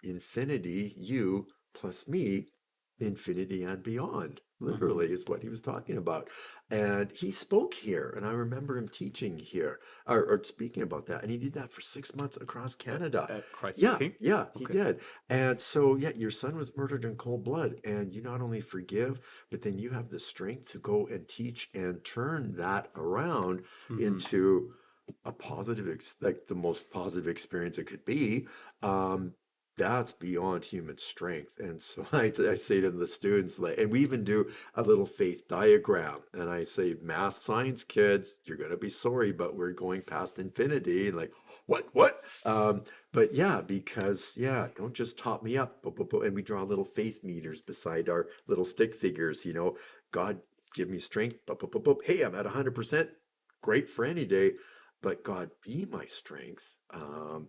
S2: infinity, you plus me, infinity and beyond.
S1: Mm-hmm.
S2: Literally is what he was talking about. And he spoke here, and I remember him teaching here or speaking about that. And he did that for 6 months across Canada.
S1: At Christ the
S2: Yeah,
S1: King.
S2: yeah, he
S1: Okay.
S2: did. And so, yeah, your son was murdered in cold blood, and you not only forgive, but then you have the strength to go and teach and turn that around
S1: Mm-hmm.
S2: into a positive, like the most positive experience it could be. Um, that's beyond human strength. And so I say to the students, like, and we even do a little faith diagram. And I say, math, science kids, you're going to be sorry, but we're going past infinity. And like, what? But yeah, because, yeah, don't just top me up. And we draw little faith meters beside our little stick figures, God, give me strength. Hey, I'm at 100%. Great for any day. But God, be my strength.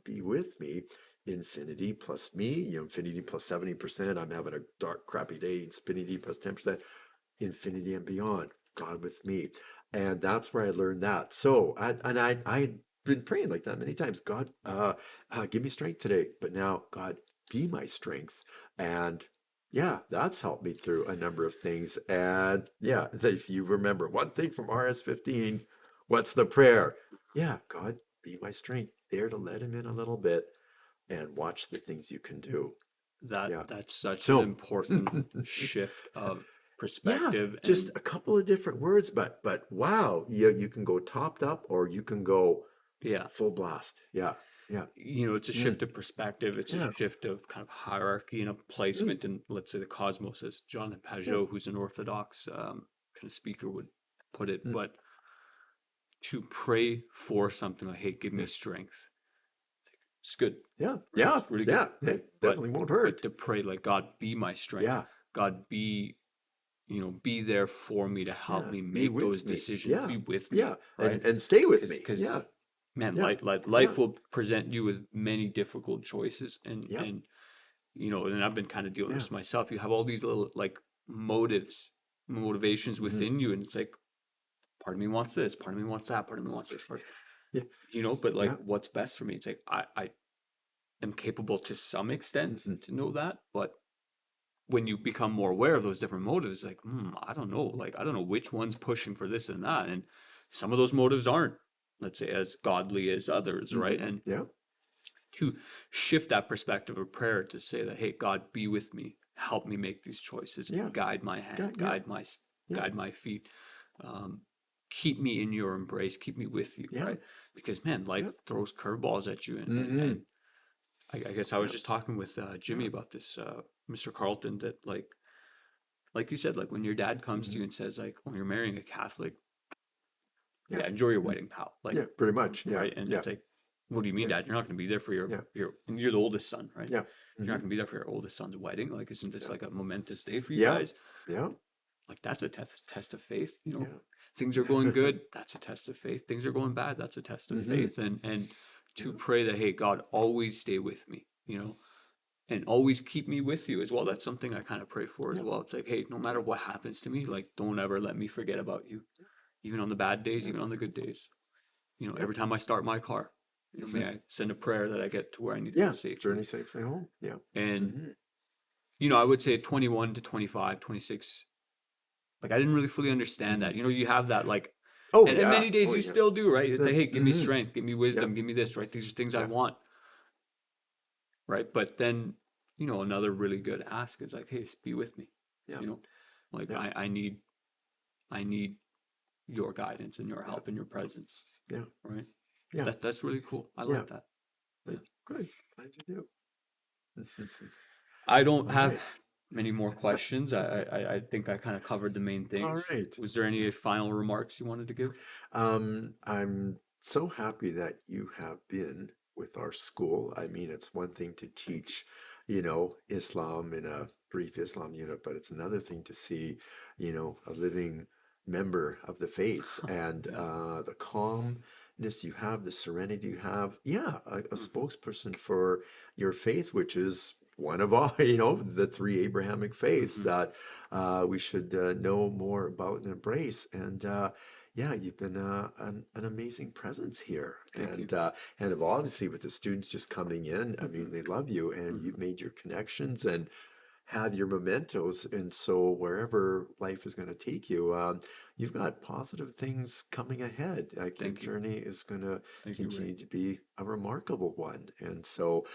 S2: Be with me. Infinity plus me, infinity plus 70%. I'm having a dark, crappy day. Infinity plus 10%. Infinity and beyond. God with me. And that's where I learned that. So, I'd been praying like that many times. God, give me strength today. But now, God, be my strength. And yeah, that's helped me through a number of things. And yeah, if you remember one thing from RS15, what's the prayer? Yeah, God, be my strength. There to let him in a little bit and watch the things you can do. Yeah.
S1: That's such an
S2: So,
S1: important shift of
S2: yeah,
S1: perspective.
S2: just
S1: And
S2: a couple of different words, but wow, you can go topped up or you can go
S1: yeah,
S2: full blast. Yeah. Yeah.
S1: it's a
S2: Mm,
S1: shift of perspective. It's a
S2: yeah.
S1: shift of kind of hierarchy and of
S2: Mm,
S1: placement in, let's say, the cosmos, as Jonathan
S2: yeah.
S1: Pajot, who's an Orthodox kind of speaker, would put it.
S2: Mm,
S1: But to pray for something like, hey, give me
S2: yeah.
S1: strength, it's good,
S2: Yeah.
S1: right?
S2: Yeah.
S1: It's really good,
S2: Yeah.
S1: right?
S2: It definitely won't hurt.
S1: But to pray like, God, be my strength.
S2: Yeah.
S1: God, be there for me to help
S2: Yeah.
S1: me
S2: Be
S1: make those
S2: with me.
S1: decisions.
S2: Yeah.
S1: Be with me,
S2: Yeah.
S1: right?
S2: And stay with me.
S1: Because
S2: Yeah.
S1: man,
S2: Yeah. Yeah.
S1: life will present you with many difficult choices, and
S2: Yep.
S1: and I've been kind of dealing with
S2: Yeah.
S1: this myself. You have all these little like motivations
S2: Hmm.
S1: within you, and it's like part of me wants this, part of me wants that, part of me wants this,
S2: Yeah.
S1: but like
S2: Yeah.
S1: what's best for me? It's like I am capable to some extent
S2: Hmm.
S1: to know that, but when you become more aware of those different motives, like, I don't know, like I don't know which one's pushing for this and that, and some of those motives aren't, let's say, as godly as others, right?
S2: Hmm.
S1: And
S2: Yeah.
S1: to shift that perspective of prayer to say that, hey, God, be with me, help me make these choices,
S2: Yeah.
S1: guide my hand,
S2: Yeah. Yeah.
S1: guide my feet, um, keep me in your embrace, keep me with you,
S2: Yeah.
S1: right? Because man,
S2: Yeah.
S1: life throws curveballs at you, and
S2: Hmm.
S1: I guess I was
S2: Yeah.
S1: just talking with Jimmy
S2: Yeah.
S1: about this, Mr. Carlton, that like you said, like when your dad comes to
S2: Hmm.
S1: you and says, like, "Oh, you're marrying a Catholic,
S2: Yeah.
S1: yeah, enjoy your
S2: Mm.
S1: wedding, pal," like,
S2: Yeah. Pretty much. Yeah.
S1: right? And
S2: Yeah.
S1: it's like, what do you mean,
S2: Yeah.
S1: Dad? You're not going to be there for
S2: Yeah.
S1: and you're the oldest son, right?
S2: Yeah.
S1: You're not
S2: Hmm.
S1: going to be there for your oldest son's wedding. Like, isn't this
S2: Yeah.
S1: like a momentous day for you
S2: Yeah.
S1: guys?
S2: Yeah.
S1: Like, that's a test of faith. Things are going
S2: Yeah.
S1: good. That's a test of faith. Things are going bad. That's a test of
S2: Hmm.
S1: faith. And to
S2: Yeah.
S1: pray that, hey, God, always stay with me. And always keep me with you as well. That's something I kind of pray for as
S2: Yeah.
S1: well. It's like, hey, no matter what happens to me, like, don't ever let me forget about you, even on the bad days,
S2: Yeah.
S1: even on the good days.
S2: Yeah.
S1: Every time I start my car, may
S2: Hmm.
S1: I send a prayer that I get to where I need to go
S2: Yeah.
S1: safely.
S2: Journey safely home. Yeah.
S1: And,
S2: Hmm.
S1: I would say 21 to 25, 26, like I didn't really fully understand
S2: Hmm.
S1: that. You have that like
S2: Oh
S1: And
S2: yeah.
S1: many days
S2: Oh
S1: you
S2: yeah.
S1: still do, right? It's like, hey, give me
S2: Mm-hmm.
S1: strength, give me
S2: Yeah.
S1: wisdom, give me this, right? These are things I
S2: Yeah.
S1: want, right? But then, another really good ask is like, hey, be with me,
S2: Yeah.
S1: you know, like
S2: Yeah.
S1: I need your guidance and your
S2: Yeah.
S1: help and your presence,
S2: Yeah.
S1: right?
S2: Yeah.
S1: That's really cool. I
S2: Yeah.
S1: like that. Yeah.
S2: Good. Good. Glad you do.
S1: I don't
S2: All
S1: have
S2: right.
S1: many more questions. I think I kind of covered the main
S2: All
S1: things.
S2: right.
S1: Was there any final remarks you wanted to give?
S2: I'm so happy that you have been with our school. I mean, it's one thing to
S1: Thank you.
S2: teach, Islam in a brief Islam unit, but it's another thing to see, a living member of the faith and
S1: Yeah.
S2: the calmness you have, the serenity you have. Yeah, a
S1: Hmm.
S2: spokesperson for your faith, which is one of all, the three Abrahamic faiths
S1: Hmm.
S2: that we should know more about and embrace. And yeah, you've been an amazing presence here,
S1: Thank you.
S2: and obviously with the students just coming in, I mean,
S1: Hmm.
S2: they love you, and
S1: Hmm.
S2: you've made your connections and have your mementos, and so wherever life is going to take you, you've got positive things coming ahead. Like your
S1: Thank you.
S2: journey is going to
S1: Thank you, Ray.
S2: continue to be a remarkable one, and so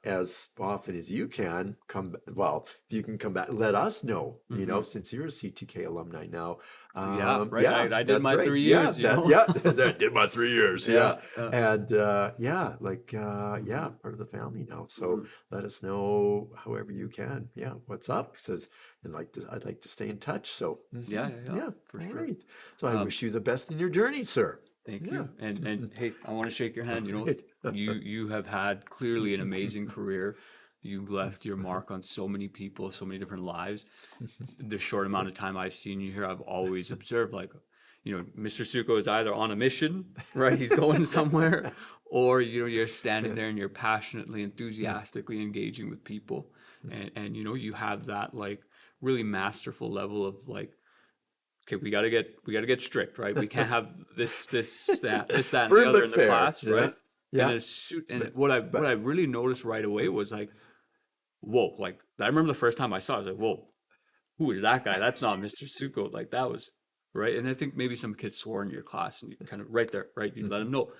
S2: as often as you can come, well, if you can come back, let us know.
S1: Hmm.
S2: Since you're a CTK alumni now,
S1: Yeah, right.
S2: yeah,
S1: I did
S2: that's
S1: my
S2: right.
S1: 3 years,
S2: Yeah, that did my 3 years. Yeah,
S1: Yeah. Yeah.
S2: and yeah, like yeah,
S1: Hmm.
S2: part of the family now. So
S1: Hmm.
S2: let us know however you can. Yeah, what's up? He says, and I'd like to stay in touch. So
S1: Yeah, yeah, yeah,
S2: yeah,
S1: for
S2: all
S1: sure.
S2: right. So I
S1: Um,
S2: wish you the best in your journey, sir.
S1: Thank
S2: Yeah.
S1: you. And hey, I want to shake your
S2: All
S1: hand.
S2: right.
S1: You have had clearly an amazing career. You've left your mark on so many people, so many different lives. The short amount of time I've seen you here, I've always observed like, Mr. Suko is either on a mission, right? He's going somewhere, or you're standing there and you're passionately, enthusiastically engaging with people. And you have that like really masterful level of like, okay, we gotta get strict, right? We can't have this, that, and the
S2: Firm
S1: other
S2: but
S1: in the
S2: fair.
S1: class,
S2: Yeah.
S1: right? And
S2: Yeah.
S1: and
S2: But
S1: what I
S2: but
S1: really noticed right away was like, whoa, like I remember the first time I saw it, I was like, whoa, who is that guy? That's not Mr. Suko. Like that was right. And I think maybe some kids swore in your class and you kind of right there, right? You let them know.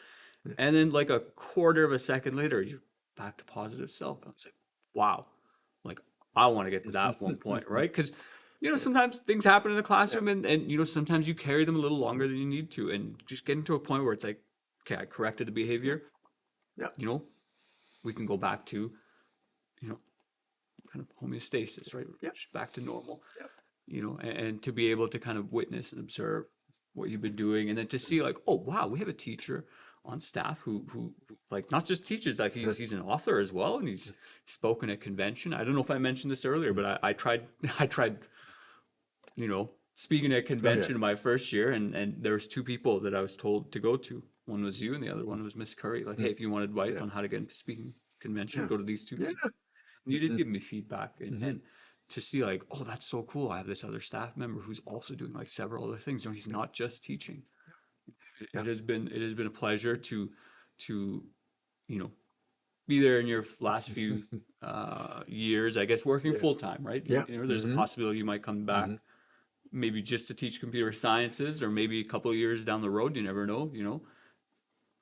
S1: And then like a quarter of a second later, you're back to positive self. I was like, wow, like I want to get to that one point, right? Because
S2: yeah.
S1: sometimes things happen in the
S2: Yeah.
S1: classroom and sometimes you carry them a little longer than you need to. And just getting to a point where it's like, okay, I corrected the
S2: Yeah.
S1: behavior,
S2: Yeah.
S1: you know, we can go back to, you know, kind of homeostasis, right?
S2: Yeah.
S1: Just back to normal,
S2: Yeah.
S1: and to be able to kind of witness and observe what you've been doing, and then to see like, oh wow, we have a teacher on staff who like not just teaches, like he's an author as well, and he's spoken at convention. I don't know if I mentioned this earlier, but I tried I tried speaking at
S2: Oh yeah.
S1: convention in my first year, and there was two people that I was told to go to. One was you, and the other one was Miss Curry. Like, hey, if you want advice
S2: Yeah.
S1: on how to get into speaking convention,
S2: Yeah.
S1: go to these two
S2: Yeah.
S1: people. And you did give me feedback,
S2: Hmm.
S1: and to see like, oh, that's so cool. I have this other staff member who's also doing like several other things. He's not just teaching.
S2: Yeah.
S1: It has been a pleasure to you know be there in your last few years, I guess, working
S2: Yeah.
S1: full time, right?
S2: Yeah.
S1: There's a
S2: Hmm.
S1: possibility you might come
S2: Hmm.
S1: back maybe just to teach computer sciences, or maybe a couple of years down the road. You never know.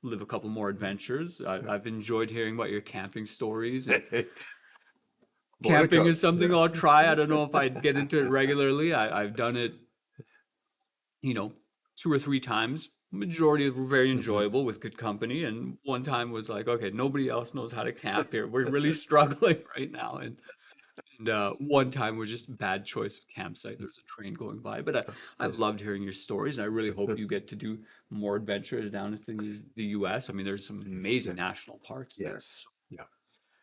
S1: Live a couple more adventures. I've enjoyed hearing about your camping stories, and
S2: More to
S1: camping
S2: come.
S1: is something
S2: Yeah.
S1: I'll try. I don't know if I'd get into it regularly. I've done it, you know, two or three times. Majority were very
S2: Hmm.
S1: enjoyable with good company, and one time was like, okay, nobody else knows how to camp here. We're really struggling right now, and one time was just bad choice of campsite. There was a train going by, but I've loved hearing your stories, and I really hope you get to do more adventures down into the U.S. I mean, there's some
S2: Yeah.
S1: amazing national parks there.
S2: Yes. Yeah.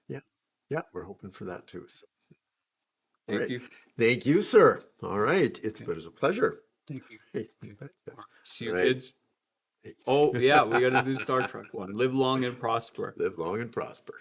S2: Yeah. Yeah. We're hoping for that too. So, all
S1: Thank
S2: right.
S1: you.
S2: Thank you, sir. All right. It's
S1: Okay,
S2: been a pleasure.
S1: thank you.
S2: Hey.
S1: Okay. All right. See
S2: All
S1: you,
S2: right.
S1: kids. Oh, yeah, we got to do the Star Trek one. Live long and prosper.
S2: Live long and prosper.